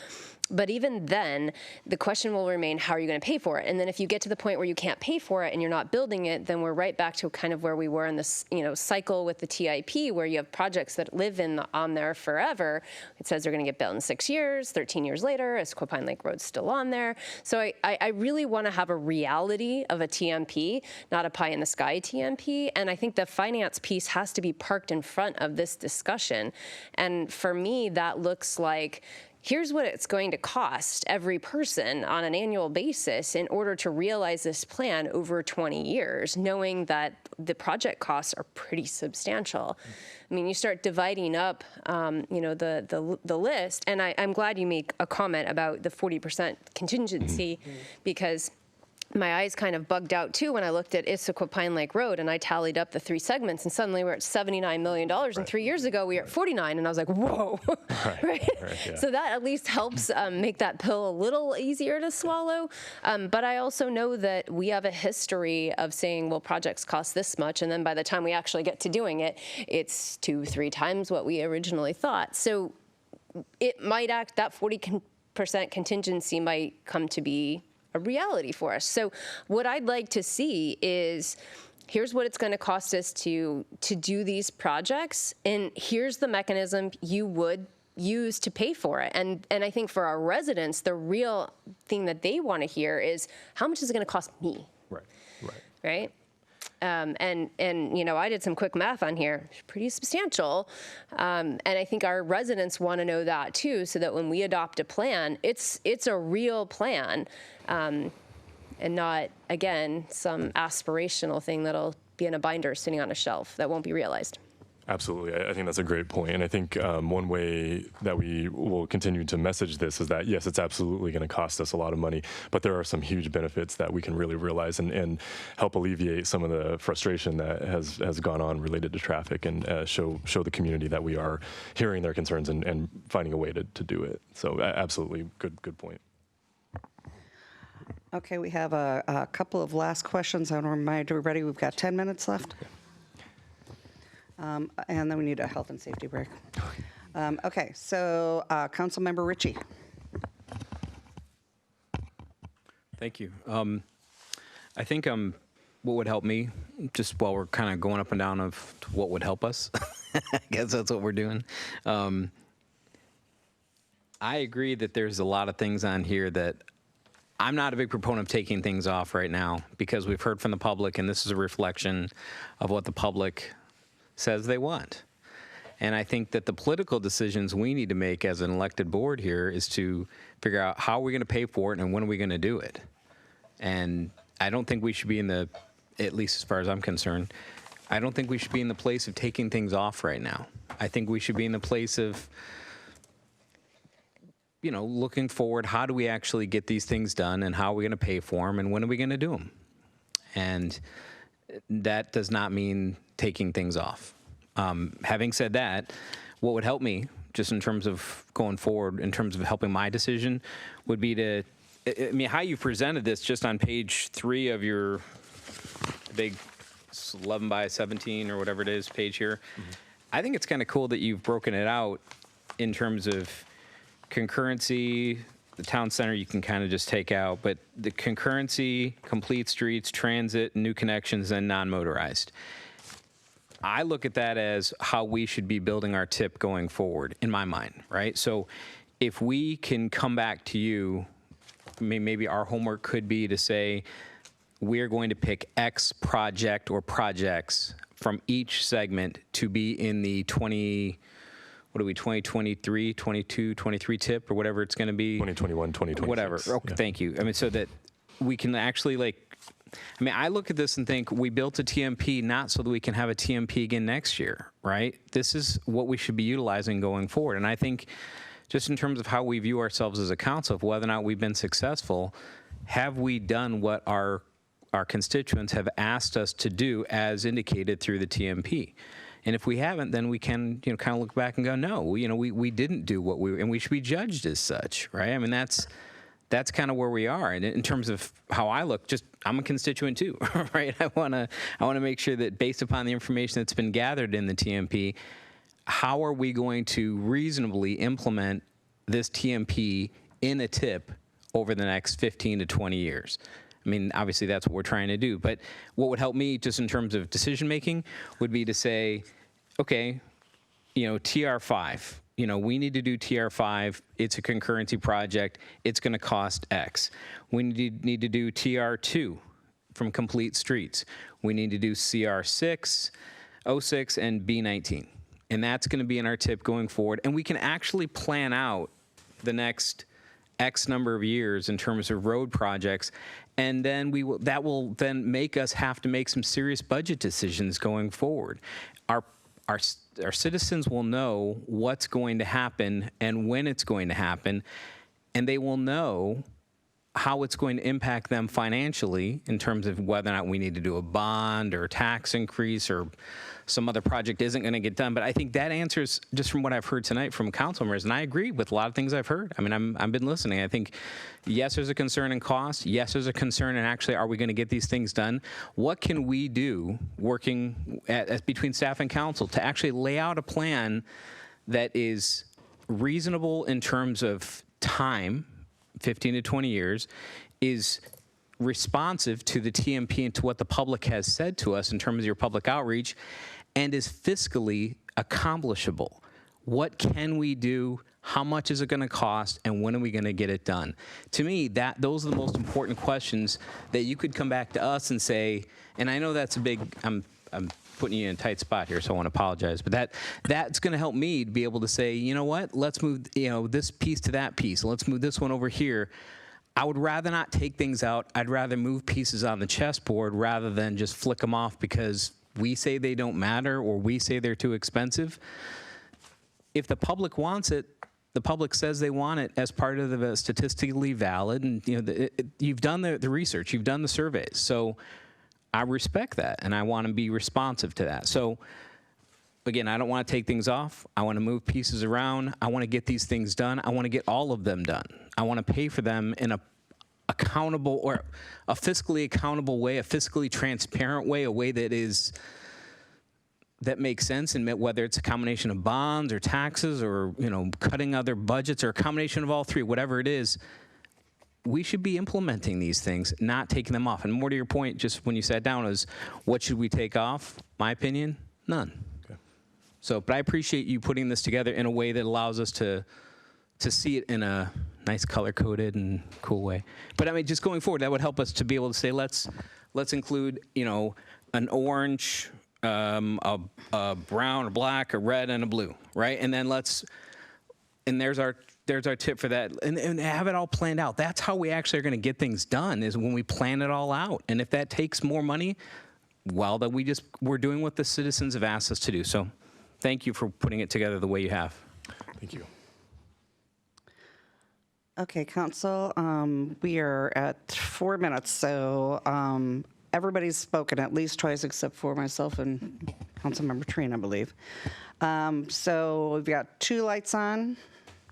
But even then, the question will remain, how are you going to pay for it? And then if you get to the point where you can't pay for it and you're not building it, then we're right back to kind of where we were in this, cycle with the TIP, where you have projects that live on there forever. It says they're going to get built in 6 years, 13 years later, Issaquah Pine Lake Road's still on there. So I really want to have a reality of a TMP, not a pie in the sky TMP. And I think the finance piece has to be parked in front of this discussion. And for me, that looks like, here's what it's going to cost every person on an annual basis in order to realize this plan over 20 years, knowing that the project costs are pretty substantial. I mean, you start dividing up, the list, and I'm glad you make a comment about the 40% contingency, because my eyes kind of bugged out too when I looked at Issaquah Pine Lake Road and I tallied up the 3 segments, and suddenly we're at $79 million. And 3 years ago we were at 49, and I was like, whoa. Right? Yeah. So that at least helps make that pill a little easier to swallow. But I also know that we have a history of saying, well, projects cost this much, and then by the time we actually get to doing it, it's 2-3 times what we originally thought. So it might that 40% contingency might come to be a reality for us. So what I'd like to see is, here's what it's going to cost us to do these projects, and here's the mechanism you would use to pay for it. And I think for our residents, the real thing that they want to hear is, how much is it going to cost me? Right? And I did some quick math on here, pretty substantial. And I think our residents want to know that too, so that when we adopt a plan, it's a real plan, and not, again, some aspirational thing that'll be in a binder sitting on a shelf that won't be realized. Absolutely. I think that's a great point. And I think one way that we will continue to message this is that, yes, it's absolutely going to cost us a lot of money, but there are some huge benefits that we can really realize and help alleviate some of the frustration that has gone on related to traffic, and show the community that we are hearing their concerns and finding a way to do it. So absolutely good point. Okay, we have a couple of last questions. I want to remind everybody we've got 10 minutes left. And then we need a health and safety break. Okay, so Councilmember Ritchie. Thank you. I think what would help me, just while we're kind of going up and down of what would help us, I guess that's what we're doing. I agree that there's a lot of things on here that I'm not a big proponent of taking things off right now, because we've heard from the public, and this is a reflection of what the public says they want. And I think that the political decisions we need to make as an elected board here is to figure out how we're going to pay for it and when are we going to do it. And I don't think we should be at least as far as I'm concerned, I don't think we should be in the place of taking things off right now. I think we should be in the place of, looking forward, how do we actually get these things done, and how are we going to pay for them, and when are we going to do them? And that does not mean taking things off. Having said that, what would help me, just in terms of going forward, in terms of helping my decision, would be how you presented this just on page 3 of your big 11 by 17 or whatever it is page here. Mm-hmm. I think it's kind of cool that you've broken it out in terms of concurrency. The town center you can kind of just take out, but the concurrency, complete streets, transit, new connections, and non-motorized. I look at that as how we should be building our TIP going forward, in my mind, right? So if we can come back to you, maybe our homework could be to say, we're going to pick X project or projects from each segment to be in the what are we, 2023, 22, 23 tip or whatever it's going to be? 2021, 2026. Whatever. Okay, thank you. I mean, so that we can actually I look at this and think we built a TMP not so that we can have a TMP again next year, right? This is what we should be utilizing going forward. And I think just in terms of how we view ourselves as a council, of whether or not we've been successful, have we done what our constituents have asked us to do as indicated through the TMP? And if we haven't, then we can, kind of look back and go, no, we didn't do what and we should be judged as such, right? I mean, that's kind of where we are. And in terms of how I look, I'm a constituent too, right? I want to make sure that based upon the information that's been gathered in the TMP, how are we going to reasonably implement this TMP in a tip over the next 15 to 20 years? I mean, obviously that's what we're trying to do. But what would help me just in terms of decision making would be to say, okay, TR5, we need to do TR5. It's a concurrency project. It's going to cost X. We need to do TR2 from Complete Streets. We need to do CR6, 06, and B19. And that's going to be in our tip going forward. And we can actually plan out the next X number of years in terms of road projects. And then that will then make us have to make some serious budget decisions going forward. Our citizens will know what's going to happen and when it's going to happen, and they will know how it's going to impact them financially in terms of whether or not we need to do a bond or a tax increase or some other project isn't going to get done. But I think that answers, just from what I've heard tonight from council members, and I agree with a lot of things I've heard. I mean, I've been listening. I think, yes, there's a concern in cost. Yes, there's a concern in actually, are we going to get these things done? What can we do working between staff and council to actually lay out a plan that is reasonable in terms of time, 15 to 20 years, is responsive to the TMP and to what the public has said to us in terms of your public outreach, and is fiscally accomplishable? What can we do? How much is it going to cost? And when are we going to get it done? To me, those are the most important questions that you could come back to us and say, and I know that's a big, I'm putting you in a tight spot here, so I want to apologize, but that's going to help me be able to say, you know what, let's move this piece to that piece. Let's move this one over here. I would rather not take things out. I'd rather move pieces on the chessboard rather than just flick them off because we say they don't matter or we say they're too expensive. If the public wants it, the public says they want it as part of the statistically valid, and you've done the research, you've done the surveys. So I respect that, and I want to be responsive to that. So again, I don't want to take things off. I want to move pieces around. I want to get these things done. I want to get all of them done. I want to pay for them in a accountable or a fiscally accountable way, a fiscally transparent way, a way that makes sense, and whether it's a combination of bonds or taxes or cutting other budgets or a combination of all three, whatever it is, we should be implementing these things, not taking them off. And more to your point, just when you sat down, is what should we take off? My opinion, none. Okay. So, but I appreciate you putting this together in a way that allows us to see it in a nice color-coded and cool way. But I mean, just going forward, that would help us to be able to say, let's include, an orange, a brown, or black, a red, and a blue, right? And then there's our tip for that, and have it all planned out. That's how we actually are going to get things done, is when we plan it all out. And if that takes more money, well, that we're doing what the citizens have asked us to do. So thank you for putting it together the way you have. Thank you. Okay, council, we are at 4 minutes, so everybody's spoken at least twice except for myself and Councilmember Trina, I believe. So we've got 2 lights on.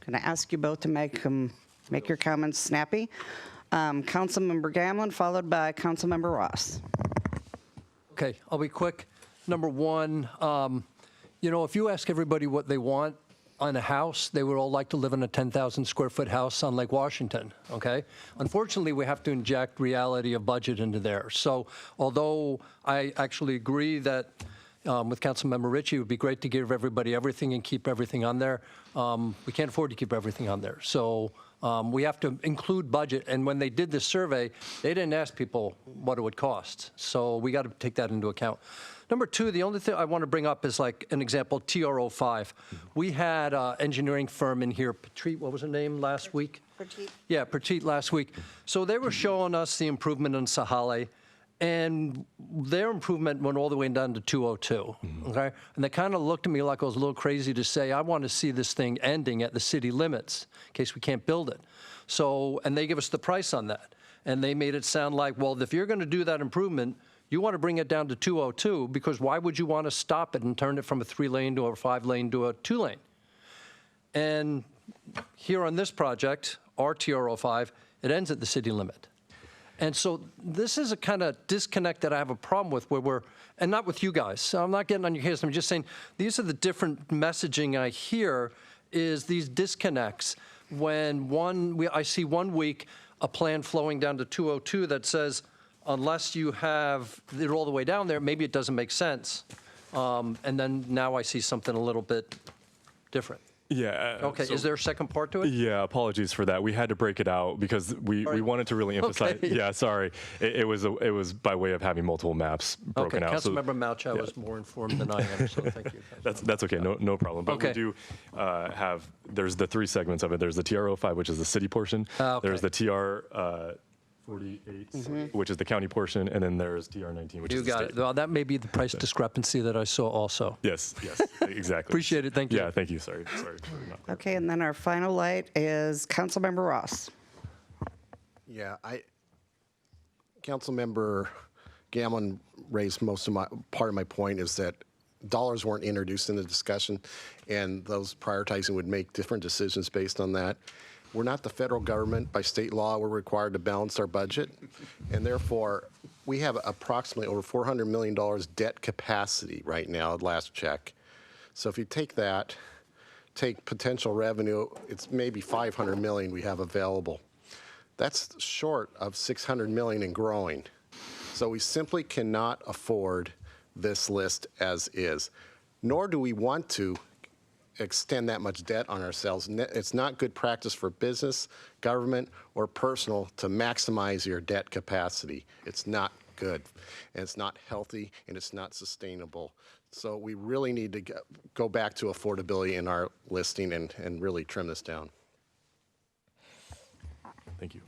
Going to ask you both to make your comments snappy. Councilmember Gamlin, followed by Councilmember Ross. Okay, I'll be quick. Number one, if you ask everybody what they want on a house, they would all like to live in a 10,000 square foot house on Lake Washington, okay? Unfortunately, we have to inject reality of budget into there. So although I actually agree that with Councilmember Ritchie, it would be great to give everybody everything and keep everything on there, we can't afford to keep everything on there. So We have to include budget, and when they did this survey, they didn't ask people what it would cost. So we got to take that into account. Number two, the only thing I want to bring up is like an example, TRO5. We had an engineering firm in here, Petrit, what was her name last week? Petrit. Yeah, Petrit last week. So they were showing us the improvement in Sahale, and their improvement went all the way down to 202, okay? And they kind of looked at me like I was a little crazy to say, I want to see this thing ending at the city limits in case we can't build it. So, and they give us the price on that. And they made it sound like, well, if you're going to do that improvement, you want to bring it down to 202, because why would you want to stop it and turn it from a 3-lane to a 5-lane to a 2-lane? And here on this project, our TRO5, it ends at the city limit. And so this is a kind of disconnect that I have a problem with, where we're, and not with you guys, so I'm not getting on your case, I'm just saying, these are the different messaging I hear, is these disconnects. When I see one week a plan flowing down to 202 that says, unless you have it all the way down there, maybe it doesn't make sense. And then now I see something a little bit different. Yeah. Okay, is there a second part to it? Yeah, apologies for that. We had to break it out because we wanted to really emphasize. Okay. Yeah, sorry. It was by way of having multiple maps broken out. Councilmember Mouch, was more informed than I am, so thank you. That's okay, no problem. But Okay. we do there's the 3 segments of it. There's the TR05, which is the city portion. Okay. There's the TR 48, which is the county portion, and then there's TR19, which You is the got state. it. Well, that may be the price discrepancy that I saw also. Yes, exactly. Appreciate it, thank you. Yeah, thank you. Sorry. Okay, and then our final light is Councilmember Ross. Yeah, Councilmember Gamlin raised part of my point is that dollars weren't introduced in the discussion, and those prioritizing would make different decisions based on that. We're not the federal government. By state law, we're required to balance our budget, and therefore, we have approximately over $400 million debt capacity right now at last check. So if you take that, take potential revenue, it's maybe $500 million we have available. That's short of $600 million and growing. So we simply cannot afford this list as is, nor do we want to extend that much debt on ourselves. It's not good practice for business, government, or personal to maximize your debt capacity. It's not good, and it's not healthy, and it's not sustainable. So we really need to go back to affordability in our listing and really trim this down. Thank you.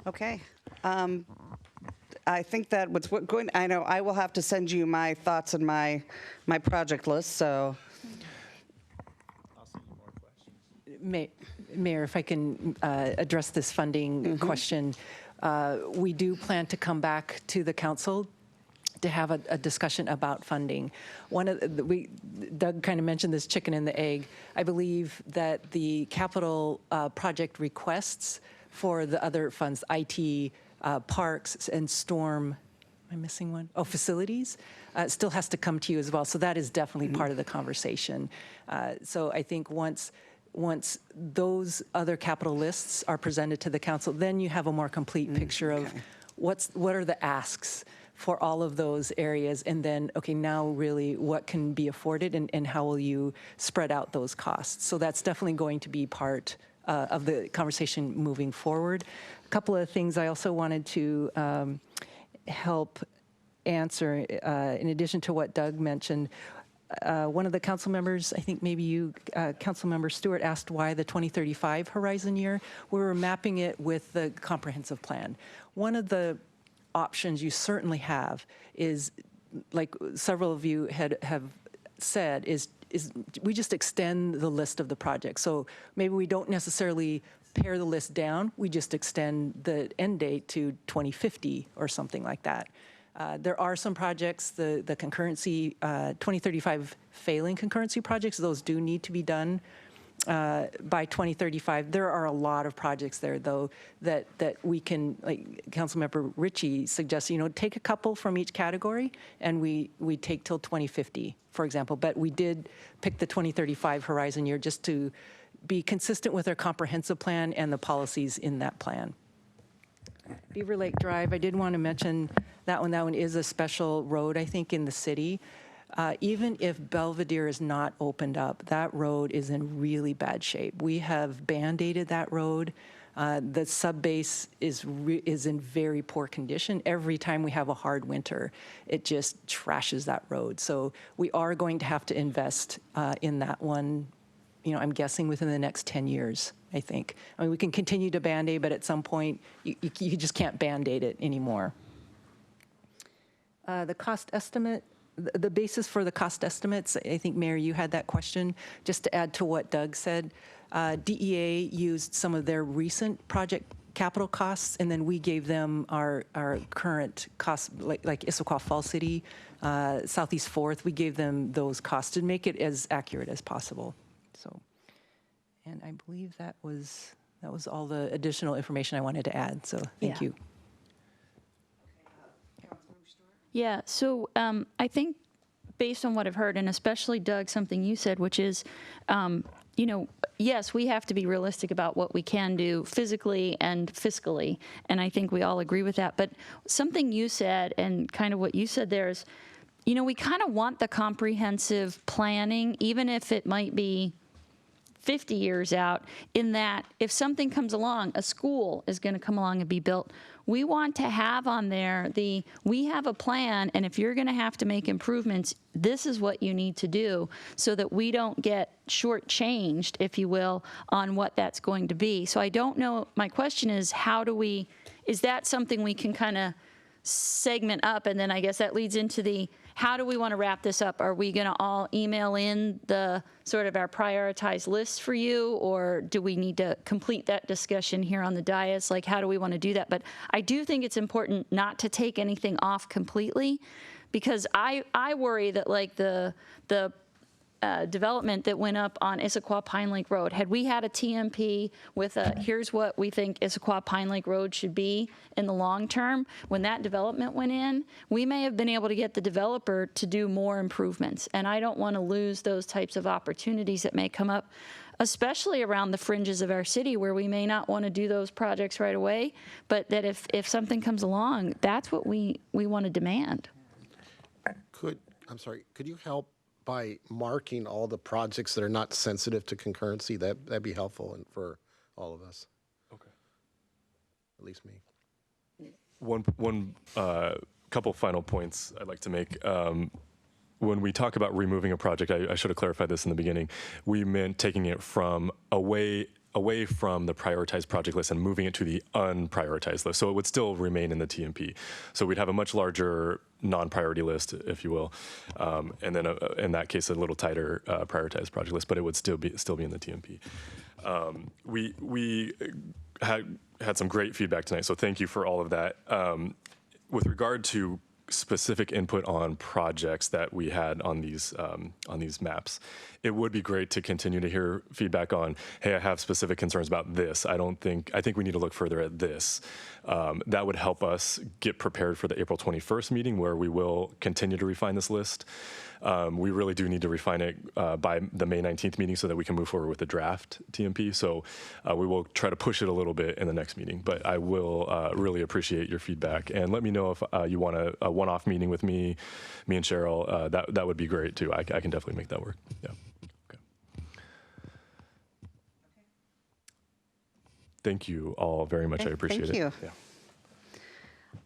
Okay. I think that what's going, I know I will have to send you my thoughts and my project list, so. Mayor, if I can address this funding question, we do plan to come back to the council to have a discussion about funding. Doug kind of mentioned this chicken and the egg. I believe that the capital project requests for the other funds, IT, parks, and storm, am I missing one? Oh, facilities, still has to come to you as well. So that is definitely part of the conversation. So I think once those other capital lists are presented to the council, then you have a more complete picture of what are the asks for all of those areas, and then, okay, now really what can be afforded and how will you spread out those costs? So that's definitely going to be part of the conversation moving forward. A couple of things I also wanted to help answer, in addition to what Doug mentioned. One of the council members, I think maybe you, Councilmember Stewart, asked why the 2035 horizon year. We were mapping it with the comprehensive plan. One of the options you certainly have is, like several of you have said, is we just extend the list of the projects. So maybe we don't necessarily pare the list down, we just extend the end date to 2050 or something like that. There are some projects, the concurrency, 2035 failing concurrency projects, those do need to be done by 2035. There are a lot of projects there, though, that we can, like Councilmember Ritchie suggests, take a couple from each category, and we take till 2050, for example. But we did pick the 2035 horizon year just to be consistent with our comprehensive plan and the policies in that plan. Beaver Lake Drive, I did want to mention that one. That one is a special road, I think, in the city. Even if Belvedere is not opened up, that road is in really bad shape. We have Band-Aided that road. The sub-base is in very poor condition. Every time we have a hard winter, it just trashes that road. So we are going to have to invest in that one, I'm guessing within the next 10 years, I think. I mean, we can continue to Band-Aid, but at some point, you just can't Band-Aid it anymore. The cost estimate, the basis for the cost estimates, I think, Mayor, you had that question. Just to add to what Doug said, DEA used some of their recent project capital costs, and then we gave them our current costs, like Issaquah Falls City, Southeast 4th. We gave them those costs to make it as accurate as possible. So, and I believe that was all the additional information I wanted to add. So thank you. Yeah, so I think based on what I've heard, and especially Doug, something you said, which is, yes, we have to be realistic about what we can do physically and fiscally, and I think we all agree with that. But something you said, and kind of what you said there is, we kind of want the comprehensive planning, even if it might be 50 years out, in that if something comes along, a school is going to come along and be built, we want to have on there we have a plan, and if you're going to have to make improvements, this is what you need to do, so that we don't get shortchanged, if you will, on what that's going to be. So I don't know, my question is, is that something we can kind of segment up? And then I guess that leads into how do we want to wrap this up? Are we going to all email in the sort of our prioritized list for you, or do we need to complete that discussion here on the dais? Like, how do we want to do that? But I do think it's important not to take anything off completely, because I worry that like the development that went up on Issaquah Pine Lake Road, had we had a TMP with here's what we think Issaquah Pine Lake Road should be in the long term, when that development went in, we may have been able to get the developer to do more improvements. And I don't want to lose those types of opportunities that may come up, especially around the fringes of our city, where we may not want to do those projects right away, but that if something comes along, that's what we want to demand. Could you help by marking all the projects that are not sensitive to concurrency? That'd be helpful and for all of us. Okay. At least me. One couple final points I'd like to make. When we talk about removing a project, I should have clarified this in the beginning. We meant taking it from away from the prioritized project list and moving it to the unprioritized list. So it would still remain in the TMP. So we'd have a much larger non-priority list, if you will, and then in that case, a little tighter prioritized project list, but it would still be in the TMP. We had some great feedback tonight, so thank you for all of that. With regard to specific input on projects that we had on these maps, it would be great to continue to hear feedback on, hey, I have specific concerns about this. I think we need to look further at this. That would help us get prepared for the April 21st meeting, where we will continue to refine this list. We really do need to refine it by the May 19th meeting so that we can move forward with the draft TMP. So we will try to push it a little bit in the next meeting, but I will really appreciate your feedback. And let me know if you want a one-off meeting with me and Cheryl. That would be great too. I can definitely make that work. Yeah. Okay. Thank you all very much. Okay, I appreciate it. thank you.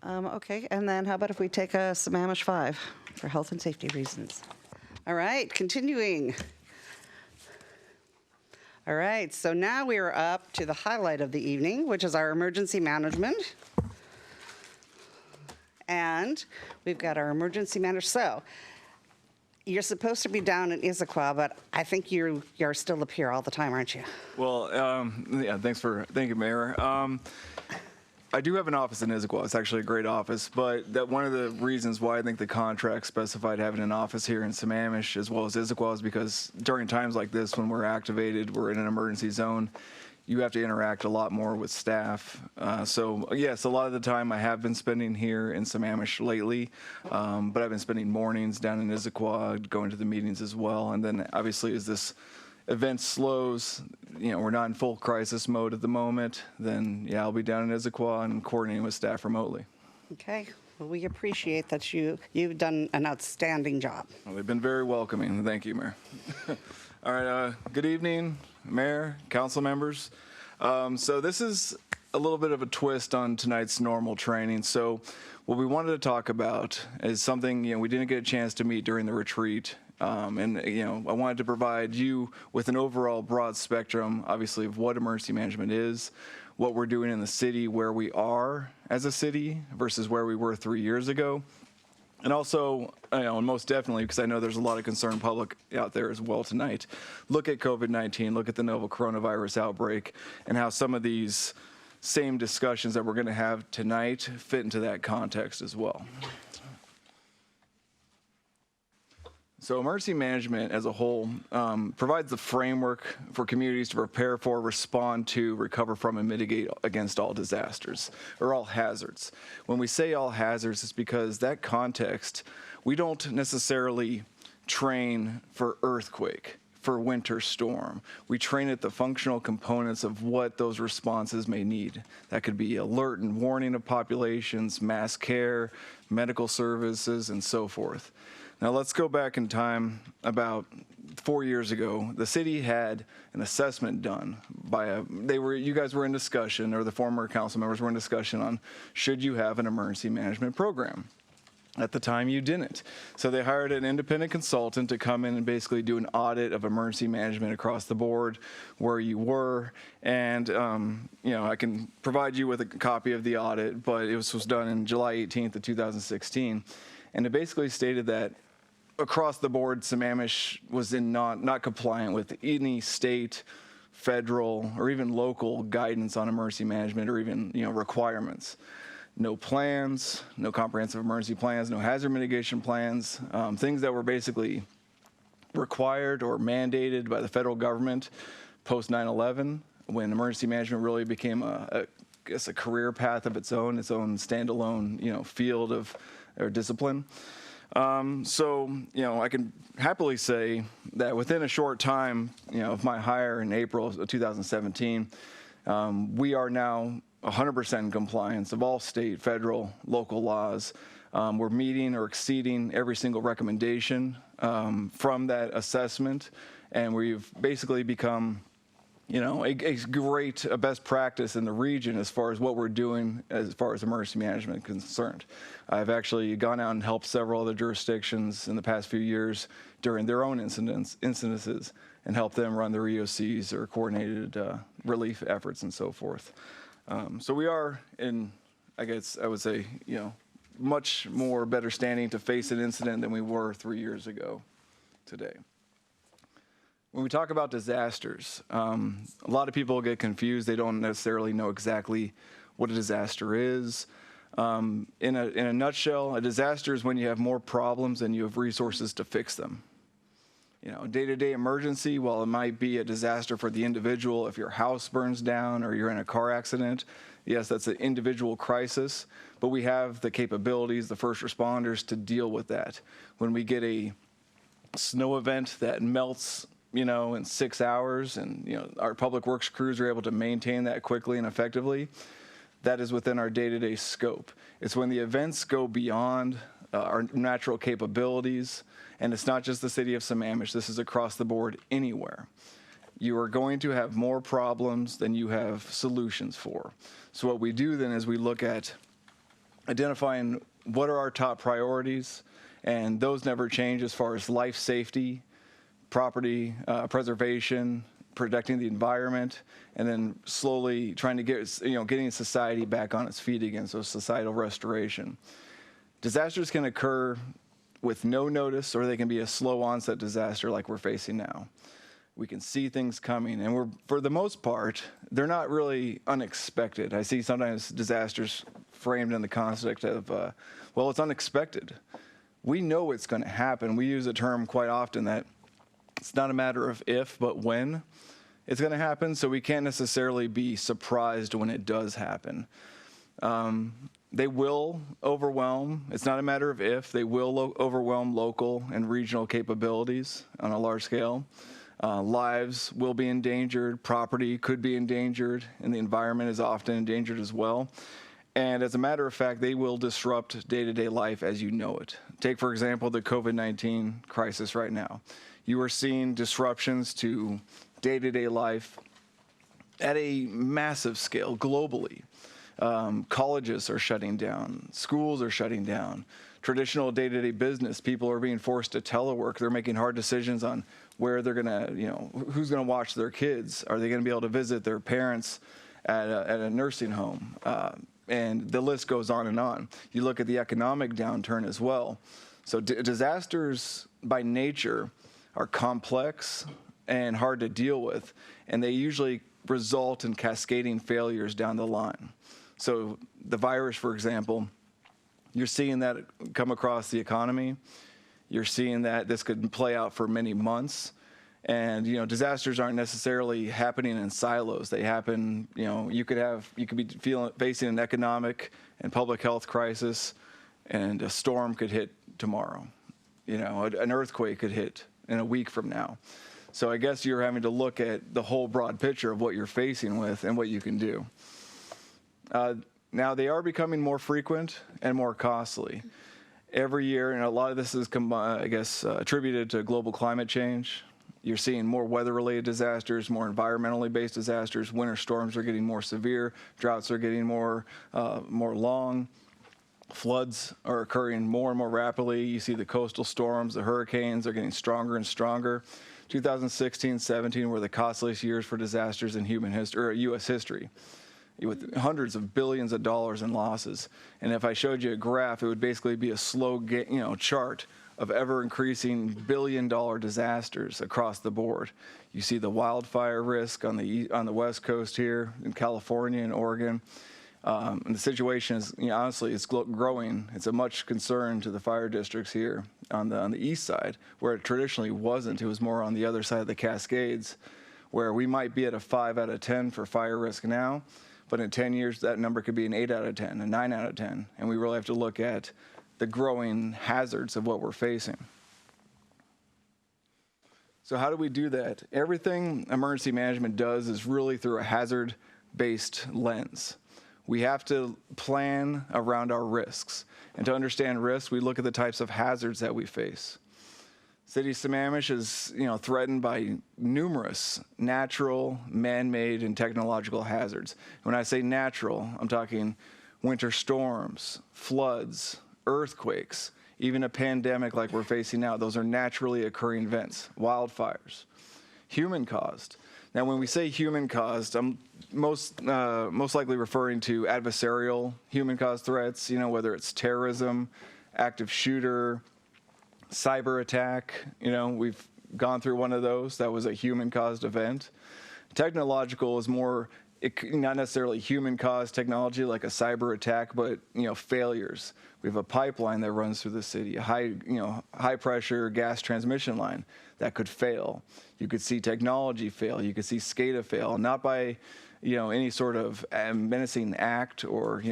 Yeah. Okay, and then how about if we take a Sammamish 5 for health and safety reasons? All right, continuing. All right, so now we are up to the highlight of the evening, which is our emergency management. And we've got our emergency manager. So you're supposed to be down in Issaquah, but I think you're still up here all the time, aren't you? Well, yeah, thank you, Mayor. I do have an office in Issaquah. It's actually a great office, but that one of the reasons why I think the contract specified having an office here in Sammamish as well as Issaquah is because during times like this, when we're activated, we're in an emergency zone, you have to interact a lot more with staff. So yes, a lot of the time I have been spending here in Sammamish lately, but I've been spending mornings down in Issaquah, going to the meetings as well. And then obviously as this event slows, we're not in full crisis mode at the moment, then yeah, I'll be down in Issaquah and coordinating with staff remotely. Okay, Well, we appreciate that you've done an outstanding job. Well, they've been very welcoming. Thank you, Mayor. All right, good evening, Mayor, council members. So this is a little bit of a twist on tonight's normal training. So what we wanted to talk about is something, we didn't get a chance to meet during the retreat. I wanted to provide you with an overall broad spectrum, obviously, of what emergency management is, what we're doing in the city, where we are as a city versus where we were 3 years ago. And also, and most definitely, because I know there's a lot of concerned public out there as well tonight, look at COVID-19, look at the novel coronavirus outbreak, and how some of these same discussions that we're going to have tonight fit into that context as well. So emergency management as a whole provides the framework for communities to prepare for, respond to, recover from, and mitigate against all disasters, or all hazards. When we say all hazards, it's because that context, we don't necessarily train for earthquake, for winter storm. We train at the functional components of what those responses may need. That could be alert and warning of populations, mass care, medical services, and so forth. Now let's go back in time about 4 years ago. The city had an assessment done by you guys were in discussion, or the former council members were in discussion on should you have an emergency management program. At the time, you didn't. So they hired an independent consultant to come in and basically do an audit of emergency management across the board, where you were. And, I can provide you with a copy of the audit, but it was done in July 18th of 2016. And it basically stated that across the board, Sammamish was not compliant with any state, federal, or even local guidance on emergency management, or even requirements. No plans, no comprehensive emergency plans, no hazard mitigation plans, things that were basically required or mandated by the federal government post 9/11, when emergency management really became a career path of its own standalone field of or discipline. I can happily say that within a short time, of my hire in April of 2017, we are now 100% in compliance of all state, federal, local laws. We're meeting or exceeding every single recommendation from that assessment, and we've basically become a best practice in the region as far as what we're doing as far as emergency management is concerned. I've actually gone out and helped several other jurisdictions in the past few years during their own incidences and helped them run their EOCs or coordinated relief efforts and so forth. So we are in, I would say, much more better standing to face an incident than we were 3 years ago today. When we talk about disasters, a lot of people get confused. They don't necessarily know exactly what a disaster is. In a nutshell, a disaster is when you have more problems than you have resources to fix them. A day-to-day emergency, while it might be a disaster for the individual, if your house burns down or you're in a car accident, yes, that's an individual crisis, but we have the capabilities, the first responders, to deal with that. When we get a snow event that melts in 6 hours, and our public works crews are able to maintain that quickly and effectively, that is within our day-to-day scope. It's when the events go beyond our natural capabilities, and it's not just the city of Sammamish, this is across the board anywhere. You are going to have more problems than you have solutions for. So what we do then is we look at identifying what are our top priorities, and those never change as far as life safety, property preservation, protecting the environment, and then slowly trying to getting society back on its feet again, so societal restoration. Disasters can occur with no notice, or they can be a slow onset disaster like we're facing now. We can see things coming, and for the most part, they're not really unexpected. I see sometimes disasters framed in the context of, it's unexpected. We know it's going to happen. We use a term quite often that it's not a matter of if, but when it's going to happen, so we can't necessarily be surprised when it does happen. They will overwhelm. It's not a matter of if. They will overwhelm local and regional capabilities on a large scale. Lives will be endangered. Property could be endangered, and the environment is often endangered as well. And as a matter of fact, they will disrupt day-to-day life as you know it. Take, for example, the COVID-19 crisis right now. You are seeing disruptions to day-to-day life at a massive scale globally. Colleges are shutting down. Schools are shutting down. Traditional day-to-day business, people are being forced to telework. They're making hard decisions on where they're going to, who's going to watch their kids. Are they going to be able to visit their parents at a nursing home? And the list goes on and on. You look at the economic downturn as well. So disasters by nature are complex and hard to deal with, and they usually result in cascading failures down the line. So the virus, for example, you're seeing that come across the economy. You're seeing that this could play out for many months. And, disasters aren't necessarily happening in silos. They happen, you could be facing an economic and public health crisis, and a storm could hit tomorrow. An earthquake could hit in a week from now. So I guess you're having to look at the whole broad picture of what you're facing with and what you can do. Now, they are becoming more frequent and more costly. Every year, and a lot of this is, attributed to global climate change. You're seeing more weather-related disasters, more environmentally based disasters. Winter storms are getting more severe. Droughts are getting more long. Floods are occurring more and more rapidly. You see the coastal storms, the hurricanes are getting stronger and stronger. 2016-17 were the costliest years for disasters in human history, or U.S. history, with hundreds of billions of dollars in losses. And if I showed you a graph, it would basically be a slow, chart of ever-increasing billion-dollar disasters across the board. You see the wildfire risk on the West Coast here in California and Oregon. And the situation is, honestly, it's growing. It's a much concern to the fire districts here on the east side, where it traditionally wasn't. It was more on the other side of the Cascades, where we might be at a 5 out of 10 for fire risk now, but in 10 years, that number could be an 8 out of 10, a 9 out of 10. And we really have to look at the growing hazards of what we're facing. So how do we do that? Everything emergency management does is really through a hazard-based lens. We have to plan around our risks. And to understand risks, we look at the types of hazards that we face. City of Sammamish is, threatened by numerous natural, man-made, and technological hazards. When I say natural, I'm talking winter storms, floods, earthquakes, even a pandemic like we're facing now. Those are naturally occurring events, wildfires, human-caused. Now, when we say human-caused, I'm most likely referring to adversarial human-caused threats, whether it's terrorism, active shooter, cyber attack. We've gone through one of those. That was a human-caused event. Technological is more, not necessarily human-caused technology like a cyber attack, but, failures. We have a pipeline that runs through the city, a high-pressure gas transmission line that could fail. You could see technology fail. You could see SCADA fail, not by, any sort of menacing act or,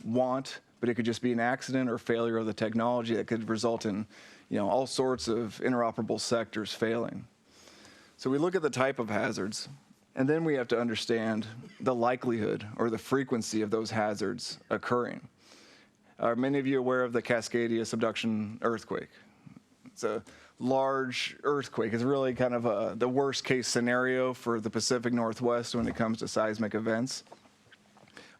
want, but it could just be an accident or failure of the technology that could result in, all sorts of interoperable sectors failing. So we look at the type of hazards, and then we have to understand the likelihood or the frequency of those hazards occurring. Are many of you aware of the Cascadia subduction earthquake? It's a large earthquake. It's really kind of the worst case scenario for the Pacific Northwest when it comes to seismic events.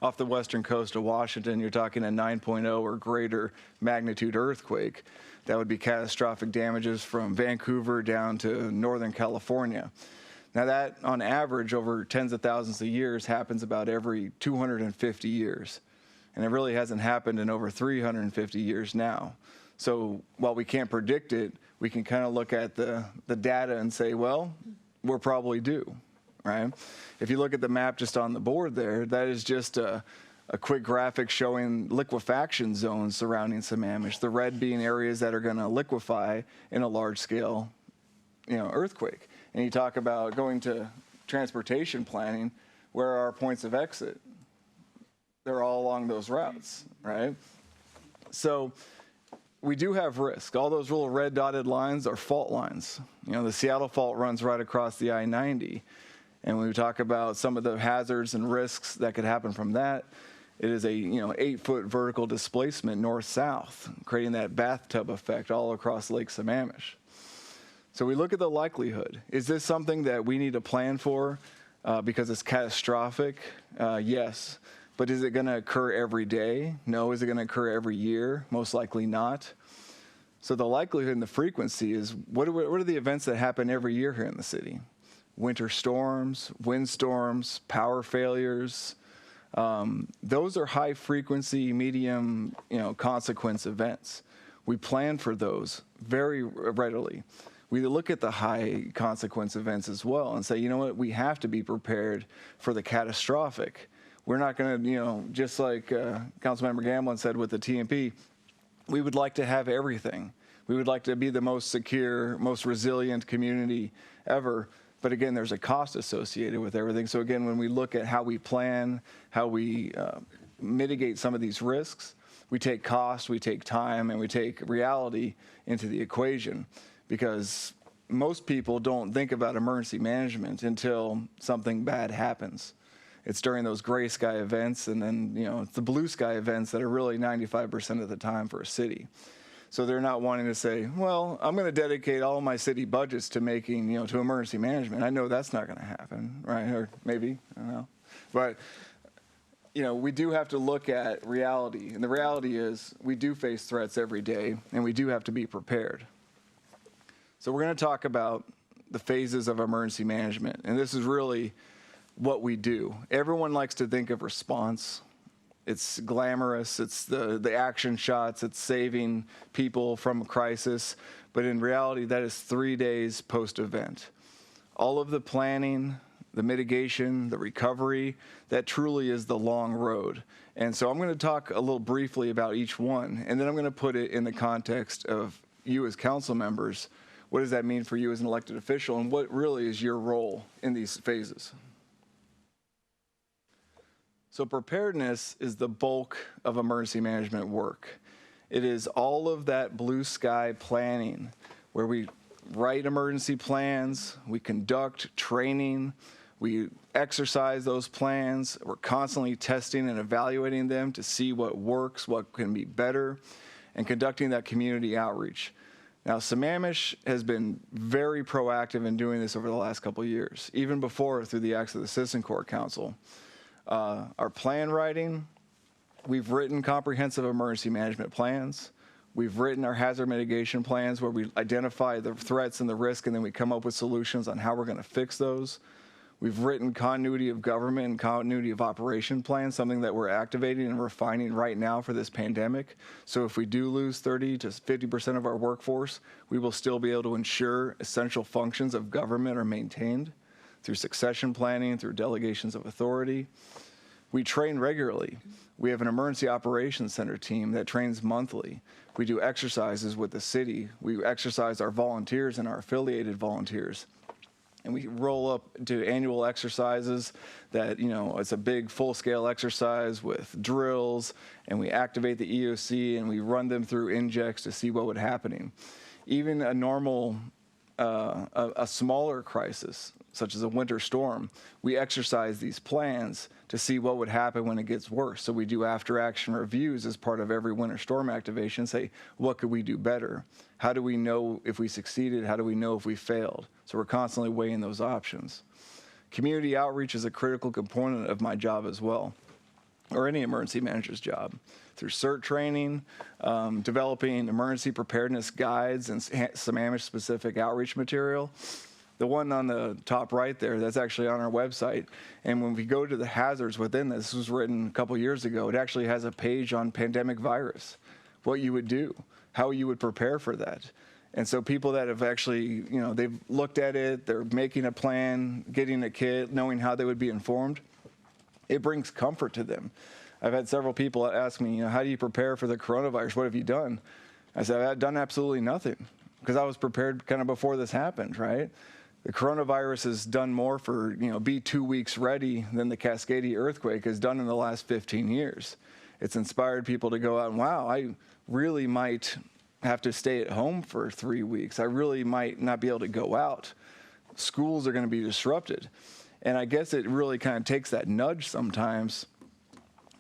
Off the western coast of Washington, you're talking a 9.0 or greater magnitude earthquake. That would be catastrophic damages from Vancouver down to Northern California. Now that, on average, over tens of thousands of years, happens about every 250 years. And it really hasn't happened in over 350 years now. So while we can't predict it, we can kind of look at the data and say, well, we're probably due, right? If you look at the map just on the board there, that is just a quick graphic showing liquefaction zones surrounding Sammamish, the red being areas that are going to liquefy in a large-scale, earthquake. And you talk about going to transportation planning, where are our points of exit? They're all along those routes, right? So we do have risk. All those little red dotted lines are fault lines. The Seattle fault runs right across the I-90. And when we talk about some of the hazards and risks that could happen from that, It is a 8-foot vertical displacement north-south, creating that bathtub effect all across Lake Sammamish. So we look at the likelihood. Is this something that we need to plan for because it's catastrophic? Yes. But is it going to occur every day? No. Is it going to occur every year? Most likely not. So the likelihood and the frequency is, what are the events that happen every year here in the city? Winter storms, windstorms, power failures. Those are high frequency, medium, consequence events. We plan for those very readily. We look at the high consequence events as well and say, you know what, we have to be prepared for the catastrophic. We're not going to, just like Councilmember Gamblin said with the TMP, we would like to have everything. We would like to be the most secure, most resilient community ever. But again, there's a cost associated with everything. So again, when we look at how we plan, how we mitigate some of these risks, we take cost, we take time, and we take reality into the equation. Because most people don't think about emergency management until something bad happens. It's during those gray sky events, and then it's the blue sky events that are really 95% of the time for a city. So they're not wanting to say, well, I'm going to dedicate all my city budgets to making, to emergency management. I know that's not going to happen, right? Or maybe, I don't know. But, we do have to look at reality. And the reality is we do face threats every day, and we do have to be prepared. So we're going to talk about the phases of emergency management. And this is really what we do. Everyone likes to think of response. It's glamorous. It's the action shots. It's saving people from a crisis. But in reality, that is 3 days post-event. All of the planning, the mitigation, the recovery, that truly is the long road. And so I'm going to talk a little briefly about each one, and then I'm going to put it in the context of you as council members. What does that mean for you as an elected official, and what really is your role in these phases? So preparedness is the bulk of emergency management work. It is all of that blue sky planning where we write emergency plans, we conduct training, we exercise those plans, we're constantly testing and evaluating them to see what works, what can be better, and conducting that community outreach. Now, Sammamish has been very proactive in doing this over the last couple of years, even before through the acts of the Citizen Corps Council. Our plan writing, we've written comprehensive emergency management plans. We've written our hazard mitigation plans where we identify the threats and the risk, and then we come up with solutions on how we're going to fix those. We've written continuity of government and continuity of operation plans, something that we're activating and refining right now for this pandemic. So if we do lose 30 to 50% of our workforce, we will still be able to ensure essential functions of government are maintained through succession planning, through delegations of authority. We train regularly. We have an emergency operations center team that trains monthly. We do exercises with the city. We exercise our volunteers and our affiliated volunteers. And we roll up to annual exercises that, it's a big full-scale exercise with drills, and we activate the EOC and we run them through injects to see what would happen. Even a normal, a smaller crisis, such as a winter storm, we exercise these plans to see what would happen when it gets worse. So we do after-action reviews as part of every winter storm activation, say, what could we do better? How do we know if we succeeded? How do we know if we failed? So we're constantly weighing those options. Community outreach is a critical component of my job as well, or any emergency manager's job. Through CERT training, developing emergency preparedness guides and Sammamish-specific outreach material. The one on the top right there, that's actually on our website. And when we go to the hazards within this was written a couple years ago, it actually has a page on pandemic virus, what you would do, how you would prepare for that. And so people that have actually, they've looked at it, they're making a plan, getting a kit, knowing how they would be informed, it brings comfort to them. I've had several people ask me, how do you prepare for the coronavirus? What have you done? I said, I've done absolutely nothing because I was prepared kind of before this happened, right? The coronavirus has done more for, be 2 weeks ready than the Cascadia earthquake has done in the last 15 years. It's inspired people to go out and, wow, I really might have to stay at home for 3 weeks. I really might not be able to go out. Schools are going to be disrupted. And I guess it really kind of takes that nudge sometimes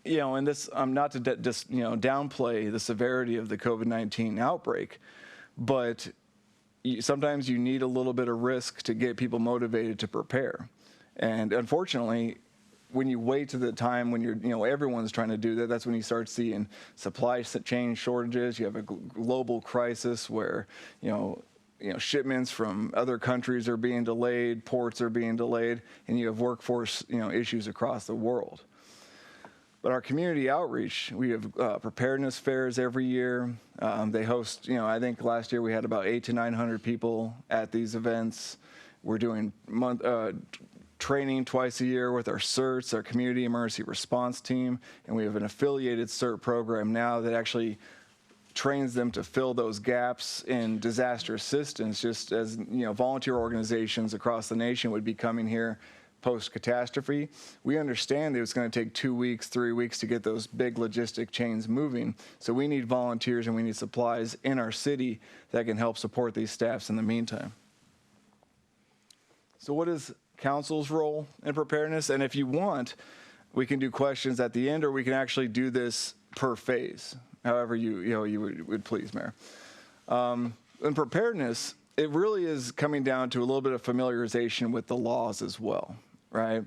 and this, not to just, downplay the severity of the COVID-19 outbreak, but sometimes you need a little bit of risk to get people motivated to prepare. And unfortunately, when you wait to the time when everyone's trying to do that, that's when you start seeing supply chain shortages. You have a global crisis where, shipments from other countries are being delayed, ports are being delayed, and you have workforce, issues across the world. But our community outreach, we have preparedness fairs every year. They host, I think last year we had about 800 to 900 people at these events. We're doing training twice a year with our CERTs, our Community Emergency Response Team, and we have an affiliated CERT program now that actually trains them to fill those gaps in disaster assistance, just as volunteer organizations across the nation would be coming here post-catastrophe. We understand that it's going to take 2 weeks, 3 weeks to get those big logistic chains moving. So we need volunteers and we need supplies in our city that can help support these staffs in the meantime. So what is council's role in preparedness? And if you want, we can do questions at the end, or we can actually do this per phase, however you would please, Mayor. In preparedness, it really is coming down to a little bit of familiarization with the laws as well, right?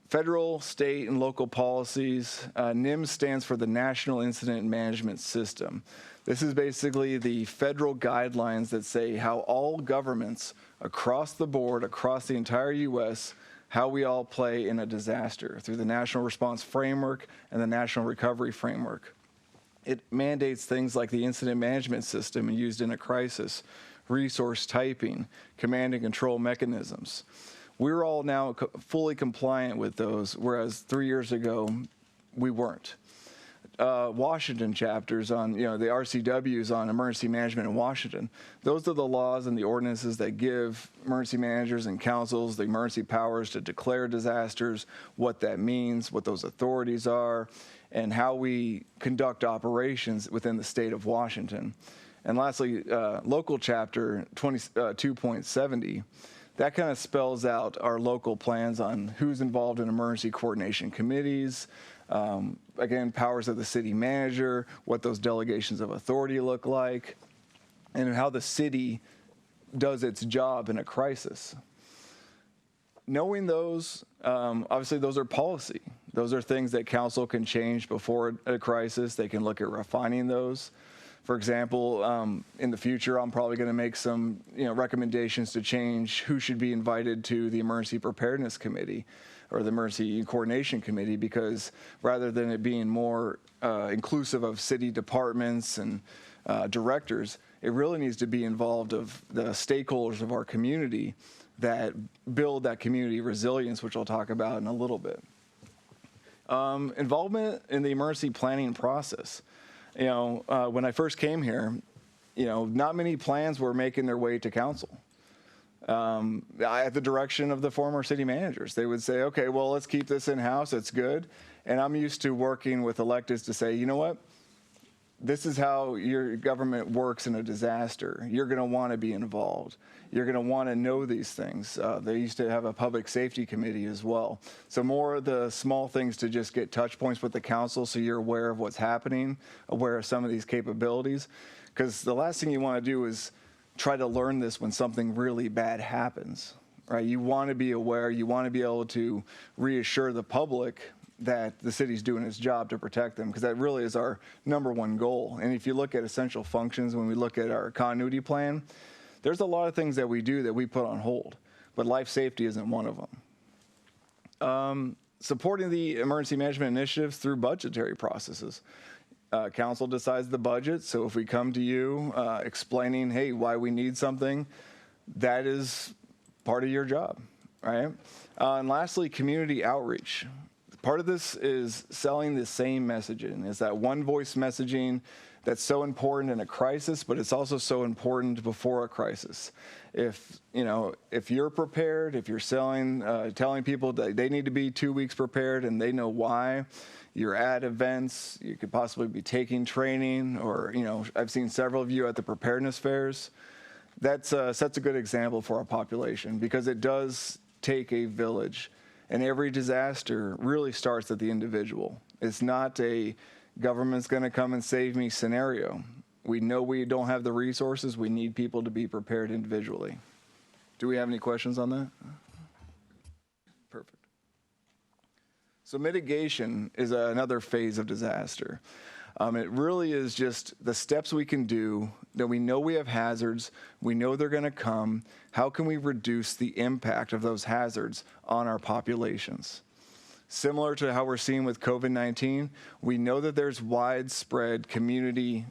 Federal, state, and local policies. NIMS stands for the National Incident Management System. This is basically the federal guidelines that say how all governments across the board, across the entire U.S., how we all play in a disaster through the National Response Framework and the National Recovery Framework. It mandates things like the incident management system used in a crisis, resource typing, command and control mechanisms. We're all now fully compliant with those, whereas 3 years ago, we weren't. Washington chapters on, the RCWs on emergency management in Washington. Those are the laws and the ordinances that give emergency managers and councils the emergency powers to declare disasters, what that means, what those authorities are, and how we conduct operations within the state of Washington. And lastly, local chapter 2.70, that kind of spells out our local plans on who's involved in emergency coordination committees, again, powers of the city manager, what those delegations of authority look like, and how the city does its job in a crisis. Knowing those, obviously those are policy. Those are things that council can change before a crisis. They can look at refining those. For example, in the future, I'm probably going to make some recommendations to change who should be invited to the Emergency Preparedness Committee or the Emergency Coordination Committee, because rather than it being more inclusive of city departments and directors, it really needs to be involved of the stakeholders of our community that build that community resilience, which I'll talk about in a little bit. Involvement in the emergency planning process. When I first came here, not many plans were making their way to council. At the direction of the former city managers, they would say, okay, well, let's keep this in-house, it's good. And I'm used to working with electeds to say, you know what? This is how your government works in a disaster. You're going to want to be involved. You're going to want to know these things. They used to have a public safety committee as well. So more of the small things to just get touch points with the council so you're aware of what's happening, aware of some of these capabilities. Because the last thing you want to do is try to learn this when something really bad happens, right? You want to be aware. You want to be able to reassure the public that the city's doing its job to protect them, because that really is our #1 goal. And if you look at essential functions, when we look at our continuity plan, there's a lot of things that we do that we put on hold, but life safety isn't one of them. Supporting the emergency management initiatives through budgetary processes. Council decides the budget, so if we come to you explaining, hey, why we need something, that is part of your job, right? And lastly, community outreach. Part of this is selling the same messaging. It's that one voice messaging that's so important in a crisis, but it's also so important before a crisis. If you're prepared, if you're telling people that they need to be 2 weeks prepared and they know why, you're at events, you could possibly be taking training, or I've seen several of you at the preparedness fairs. That sets a good example for our population, because it does take a village. And every disaster really starts at the individual. It's not a government's going to come and save me scenario. We know we don't have the resources. We need people to be prepared individually. Do we have any questions on that? Perfect. So mitigation is another phase of disaster. It really is just the steps we can do that we know we have hazards, we know they're going to come. How can we reduce the impact of those hazards on our populations? Similar to how we're seeing with COVID-19, we know that there's widespread community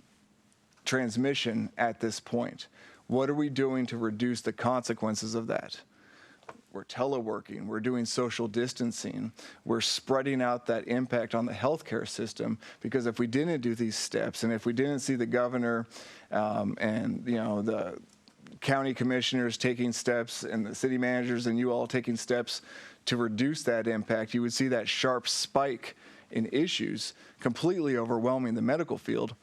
transmission at this point. What are we doing to reduce the consequences of that? We're teleworking, we're doing social distancing, we're spreading out that impact on the healthcare system, because if we didn't do these steps, and if we didn't see the governor and the county commissioners taking steps and the city managers and you all taking steps to reduce that impact, you would see that sharp spike in issues completely overwhelming the medical field.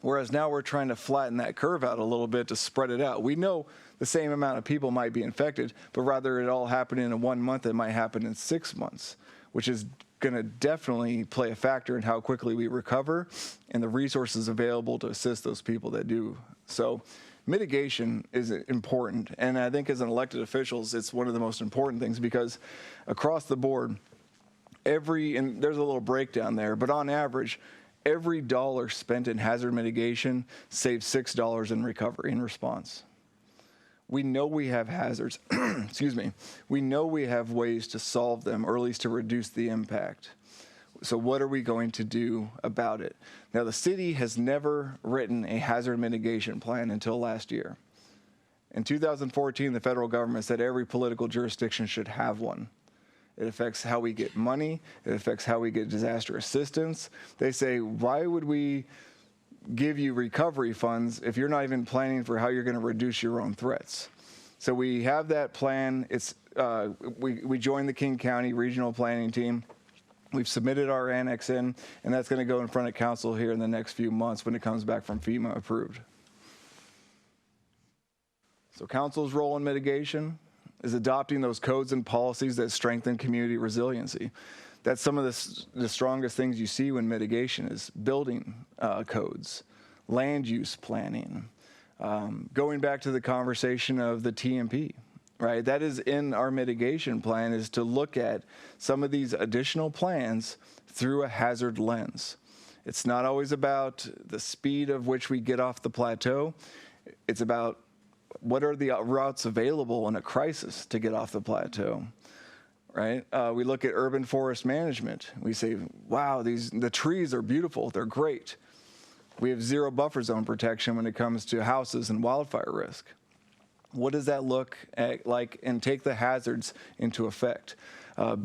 Whereas now we're trying to flatten that curve out a little bit to spread it out. We know the same amount of people might be infected, but rather it all happen in 1 month, it might happen in 6 months, which is going to definitely play a factor in how quickly we recover and the resources available to assist those people that do. So mitigation is important. And I think as an elected officials, it's one of the most important things, because across the board, and there's a little breakdown there, but on average, every dollar spent in hazard mitigation saves $6 in recovery in response. We know we have hazards, excuse me. We know we have ways to solve them, or at least to reduce the impact. So what are we going to do about it? Now, the city has never written a hazard mitigation plan until last year. In 2014, the federal government said every political jurisdiction should have one. It affects how we get money. It affects how we get disaster assistance. They say, why would we give you recovery funds if you're not even planning for how you're going to reduce your own threats? So we have that plan. It's we joined the King County Regional Planning Team. We've submitted our annex in, and that's going to go in front of council here in the next few months when it comes back from FEMA approved. So council's role in mitigation is adopting those codes and policies that strengthen community resiliency. That's some of the strongest things you see when mitigation is building codes, land use planning, going back to the conversation of the TMP, right? That is in our mitigation plan, is to look at some of these additional plans through a hazard lens. It's not always about the speed of which we get off the plateau. It's about what are the routes available in a crisis to get off the plateau, right? We look at urban forest management. We say, wow, the trees are beautiful. They're great. We have zero buffer zone protection when it comes to houses and wildfire risk. What does that look like, and take the hazards into effect?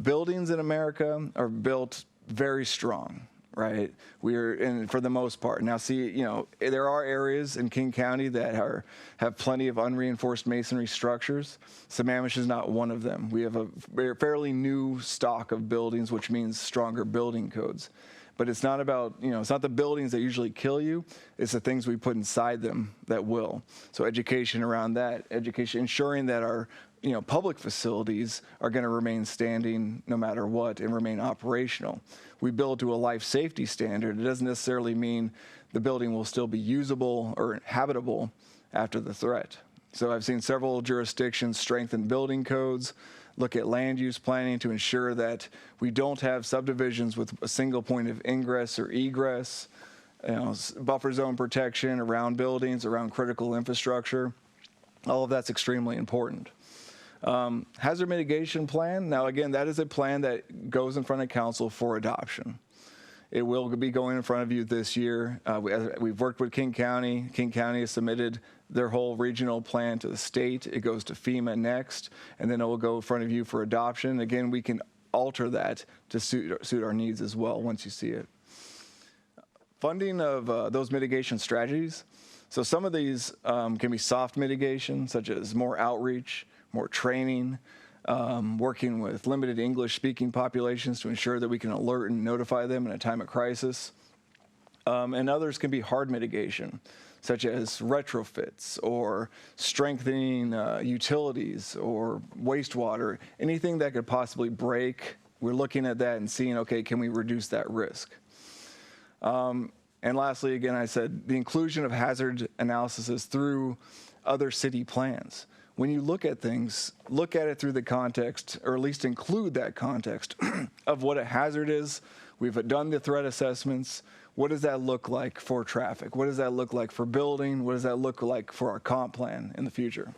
Buildings in America are built very strong, right? And for the most part. Now, see, there are areas in King County that have plenty of unreinforced masonry structures. Sammamish is not one of them. We have a fairly new stock of buildings, which means stronger building codes. But it's not about, it's not the buildings that usually kill you. It's the things we put inside them that will. So education around that, ensuring that our public facilities are going to remain standing no matter what and remain operational. We build to a life safety standard. It doesn't necessarily mean the building will still be usable or habitable after the threat. So I've seen several jurisdictions strengthen building codes, look at land use planning to ensure that we don't have subdivisions with a single point of ingress or egress, buffer zone protection around buildings, around critical infrastructure. All of that's extremely important. Hazard mitigation plan. Now, again, that is a plan that goes in front of council for adoption. It will be going in front of you this year. We've worked with King County. King County has submitted their whole regional plan to the state. It goes to FEMA next, and then it will go in front of you for adoption. Again, we can alter that to suit our needs as well once you see it. Funding of those mitigation strategies. So some of these can be soft mitigation, such as more outreach, more training, working with limited English-speaking populations to ensure that we can alert and notify them in a time of crisis. And others can be hard mitigation, such as retrofits or strengthening utilities or wastewater, anything that could possibly break. We're looking at that and seeing, okay, can we reduce that risk? And lastly, again, I said the inclusion of hazard analysis through other city plans. When you look at things, look at it through the context, or at least include that context of what a hazard is. We've done the threat assessments. What does that look like for traffic? What does that look like for building? What does that look like for our comp plan in the future?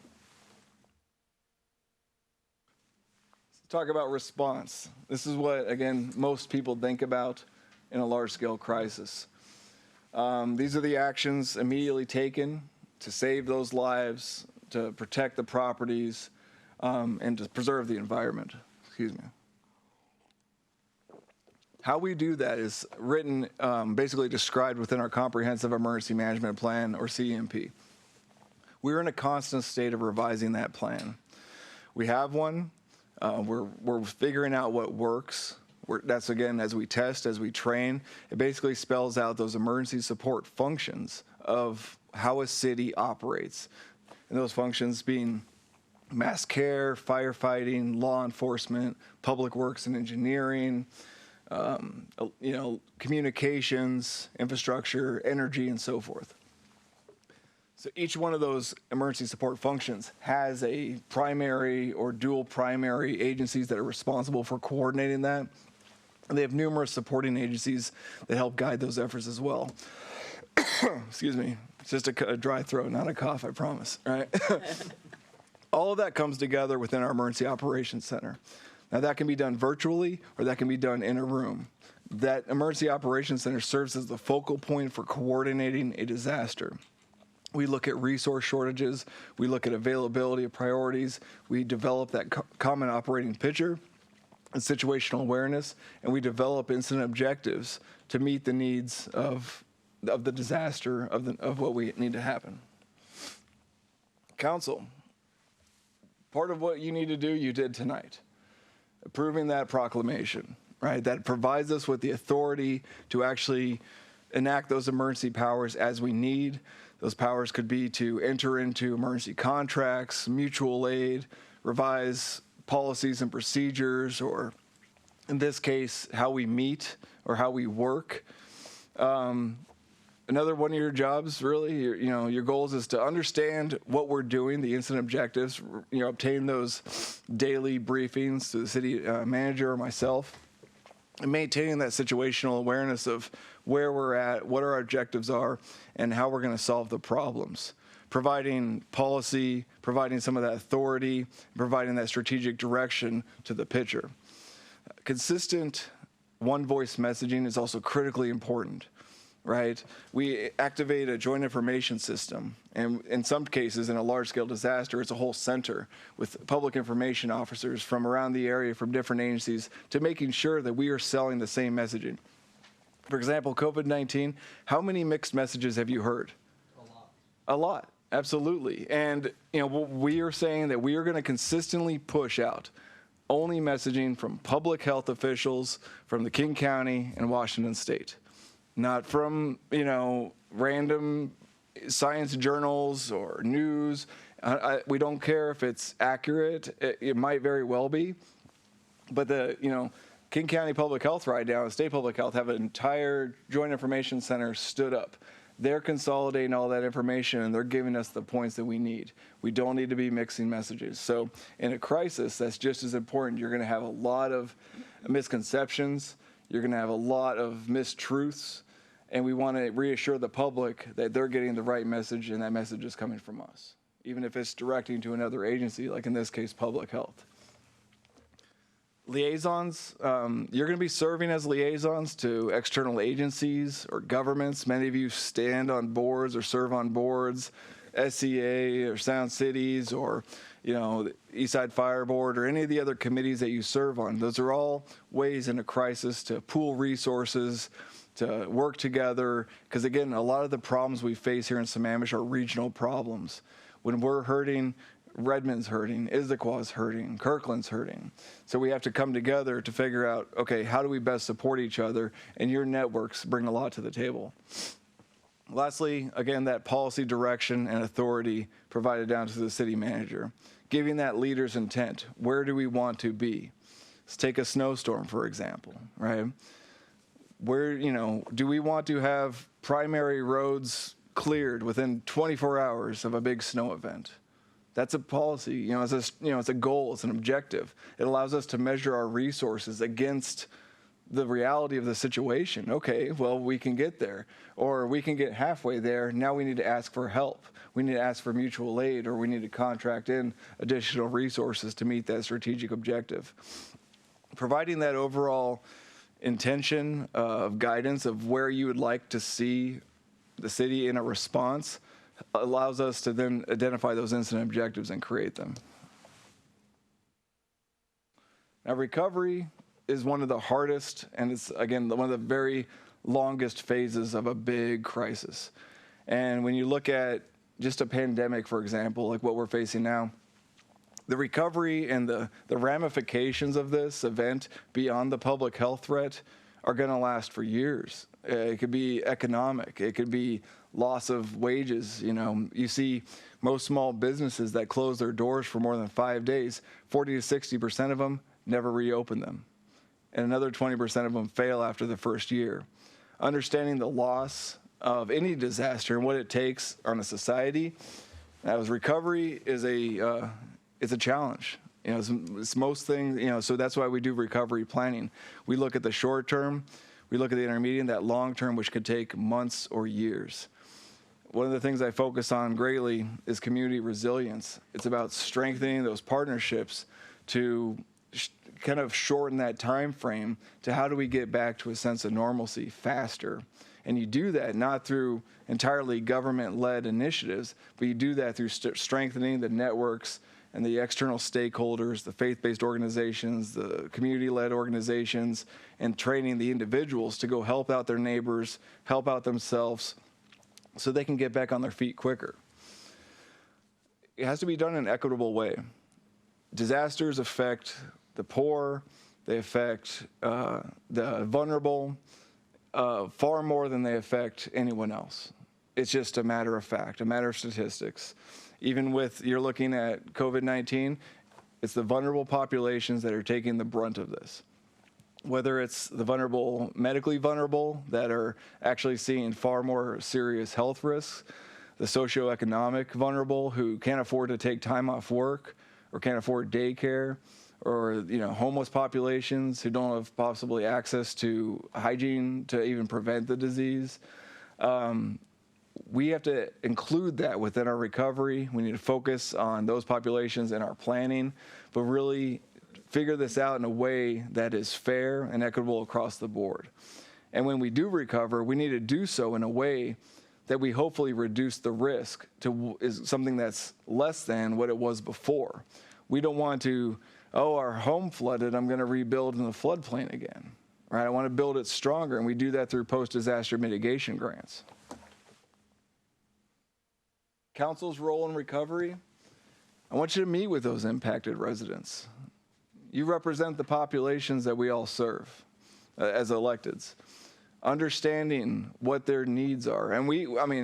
Let's talk about response. This is what, again, most people think about in a large-scale crisis. These are the actions immediately taken to save those lives, to protect the properties, and to preserve the environment. Excuse me. How we do that is written, basically described within our Comprehensive Emergency Management Plan, or CEMP. We're in a constant state of revising that plan. We have one. We're figuring out what works. That's, again, as we test, as we train, it basically spells out those emergency support functions of how a city operates. And those functions being mass care, firefighting, law enforcement, public works and engineering, communications, infrastructure, energy, and so forth. So each one of those emergency support functions has a primary or dual primary agencies that are responsible for coordinating that. And they have numerous supporting agencies that help guide those efforts as well. Excuse me, it's just a dry throat, not a cough, I promise, right? All of that comes together within our Emergency Operations Center. Now that can be done virtually or that can be done in a room. That Emergency Operations Center serves as the focal point for coordinating a disaster. We look at resource shortages, we look at availability of priorities, we develop that common operating picture and situational awareness, and we develop incident objectives to meet the needs of the disaster, of what we need to happen. Council, part of what you need to do, you did tonight. Approving that proclamation, right? That provides us with the authority to actually enact those emergency powers as we need. Those powers could be to enter into emergency contracts, mutual aid, revise policies and procedures, or in this case, how we meet or how we work. Another one of your jobs, really, your goals is to understand what we're doing, the incident objectives, obtain those daily briefings to the city manager or myself, and maintaining that situational awareness of where we're at, what our objectives are, and how we're going to solve the problems. Providing policy, providing some of that authority, providing that strategic direction to the pitcher. Consistent one-voice messaging is also critically important. Right? We activate a joint information system, and in some cases, in a large-scale disaster, it's a whole center with public information officers from around the area, from different agencies, to making sure that we are selling the same messaging. For example, COVID-19, how many mixed messages have you heard? A lot, absolutely. And we are saying that we are going to consistently push out only messaging from public health officials from the King County and Washington State. Not from, random science journals or news. We don't care if it's accurate. It might very well be. But the, King County Public Health right now and State Public Health have an entire Joint Information Center stood up. They're consolidating all that information and they're giving us the points that we need. We don't need to be mixing messages. So in a crisis, that's just as important. You're going to have a lot of misconceptions. You're going to have a lot of mistruths. And we want to reassure the public that they're getting the right message and that message is coming from us, even if it's directing to another agency, like in this case, public health. Liaisons, you're going to be serving as liaisons to external agencies or governments. Many of you stand on boards or serve on boards, SCA or Sound Cities or the Eastside Fire Board or any of the other committees that you serve on. Those are all ways in a crisis to pool resources, to work together, because again, a lot of the problems we face here in Sammamish are regional problems. When we're hurting, Redmond's hurting, Issaquah's hurting, Kirkland's hurting. So we have to come together to figure out, okay, how do we best support each other? And your networks bring a lot to the table. Lastly, again, that policy direction and authority provided down to the city manager, giving that leader's intent. Where do we want to be? Let's take a snowstorm, for example, right? Where, do we want to have primary roads cleared within 24 hours of a big snow event? That's a policy, it's a goal, it's an objective. It allows us to measure our resources against the reality of the situation. Okay, well, we can get there, or we can get halfway there. Now we need to ask for help. We need to ask for mutual aid, or we need to contract in additional resources to meet that strategic objective. Providing that overall intention of guidance of where you would like to see the city in a response allows us to then identify those incident objectives and create them. Now, recovery is one of the hardest, and it's, again, one of the very longest phases of a big crisis. And when you look at just a pandemic, for example, like what we're facing now, the recovery and the ramifications of this event beyond the public health threat are going to last for years. It could be economic. It could be loss of wages. You see most small businesses that close their doors for more than 5 days, 40 to 60% of them never reopen them. And another 20% of them fail after the first year. Understanding the loss of any disaster and what it takes on a society, as recovery is it's a challenge. It's most things, so that's why we do recovery planning. We look at the short term, we look at the intermediate, and that long term, which could take months or years. One of the things I focus on greatly is community resilience. It's about strengthening those partnerships to kind of shorten that time frame to how do we get back to a sense of normalcy faster. And you do that not through entirely government-led initiatives, but you do that through strengthening the networks and the external stakeholders, the faith-based organizations, the community-led organizations, and training the individuals to go help out their neighbors, help out themselves, so they can get back on their feet quicker. It has to be done in an equitable way. Disasters affect the poor, they affect the vulnerable far more than they affect anyone else. It's just a matter of fact, a matter of statistics. Even with, you're looking at COVID-19, it's the vulnerable populations that are taking the brunt of this. Whether it's the vulnerable, medically vulnerable, that are actually seeing far more serious health risks, the socioeconomic vulnerable who can't afford to take time off work or can't afford daycare, or homeless populations who don't have possibly access to hygiene to even prevent the disease. We have to include that within our recovery. We need to focus on those populations in our planning, but really figure this out in a way that is fair and equitable across the board. And when we do recover, we need to do so in a way that we hopefully reduce the risk to something that's less than what it was before. We don't want to, our home flooded, I'm going to rebuild in the floodplain again, right? I want to build it stronger, and we do that through post-disaster mitigation grants. Council's role in recovery, I want you to meet with those impacted residents. You represent the populations that we all serve as electeds. Understanding what their needs are. And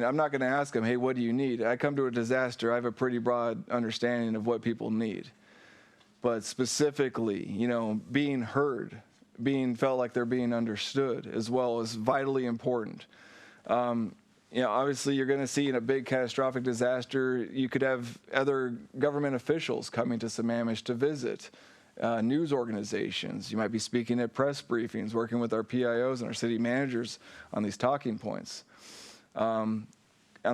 I'm not going to ask them, hey, what do you need? I come to a disaster, I have a pretty broad understanding of what people need. But specifically, being heard, felt like they're being understood as well is vitally important. Obviously you're going to see in a big catastrophic disaster, you could have other government officials coming to Sammamish to visit, news organizations. You might be speaking at press briefings, working with our PIOs and our city managers on these talking points. On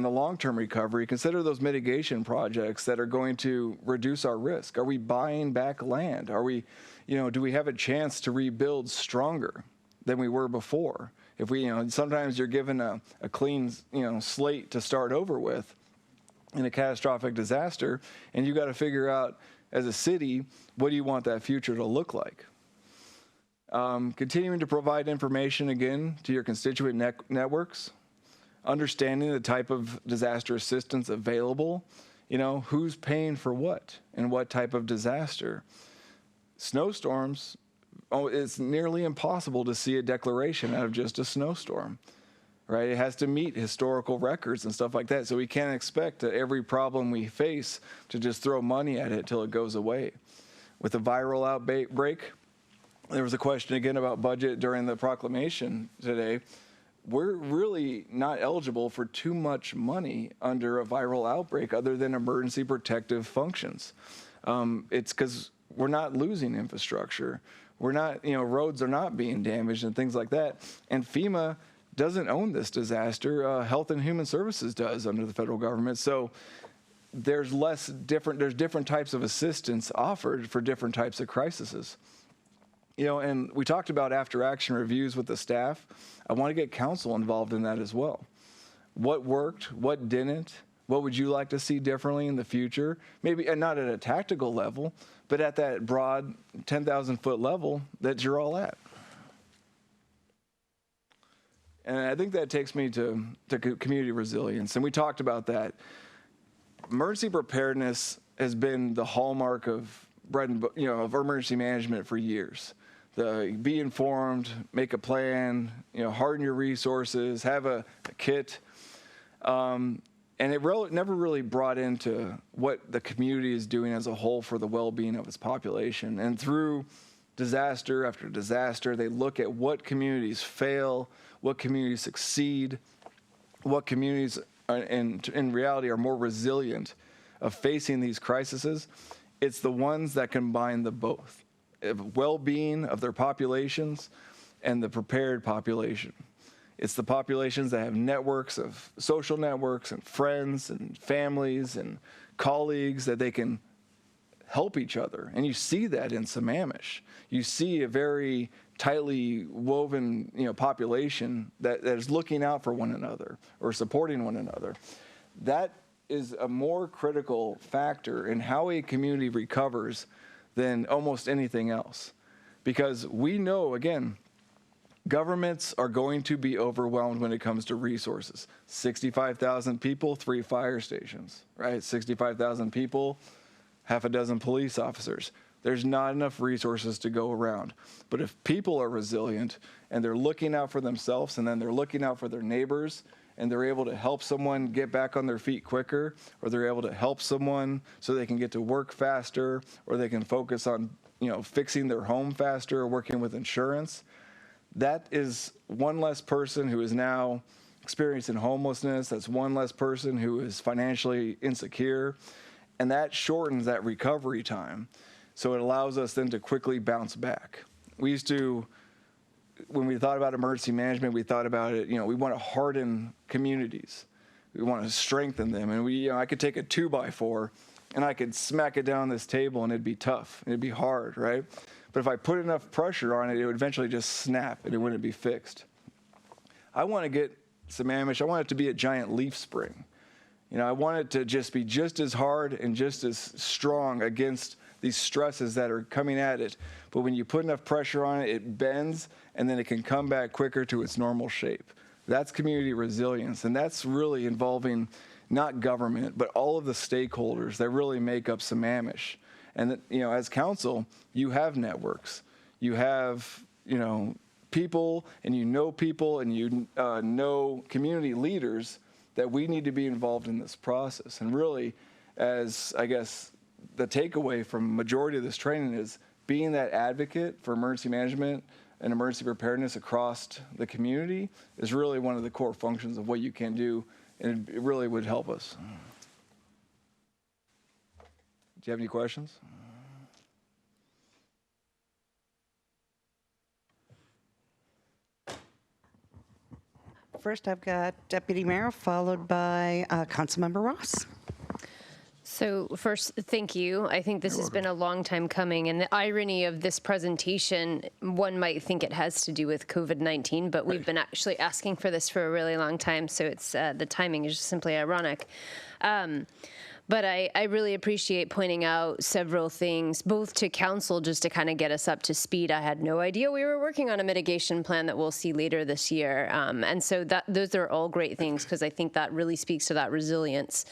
the long-term recovery, consider those mitigation projects that are going to reduce our risk. Are we buying back land? Are we, do we have a chance to rebuild stronger than we were before? If we, sometimes you're given a clean, slate to start over with in a catastrophic disaster, and you got to figure out as a city, what do you want that future to look like? Continuing to provide information again to your constituent networks, understanding the type of disaster assistance available You know, who's paying for what and what type of disaster? Snowstorms, it's nearly impossible to see a declaration out of just a snowstorm, right? It has to meet historical records and stuff like that. So we can't expect that every problem we face to just throw money at it till it goes away. With a viral outbreak, there was a question again about budget during the proclamation today. We're really not eligible for too much money under a viral outbreak other than emergency protective functions. It's because we're not losing infrastructure. We're not, roads are not being damaged and things like that. And FEMA doesn't own this disaster. Health and Human Services does under the federal government. So there's different types of assistance offered for different types of crises. And we talked about after action reviews with the staff. I want to get council involved in that as well. What worked, what didn't, what would you like to see differently in the future? Maybe, and not at a tactical level, but at that broad 10,000 foot level that you're all at. And I think that takes me to community resilience. And we talked about that. Emergency preparedness has been the hallmark of of emergency management for years. Be informed, make a plan, harden your resources, have a kit. And it never really brought into what the community is doing as a whole for the well-being of its population. And through disaster after disaster, they look at what communities fail, what communities succeed, what communities in reality are more resilient of facing these crises. It's the ones that combine the both, well-being of their populations and the prepared population. It's the populations that have networks of social networks and friends and families and colleagues that they can help each other. And you see that in Sammamish. You see a very tightly woven, population that is looking out for one another or supporting one another. That is a more critical factor in how a community recovers than almost anything else. Because we know, again, governments are going to be overwhelmed when it comes to resources. 65,000 people, 3 fire stations, right? 65,000 people, half a dozen police officers. There's not enough resources to go around. But if people are resilient and they're looking out for themselves and then they're looking out for their neighbors and they're able to help someone get back on their feet quicker, or they're able to help someone so they can get to work faster, or they can focus on, fixing their home faster or working with insurance, that is one less person who is now experiencing homelessness. That's one less person who is financially insecure. And that shortens that recovery time. So it allows us then to quickly bounce back. We used to, when we thought about emergency management, we thought about it, we want to harden communities. We want to strengthen them. And I could take a 2x4 and I could smack it down this table and it'd be tough. It'd be hard, right? But if I put enough pressure on it, it would eventually just snap and it wouldn't be fixed. I want to get Sammamish, I want it to be a giant leaf spring. I want it to just be just as hard and just as strong against these stresses that are coming at it. But when you put enough pressure on it, it bends and then it can come back quicker to its normal shape. That's community resilience. And that's really involving not government, but all of the stakeholders that really make up Sammamish. And, as council, you have networks. You have, people, and people, and you know community leaders that we need to be involved in this process. And really, as I guess the takeaway from majority of this training is being that advocate for emergency management and emergency preparedness across the community is really one of the core functions of what you can do, and it really would help us. Do you have any questions? First, I've got Deputy Mayor, followed by Councilmember Ross. So first, thank you. I think this has been a long time coming. And the irony of this presentation, one might think it has to do with COVID-19, but we've been actually asking for this for a really long time. So it's the timing is just simply ironic. But I really appreciate pointing out several things, both to council just to kind of get us up to speed. I had no idea we were working on a mitigation plan that we'll see later this year. And so those are all great things, because I think that really speaks to that resilience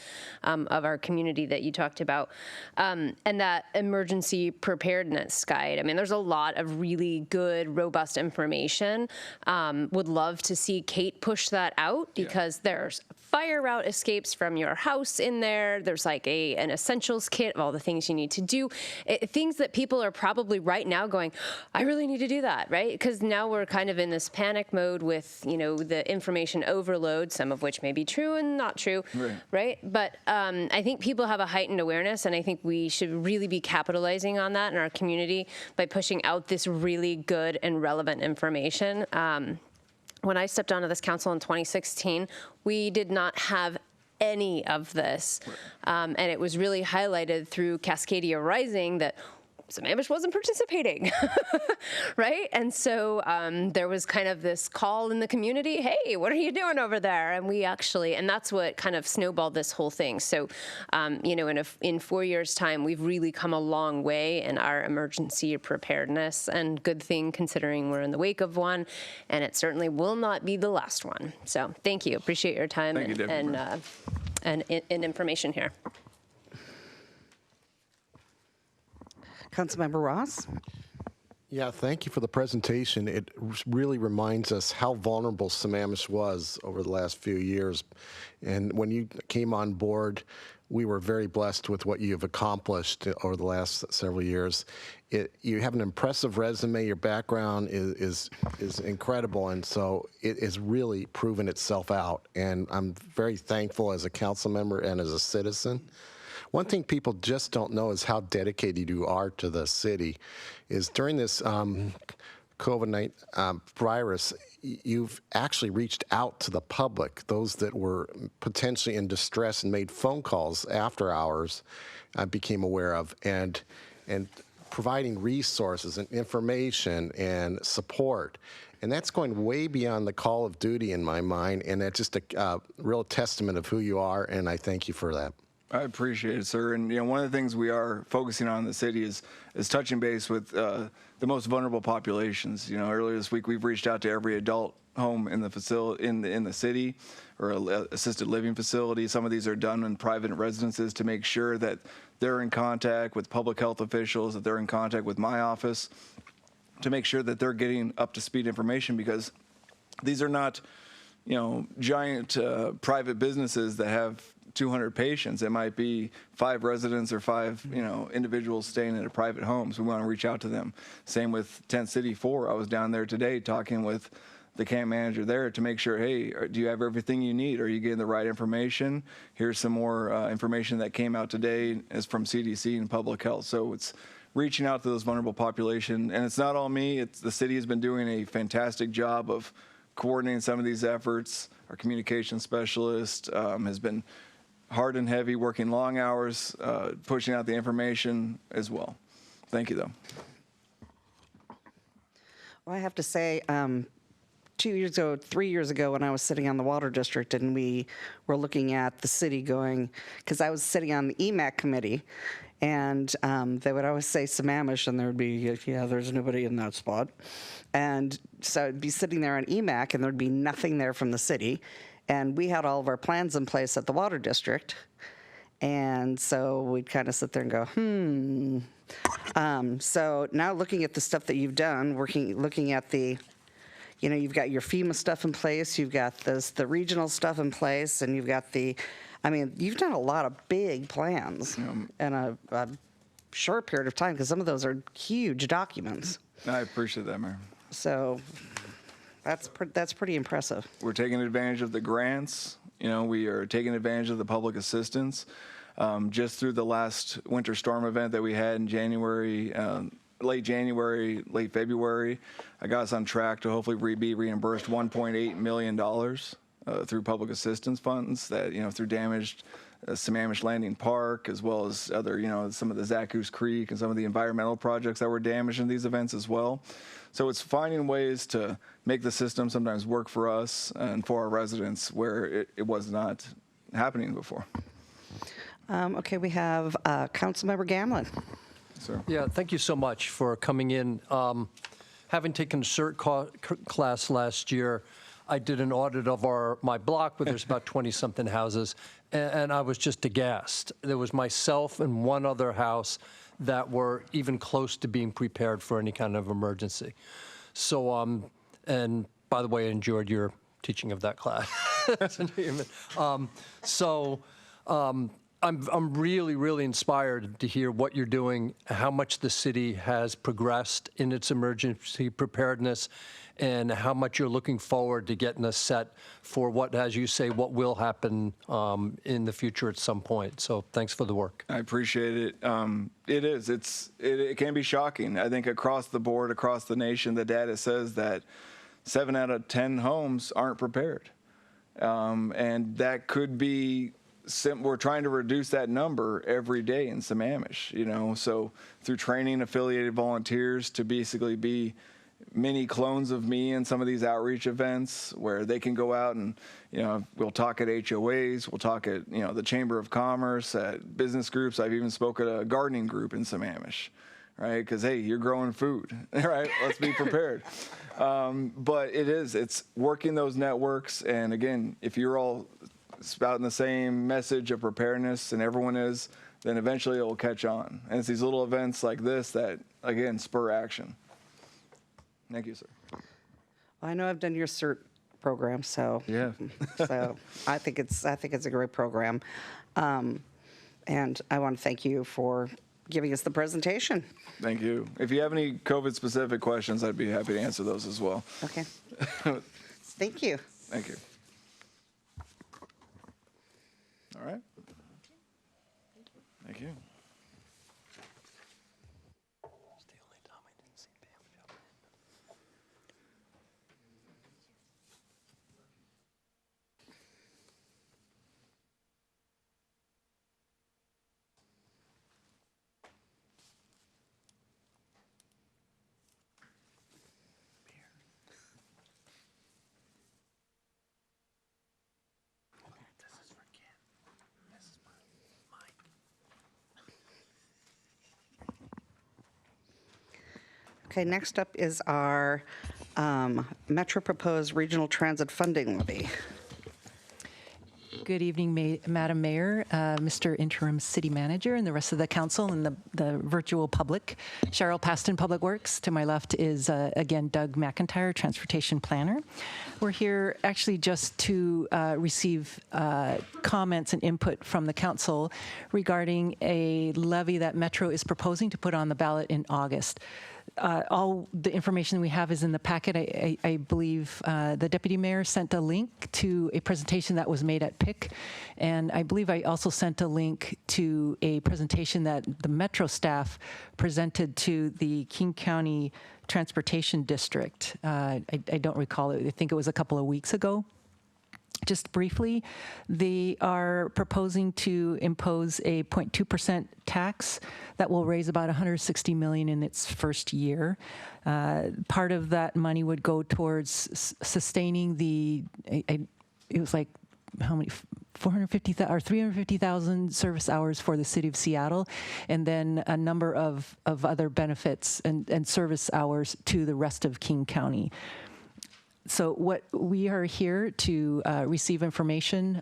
of our community that you talked about. And that emergency preparedness guide. I mean, there's a lot of really good, robust information. Would love to see Kate push that out, because there's fire route escapes from your house in there. There's like an essentials kit of all the things you need to do. Things that people are probably right now going, I really need to do that, right? Because now we're kind of in this panic mode with, the information overload, some of which may be true and not true, right? But I think people have a heightened awareness, and I think we should really be capitalizing on that in our community by pushing out this really good and relevant information. When I stepped onto this council in 2016, we did not have any of this. And it was really highlighted through Cascadia Rising that Sammamish wasn't participating, right? And so there was kind of this call in the community, hey, what are you doing over there? And we actually, and that's what kind of snowballed this whole thing. So, in 4 years' time, we've really come a long way in our emergency preparedness, and good thing considering we're in the wake of one, and it certainly will not be the last one. So thank you. Appreciate your time and information here. Councilmember Ross? Yeah, thank you for the presentation. It really reminds us how vulnerable Sammamish was over the last few years. And when you came on board, we were very blessed with what you've accomplished over the last several years. You have an impressive resume. Your background is incredible, and so it has really proven itself out. And I'm very thankful as a council member and as a citizen. One thing people just don't know is how dedicated you are to the city. Is during this COVID-19 virus, you've actually reached out to the public, those that were potentially in distress, and made phone calls after hours. I became aware of, and providing resources and information and support. And that's going way beyond the call of duty in my mind, and that's just a real testament of who you are, and I thank you for that. I appreciate it, sir. And one of the things we are focusing on in the city is touching base with the most vulnerable populations. Earlier this week we've reached out to every adult home in the facility in the city, or assisted living facility. Some of these are done in private residences, to make sure that they're in contact with public health officials, that they're in contact with my office, to make sure that they're getting up to speed information, because these are not giant private businesses that have 200 patients. It might be 5 residents or 5, individuals staying in a private home. So we want to reach out to them. Same with Tent City 4. I was down there today talking with the camp manager there to make sure, hey, do you have everything you need? Are you getting the right information? Here's some more information that came out today is from CDC and public health. So it's reaching out to those vulnerable population. And it's not all me. The city has been doing a fantastic job of coordinating some of these efforts. Our communication specialist has been hard and heavy, working long hours, pushing out the information as well. Thank you, though. Well, I have to say, 3 years ago, when I was sitting on the Water District, and we were looking at the city going, because I was sitting on the EMAC committee, and they would always say Sammamish, and there would be, yeah, there's nobody in that spot. And so I'd be sitting there on EMAC, and there'd be nothing there from the city. And we had all of our plans in place at the Water District. And so we'd kind of sit there and go, So now looking at the stuff that you've done, looking at the, you've got your FEMA stuff in place, you've got the regional stuff in place, and you've got you've done a lot of big plans in a short period of time, because some of those are huge documents. I appreciate that, Mayor. So that's pretty impressive. We're taking advantage of the grants. We are taking advantage of the public assistance. Just through the last winter storm event that we had in January, late January, late February, I got us on track to hopefully be reimbursed $1.8 million through public assistance funds that, through damaged Sammamish Landing Park, as well as other, some of the Zaccoos Creek and some of the environmental projects that were damaged in these events as well. So it's finding ways to make the system sometimes work for us and for our residents where it was not happening before. Okay, we have Councilmember Gamlin. Yeah, thank you so much for coming in. Having taken a CERT class last year, I did an audit of my block where there's about 20-something houses, and I was just aghast. There was myself and one other house that were even close to being prepared for any kind of emergency. So, and by the way, I enjoyed your teaching of that class. I'm really, really inspired to hear what you're doing, how much the city has progressed in its emergency preparedness, and how much you're looking forward to getting us set for what, as you say, what will happen in the future at some point. So thanks for the work. I appreciate it. It can be shocking. I think across the board, across the nation, the data says that 7 out of 10 homes aren't prepared. And that could be, we're trying to reduce that number every day in Sammamish, so through training affiliated volunteers to basically be mini clones of me in some of these outreach events where they can go out and, we'll talk at HOAs, we'll talk at, the Chamber of Commerce, at business groups. I've even spoken at a gardening group in Sammamish, right? Because, hey, you're growing food, right? Let's be prepared. But it's working those networks. And again, if you're all spouting the same message of preparedness and everyone is, then eventually it will catch on. And it's these little events like this that, again, spur action. Thank you, sir. I know I've done your CERT program, so Yeah. so I think it's a great program, and I want to thank you for giving us the presentation. Thank you. If you have any COVID-specific questions, I'd be happy to answer those as well. Okay. Thank you. Thank you. All right. Thank you. Okay, next up is our Metro Proposed Regional Transit Funding Levy. Good evening, Madam Mayor, Mr. Interim City Manager, and the rest of the council and the virtual public. Cheryl Paston, Public Works. To my left is, again, Doug McIntyre, Transportation Planner. We're here actually just to receive comments and input from the council regarding a levy that Metro is proposing to put on the ballot in August. All the information we have is in the packet. I believe the Deputy Mayor sent a link to a presentation that was made at PIC, and I believe I also sent a link to a presentation that the Metro staff presented to the King County Transportation District. I don't recall it. I think it was a couple of weeks ago. Just briefly, they are proposing to impose a 0.2% tax that will raise about $160 million in its first year. Part of that money would go towards sustaining it was like how many? 450,000 or 350,000 service hours for the city of Seattle, and then a number of other benefits and service hours to the rest of King County. So what we are here to receive information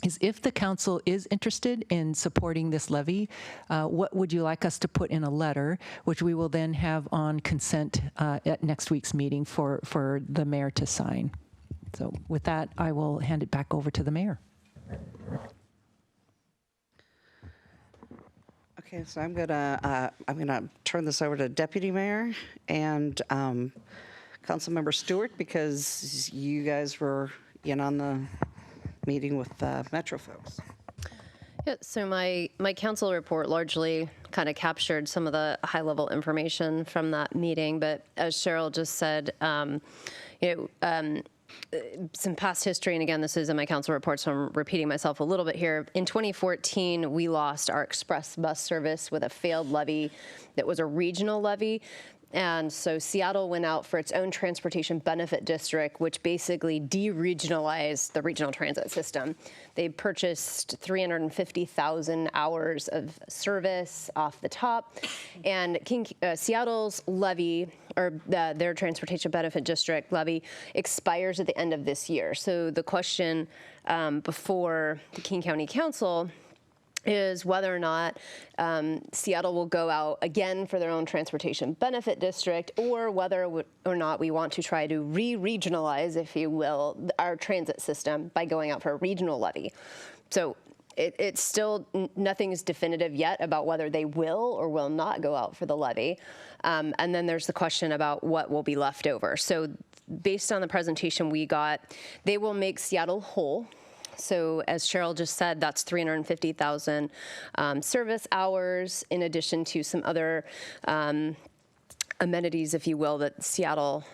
is if the council is interested in supporting this levy, what would you like us to put in a letter, which we will then have on consent at next week's meeting for the mayor to sign. So with that, I will hand it back over to the mayor. Okay, so I'm gonna turn this over to Deputy Mayor and Councilmember Stewart, because you guys were in on the meeting with Metro folks. Yeah, so my council report largely kind of captured some of the high-level information from that meeting, but as Cheryl just said, some past history, and again, this is in my council report, so I'm repeating myself a little bit here. In 2014, we lost our express bus service with a failed levy that was a regional levy. And so Seattle went out for its own transportation benefit district, which basically deregionalized the regional transit system. They purchased 350,000 hours of service off the top, and Seattle's levy, or their transportation benefit district levy, expires at the end of this year. So the question before the King County Council is whether or not Seattle will go out again for their own transportation benefit district, or whether or not we want to try to re-regionalize, if you will, our transit system by going out for a regional levy. So it's still, nothing is definitive yet about whether they will or will not go out for the levy. And then there's the question about what will be left over. So based on the presentation we got, they will make Seattle whole. So as Cheryl just said, that's 350,000 service hours, in addition to some other amenities, if you will, that Seattle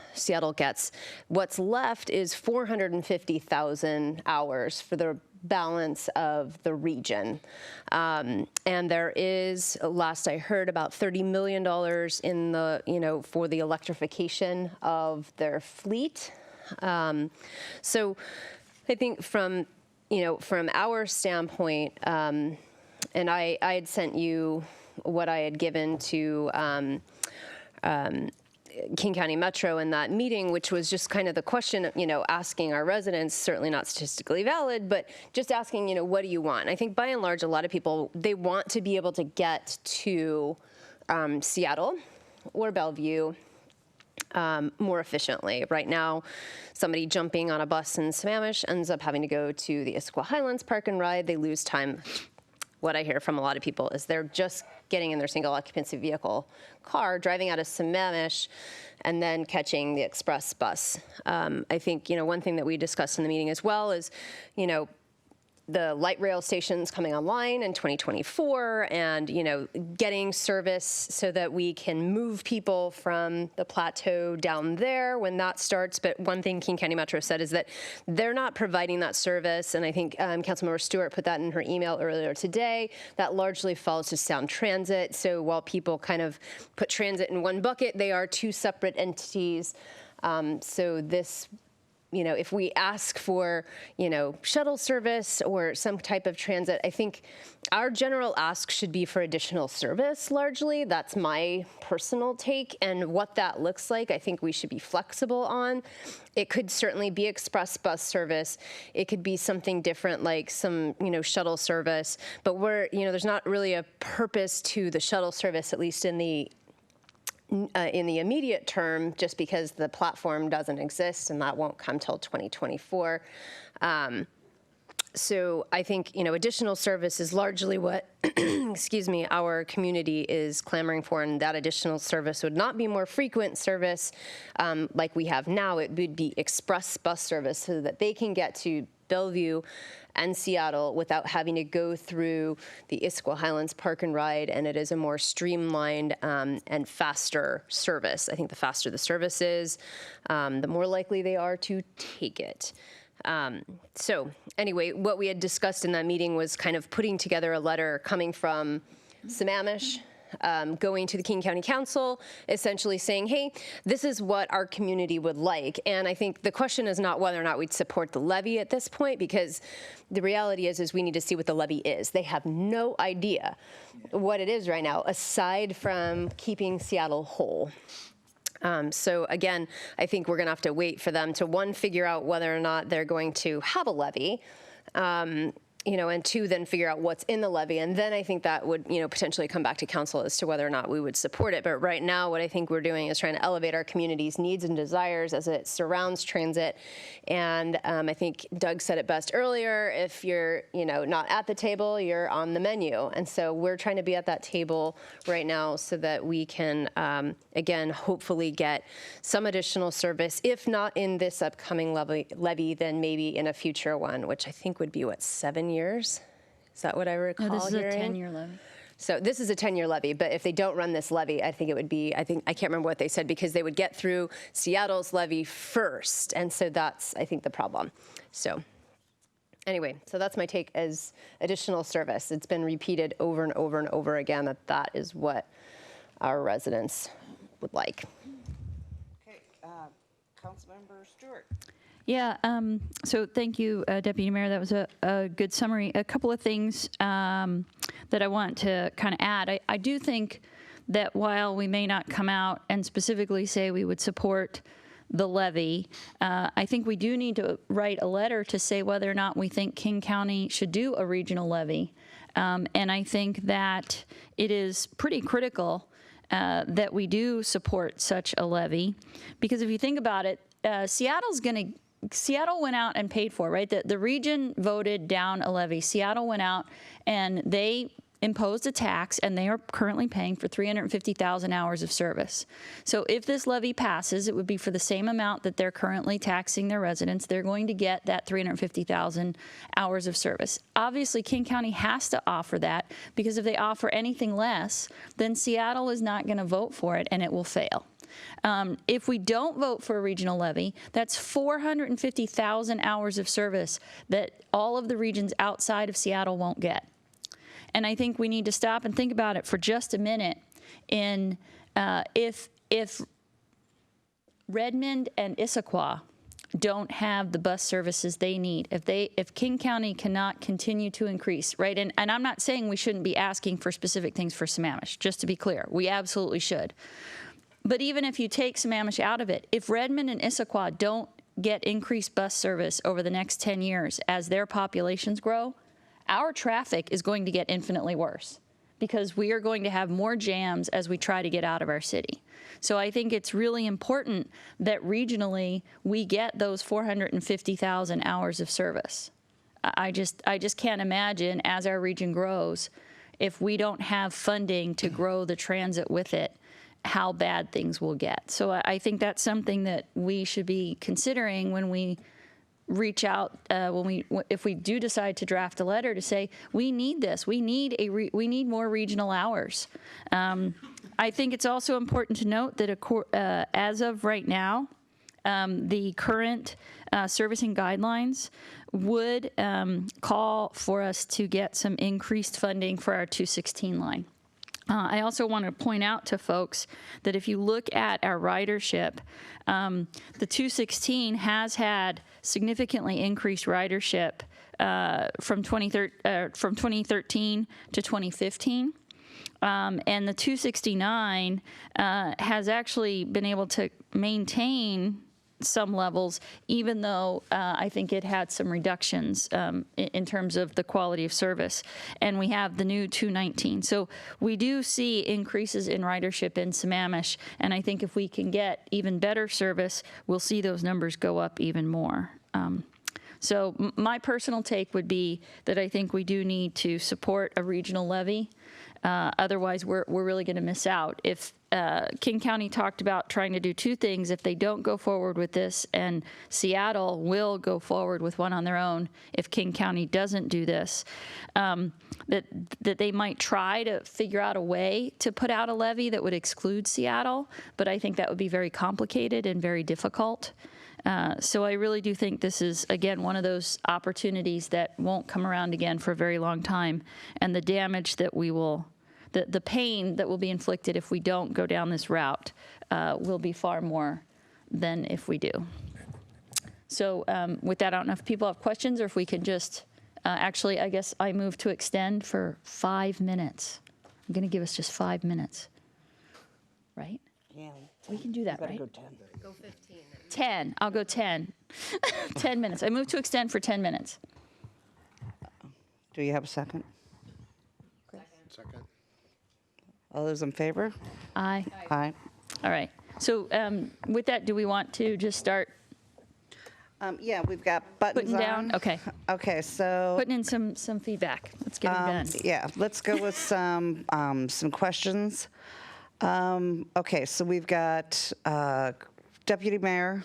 gets. What's left is 450,000 hours for the balance of the region. And there is, last I heard, about $30 million in the, for the electrification of their fleet. So I think from our standpoint, and I had sent you what I had given to King County Metro in that meeting, which was just kind of the question, asking our residents, certainly not statistically valid, but just asking, what do you want? And I think by and large, a lot of people, they want to be able to get to Seattle or Bellevue more efficiently. Right now, somebody jumping on a bus in Sammamish ends up having to go to the Issaquah Highlands Park and Ride. They lose time. What I hear from a lot of people is they're just getting in their single occupancy vehicle car, driving out of Sammamish, and then catching the express bus. I think, one thing that we discussed in the meeting as well is, the light rail stations coming online in 2024, and getting service so that we can move people from the plateau down there when that starts. But one thing King County Metro said is that they're not providing that service, and I think Councilmember Stewart put that in her email earlier today. That largely falls to Sound Transit. So while people kind of put transit in one bucket, they are two separate entities. So this, if we ask for, shuttle service or some type of transit, I think our general ask should be for additional service, largely. That's my personal take. And what that looks like, I think we should be flexible on. It could certainly be express bus service. It could be something different, like some, shuttle service. But there's not really a purpose to the shuttle service, at least in the immediate term, just because the platform doesn't exist, and that won't come till 2024. So I think, additional service is largely what, our community is clamoring for, and that additional service would not be more frequent service like we have now. It would be express bus service so that they can get to Bellevue and Seattle without having to go through the Issaquah Highlands Park and Ride, and it is a more streamlined and faster service. I think the faster the service is, the more likely they are to take it. So anyway, what we had discussed in that meeting was kind of putting together a letter coming from Sammamish, going to the King County Council, essentially saying, hey, this is what our community would like. And I think the question is not whether or not we'd support the levy at this point, because the reality is we need to see what the levy is. They have no idea what it is right now, aside from keeping Seattle whole. So again, I think we're going to have to wait for them to, one, figure out whether or not they're going to have a levy, and two, then figure out what's in the levy. And then I think that would, potentially come back to council as to whether or not we would support it. But right now, what I think we're doing is trying to elevate our community's needs and desires as it surrounds transit. And I think Doug said it best earlier, if you're, not at the table, you're on the menu. And so we're trying to be at that table right now so that we can, again, hopefully get some additional service, if not in this upcoming levy, then maybe in a future one, which I think would be, 7 years? Is that what I recall No, this is hearing? a 10-year levy. So this is a 10-year levy, but if they don't run this levy, I think it would be, I can't remember what they said, because they would get through Seattle's levy first. And so that's, I think, the problem. So anyway, so that's my take as additional service. It's been repeated over and over and over again that is what our residents would like. Okay, Councilmember Stewart. Yeah, so thank you, Deputy Mayor. That was a good summary. A couple of things that I want to kind of add. I do think that while we may not come out and specifically say we would support the levy, I think we do need to write a letter to say whether or not we think King County should do a regional levy. And I think that it is pretty critical that we do support such a levy, because if you think about it, Seattle went out and paid for, right? The region voted down a levy. Seattle went out and they imposed a tax, and they are currently paying for 350,000 hours of service. So if this levy passes, it would be for the same amount that they're currently taxing their residents. They're going to get that 350,000 hours of service. Obviously, King County has to offer that, because if they offer anything less, then Seattle is not going to vote for it, and it will fail. If we don't vote for a regional levy, that's 450,000 hours of service that all of the regions outside of Seattle won't get. And I think we need to stop and think about it for just a minute. If Redmond and Issaquah don't have the bus services they need, if King County cannot continue to increase, right? And I'm not saying we shouldn't be asking for specific things for Sammamish, just to be clear. We absolutely should. But even if you take Sammamish out of it, if Redmond and Issaquah don't get increased bus service over the next 10 years as their populations grow, our traffic is going to get infinitely worse, because we are going to have more jams as we try to get out of our city. So I think it's really important that regionally we get those 450,000 hours of service. I just can't imagine, as our region grows, if we don't have funding to grow the transit with it, how bad things will get. So I think that's something that we should be considering when we reach out, if we do decide to draft a letter to say we need this, we need more regional hours. I think it's also important to note that as of right now, the current servicing guidelines would call for us to get some increased funding for our 216 line. I also want to point out to folks that if you look at our ridership, the 216 has had significantly increased ridership from 2013 to 2015. And the 269 has actually been able to maintain some levels, even though I think it had some reductions in terms of the quality of service. And we have the new 219. So we do see increases in ridership in Sammamish, and I think if we can get even better service, we'll see those numbers go up even more. So my personal take would be that I think we do need to support a regional levy. Otherwise, we're really going to miss out. If King County talked about trying to do two things, if they don't go forward with this, and Seattle will go forward with one on their own if King County doesn't do this, that they might try to figure out a way to put out a levy that would exclude Seattle, but I think that would be very complicated and very difficult. So I really do think this is, again, one of those opportunities that won't come around again for a very long time. And the damage that we will, the pain that will be inflicted if we don't go down this route will be far more than if we do. So with that, I don't know if people have questions or if we can just, actually, I guess I move to extend for 5 minutes. I'm going to give us just 5 minutes, right? Yeah. We can do that, right? Go 10. Go 15. 10. I'll go 10. 10 minutes. I move to extend for 10 minutes. Do you have a second? Second. All those in favor? Aye. Aye. All right. So with that, do we want to just start Yeah, we've got buttons putting down? on. Okay. Okay, so Putting in some feedback. Let's get it done. yeah, let's go with some questions. Okay, so we've got Deputy Mayor,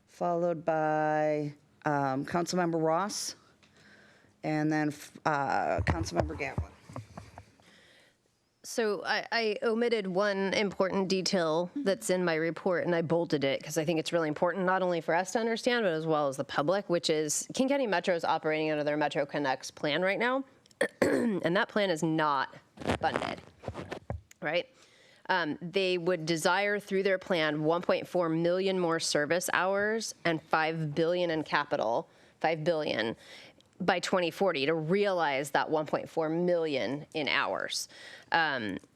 followed by Councilmember Ross, and then Councilmember Gatlin. So I omitted one important detail that's in my report, and I bolded it because I think it's really important, not only for us to understand, but as well as the public, which is King County Metro is operating under their Metro Connects plan right now, and that plan is not funded, right? They would desire through their plan 1.4 million more service hours and $5 billion in capital, $5 billion by 2040 to realize that 1.4 million in hours,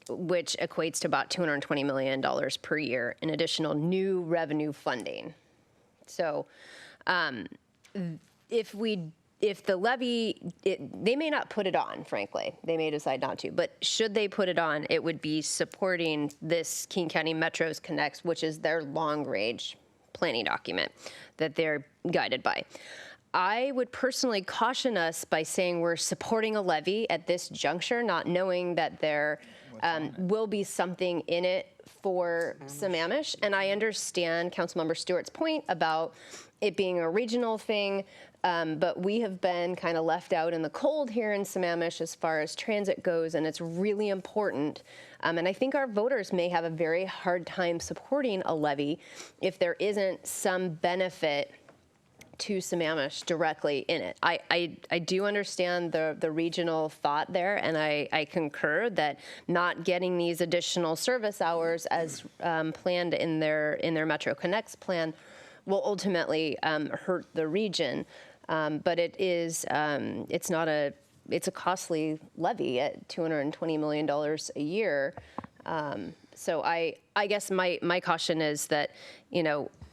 which equates to about $220 million per year in additional new revenue funding. So if the levy, they may not put it on, frankly. They may decide not to. But should they put it on, it would be supporting this King County Metros Connects, which is their long-range planning document that they're guided by. I would personally caution us by saying we're supporting a levy at this juncture, not knowing that there will be something in it for Sammamish. And I understand Councilmember Stewart's point about it being a regional thing, but we have been kind of left out in the cold here in Sammamish as far as transit goes, and it's really important. And I think our voters may have a very hard time supporting a levy if there isn't some benefit to Sammamish directly in it. I do understand the regional thought there, and I concur that not getting these additional service hours as planned in their Metro Connects plan will ultimately hurt the region. But it's a costly levy at $220 million a year. So I guess my caution is that,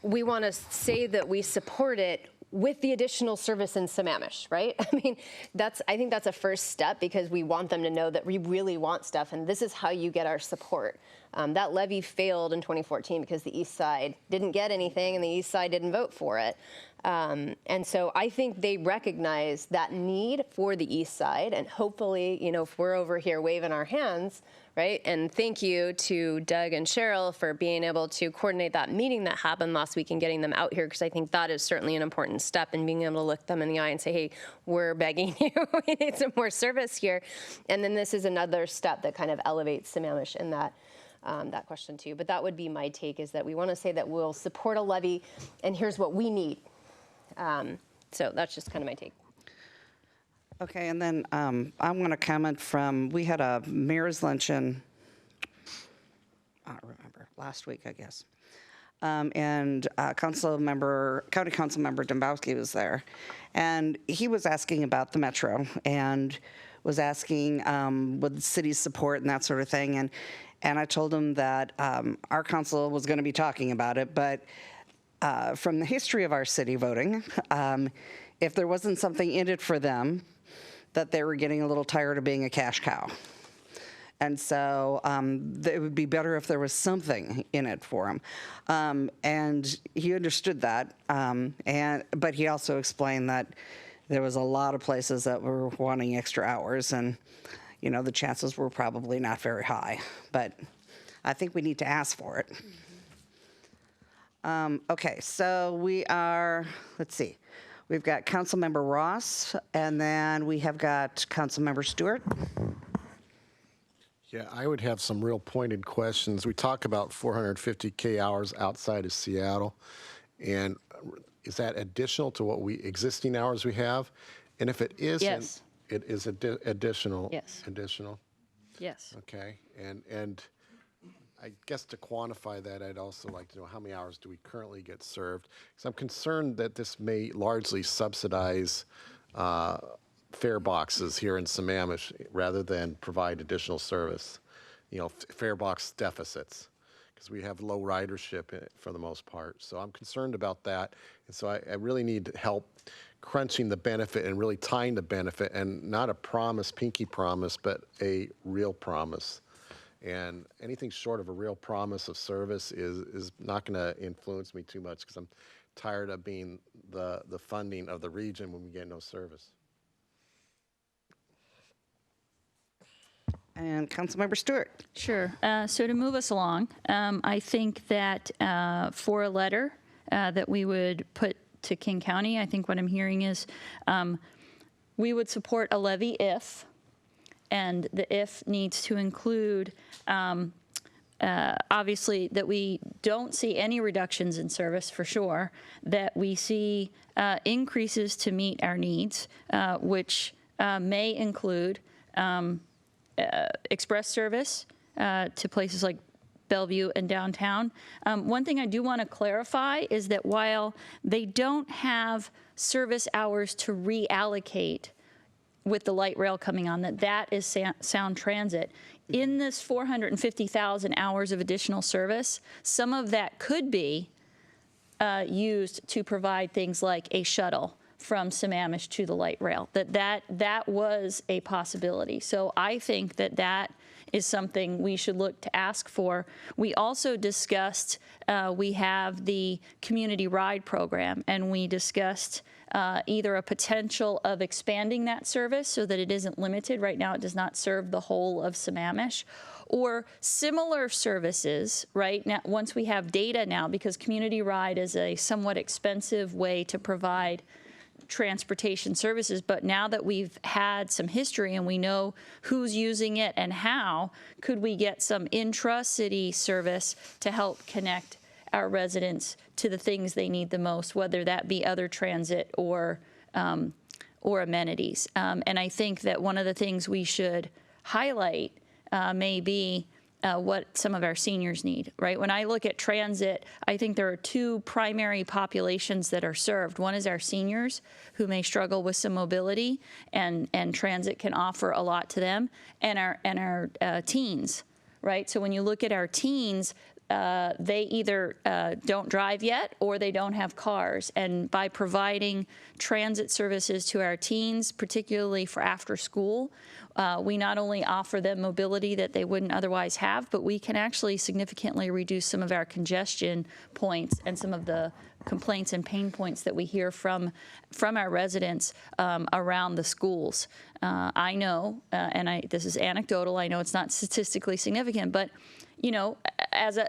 we want to say that we support it with the additional service in Sammamish, right? I mean, I think that's a first step because we want them to know that we really want stuff, and this is how you get our support. That levy failed in 2014 because the East Side didn't get anything and the East Side didn't vote for it. And so I think they recognize that need for the East Side, and hopefully, if we're over here waving our hands, right? And thank you to Doug and Cheryl for being able to coordinate that meeting that happened last week and getting them out here, because I think that is certainly an important step in being able to look them in the eye and say, hey, we're begging you, we need some more service here. And then this is another step that kind of elevates Sammamish in that question too. But that would be my take, is that we want to say that we'll support a levy and here's what we need. So that's just kind of my take. Okay, and then I'm going to comment we had a mayor's luncheon, I don't remember, last week, I guess. And County Council Member Dombowski was there. And he was asking about the Metro and was asking with the city's support and that sort of thing. And I told him that our council was going to be talking about it, but from the history of our city voting, if there wasn't something in it for them, that they were getting a little tired of being a cash cow. And so it would be better if there was something in it for them. And he understood that, but he also explained that there was a lot of places that were wanting extra hours, and the chances were probably not very high. But I think we need to ask for it. Okay, so we are, let's see. We've got Councilmember Ross, and then we have got Councilmember Stewart. Yeah, I would have some real pointed questions. We talk about 450K hours outside of Seattle, and is that additional to what existing hours we have? And if it isn't, Yes. it is additional. Yes. Additional. Yes. Okay, and I guess to quantify that, I'd also like to know how many hours do we currently get served? Because I'm concerned that this may largely subsidize fare boxes here in Sammamish rather than provide additional service. Fare box deficits, because we have low ridership in it for the most part. So I'm concerned about that, and so I really need help crunching the benefit and really tying the benefit, and not a promise, pinky promise, but a real promise. And anything short of a real promise of service is not going to influence me too much, because I'm tired of being the funding of the region when we get no service. And Councilmember Stewart. Sure. So to move us along, I think that for a letter that we would put to King County, I think what I'm hearing is we would support a levy if, and the if needs to include, obviously, that we don't see any reductions in service for sure, that we see increases to meet our needs, which may include express service to places like Bellevue and downtown. One thing I do want to clarify is that while they don't have service hours to reallocate with the light rail coming on, that is Sound Transit. In this 450,000 hours of additional service, some of that could be used to provide things like a shuttle from Sammamish to the light rail. That was a possibility. So I think that is something we should look to ask for. We also discussed, we have the community ride program, and we discussed either a potential of expanding that service so that it isn't limited. Right now, it does not serve the whole of Sammamish, or similar services, right? Now, once we have data now, because community ride is a somewhat expensive way to provide transportation services, but now that we've had some history and we know who's using it and how, could we get some intra-city service to help connect our residents to the things they need the most, whether that be other transit or amenities. And I think that one of the things we should highlight may be what some of our seniors need, right? When I look at transit, I think there are two primary populations that are served. One is our seniors, who may struggle with some mobility, and transit can offer a lot to them, and our teens, right? So when you look at our teens, they either don't drive yet or they don't have cars. And by providing transit services to our teens, particularly for after school, we not only offer them mobility that they wouldn't otherwise have, but we can actually significantly reduce some of our congestion points and some of the complaints and pain points that we hear from our residents around the schools. I know, and this is anecdotal, I know it's not statistically significant, but you know,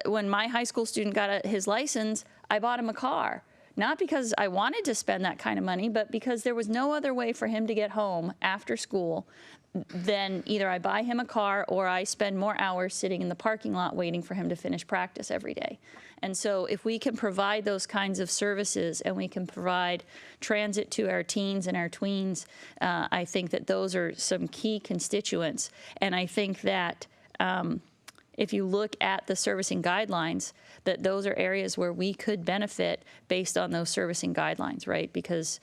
when my high school student got his license, I bought him a car. Not because I wanted to spend that kind of money, but because there was no other way for him to get home after school than either I buy him a car or I spend more hours sitting in the parking lot waiting for him to finish practice every day. And so if we can provide those kinds of services and we can provide transit to our teens and our tweens, I think that those are some key constituents. And I think that if you look at the servicing guidelines, that those are areas where we could benefit based on those servicing guidelines, right? Because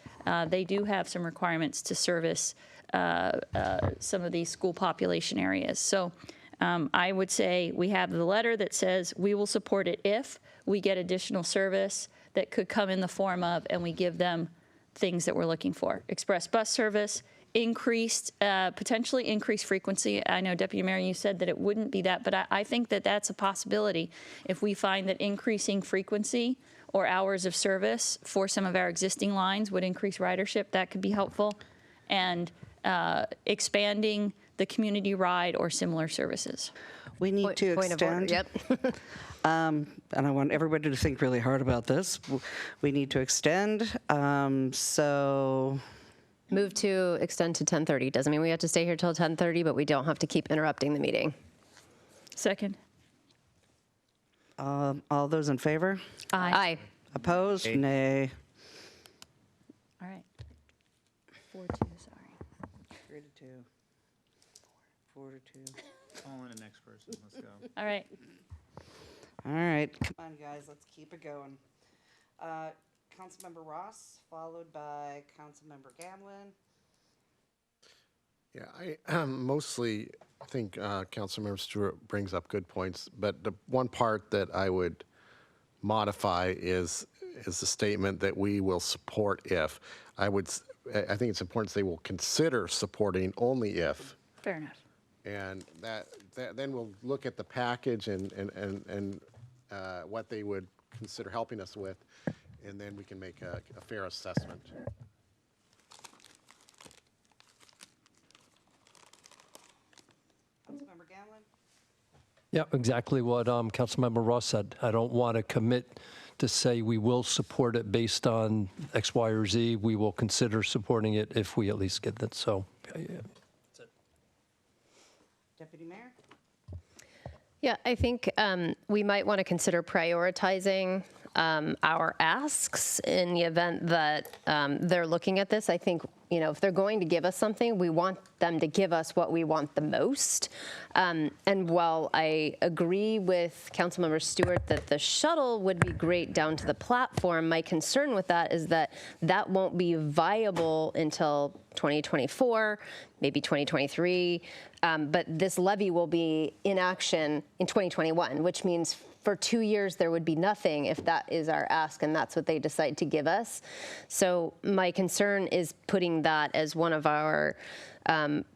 they do have some requirements to service some of these school population areas. So I would say we have the letter that says we will support it if we get additional service that could come in the form of, and we give them things that we're looking for. Express bus service, potentially increased frequency. I know, Deputy Mayor, you said that it wouldn't be that, but I think that that's a possibility. If we find that increasing frequency or hours of service for some of our existing lines would increase ridership, that could be helpful. And expanding the community ride or similar services. We need to Point of order, extend. yep. And I want everybody to think really hard about this. We need to extend. So Move to extend to 10:30. Doesn't mean we have to stay here till 10:30, but we don't have to keep interrupting the meeting. Second. all those in favor? Aye. Opposed? Nay. All right. 4-2, sorry. 3 to 2. 4 to 2. Call in the next person. Let's go. All right. All right, come on, guys, let's keep it going. Councilmember Ross, followed by Councilmember Gamlin. Yeah, I mostly think Councilmember Stewart brings up good points, but the one part that I would modify is the statement that we will support if. I think it's important to say we'll consider supporting only if. Fair enough. And that then we'll look at the package and what they would consider helping us with, and then we can make a fair assessment. Councilmember Gamlin? Yeah, exactly what Councilmember Ross said. I don't want to commit to say we will support it based on X, Y, or Z. We will consider supporting it if we at least get that. So, yeah. Deputy Mayor? Yeah, I think we might want to consider prioritizing our asks in the event that they're looking at this. I think, if they're going to give us something, we want them to give us what we want the most. And while I agree with Councilmember Stewart that the shuttle would be great down to the platform, my concern with that is that that won't be viable until 2024, maybe 2023. But this levy will be in action in 2021, which means for 2 years there would be nothing if that is our ask and that's what they decide to give us. So my concern is putting that as one of our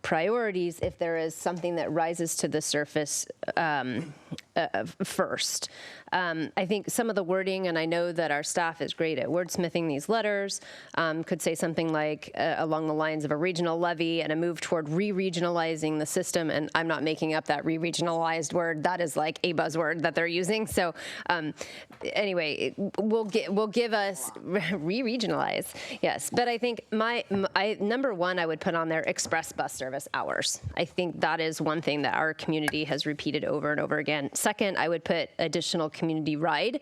priorities if there is something that rises to the surface first. I think some of the wording, and I know that our staff is great at wordsmithing these letters, could say something like along the lines of a regional levy and a move toward re-regionalizing the system. And I'm not making up that re-regionalized word. That is like a buzzword that they're using. So anyway, will give us re-regionalize. Yes, but I think number one, I would put on there express bus service hours. I think that is one thing that our community has repeated over and over again. Second, I would put additional community ride.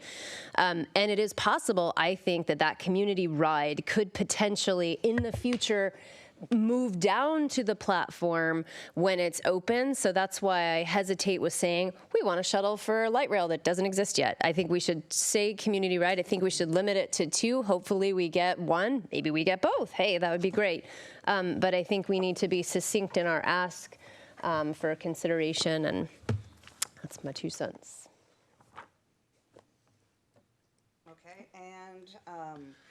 And it is possible, I think, that community ride could potentially, in the future, move down to the platform when it's open. So that's why I hesitate with saying we want a shuttle for light rail that doesn't exist yet. I think we should say community ride. I think we should limit it to 2. Hopefully we get 1. Maybe we get both. Hey, that would be great. But I think we need to be succinct in our ask for consideration, and that's my 2 cents. Okay, and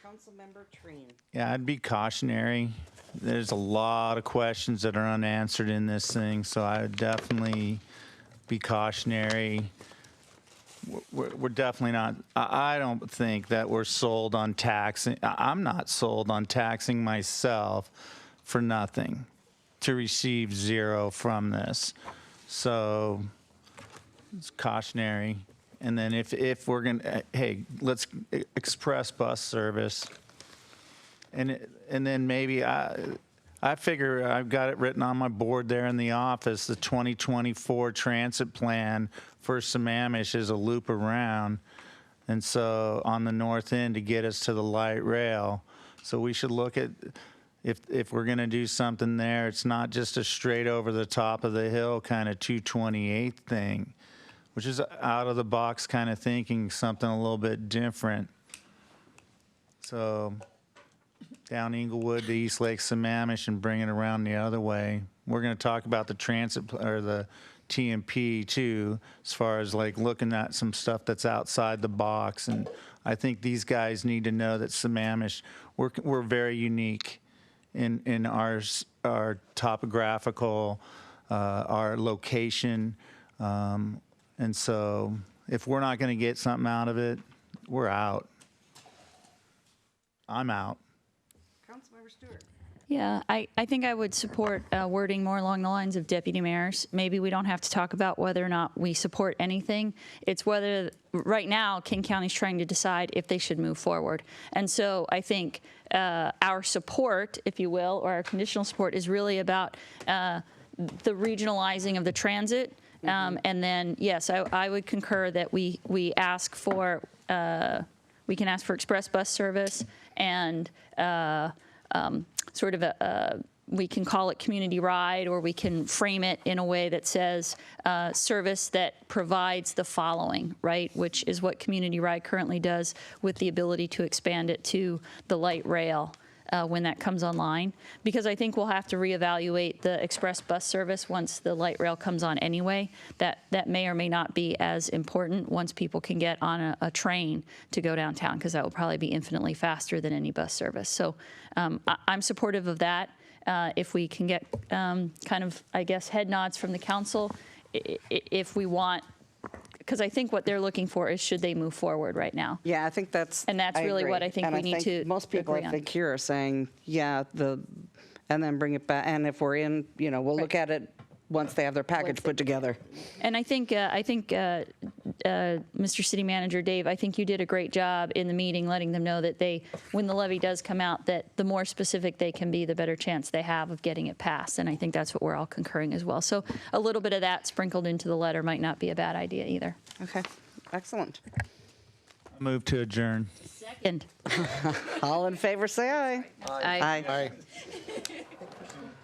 Councilmember Treen. Yeah, I'd be cautionary. There's a lot of questions that are unanswered in this thing, so I would definitely be cautionary. We're definitely not, I don't think that we're sold on taxing. I'm not sold on taxing myself for nothing to receive 0 from this. So it's cautionary. And then if we're going to, hey, let's express bus service. And then maybe I figure I've got it written on my board there in the office, the 2024 transit plan for Sammamish is a loop around. And so on the north end to get us to the light rail. So we should look at, if we're going to do something there, it's not just a straight over the top of the hill kind of 228 thing, which is out of the box kind of thinking, something a little bit different. So down Englewood to East Lake Sammamish and bring it around the other way. We're going to talk about the transit or the TMP too, as far as like looking at some stuff that's outside the box. And I think these guys need to know that Sammamish, we're very unique in our topographical, our location. And so if we're not going to get something out of it, we're out. I'm out. Councilmember Stewart. Yeah, I think I would support wording more along the lines of deputy mayors. Maybe we don't have to talk about whether or not we support anything. It's whether, right now, King County's trying to decide if they should move forward. And so I think our support, if you will, or our conditional support is really about the regionalizing of the transit. And then, yes, I would concur that we ask for, we can ask for express bus service and sort of we can call it community ride, or we can frame it in a way that says service that provides the following, right? Which is what community ride currently does, with the ability to expand it to the light rail when that comes online. Because I think we'll have to reevaluate the express bus service once the light rail comes on anyway. That may or may not be as important once people can get on a train to go downtown, because that will probably be infinitely faster than any bus service. So I'm supportive of that. If we can get kind of, I guess, head nods from the council, if we want, because I think what they're looking for is, should they move forward right now? Yeah, I think that's. And that's really what I think and we need to most people, agree I on. think here are saying, yeah, and then bring it back. And if we're in, we'll look at it once they have their package put together. And I think Mr. City Manager Dave, I think you did a great job in the meeting, letting them know that when the levy does come out, that the more specific they can be, the better chance they have of getting it passed. And I think that's what we're all concurring as well. So a little bit of that sprinkled into the letter might not be a bad idea either. Okay, excellent. Move to adjourn. Second. All in favor, say aye. Aye. Aye.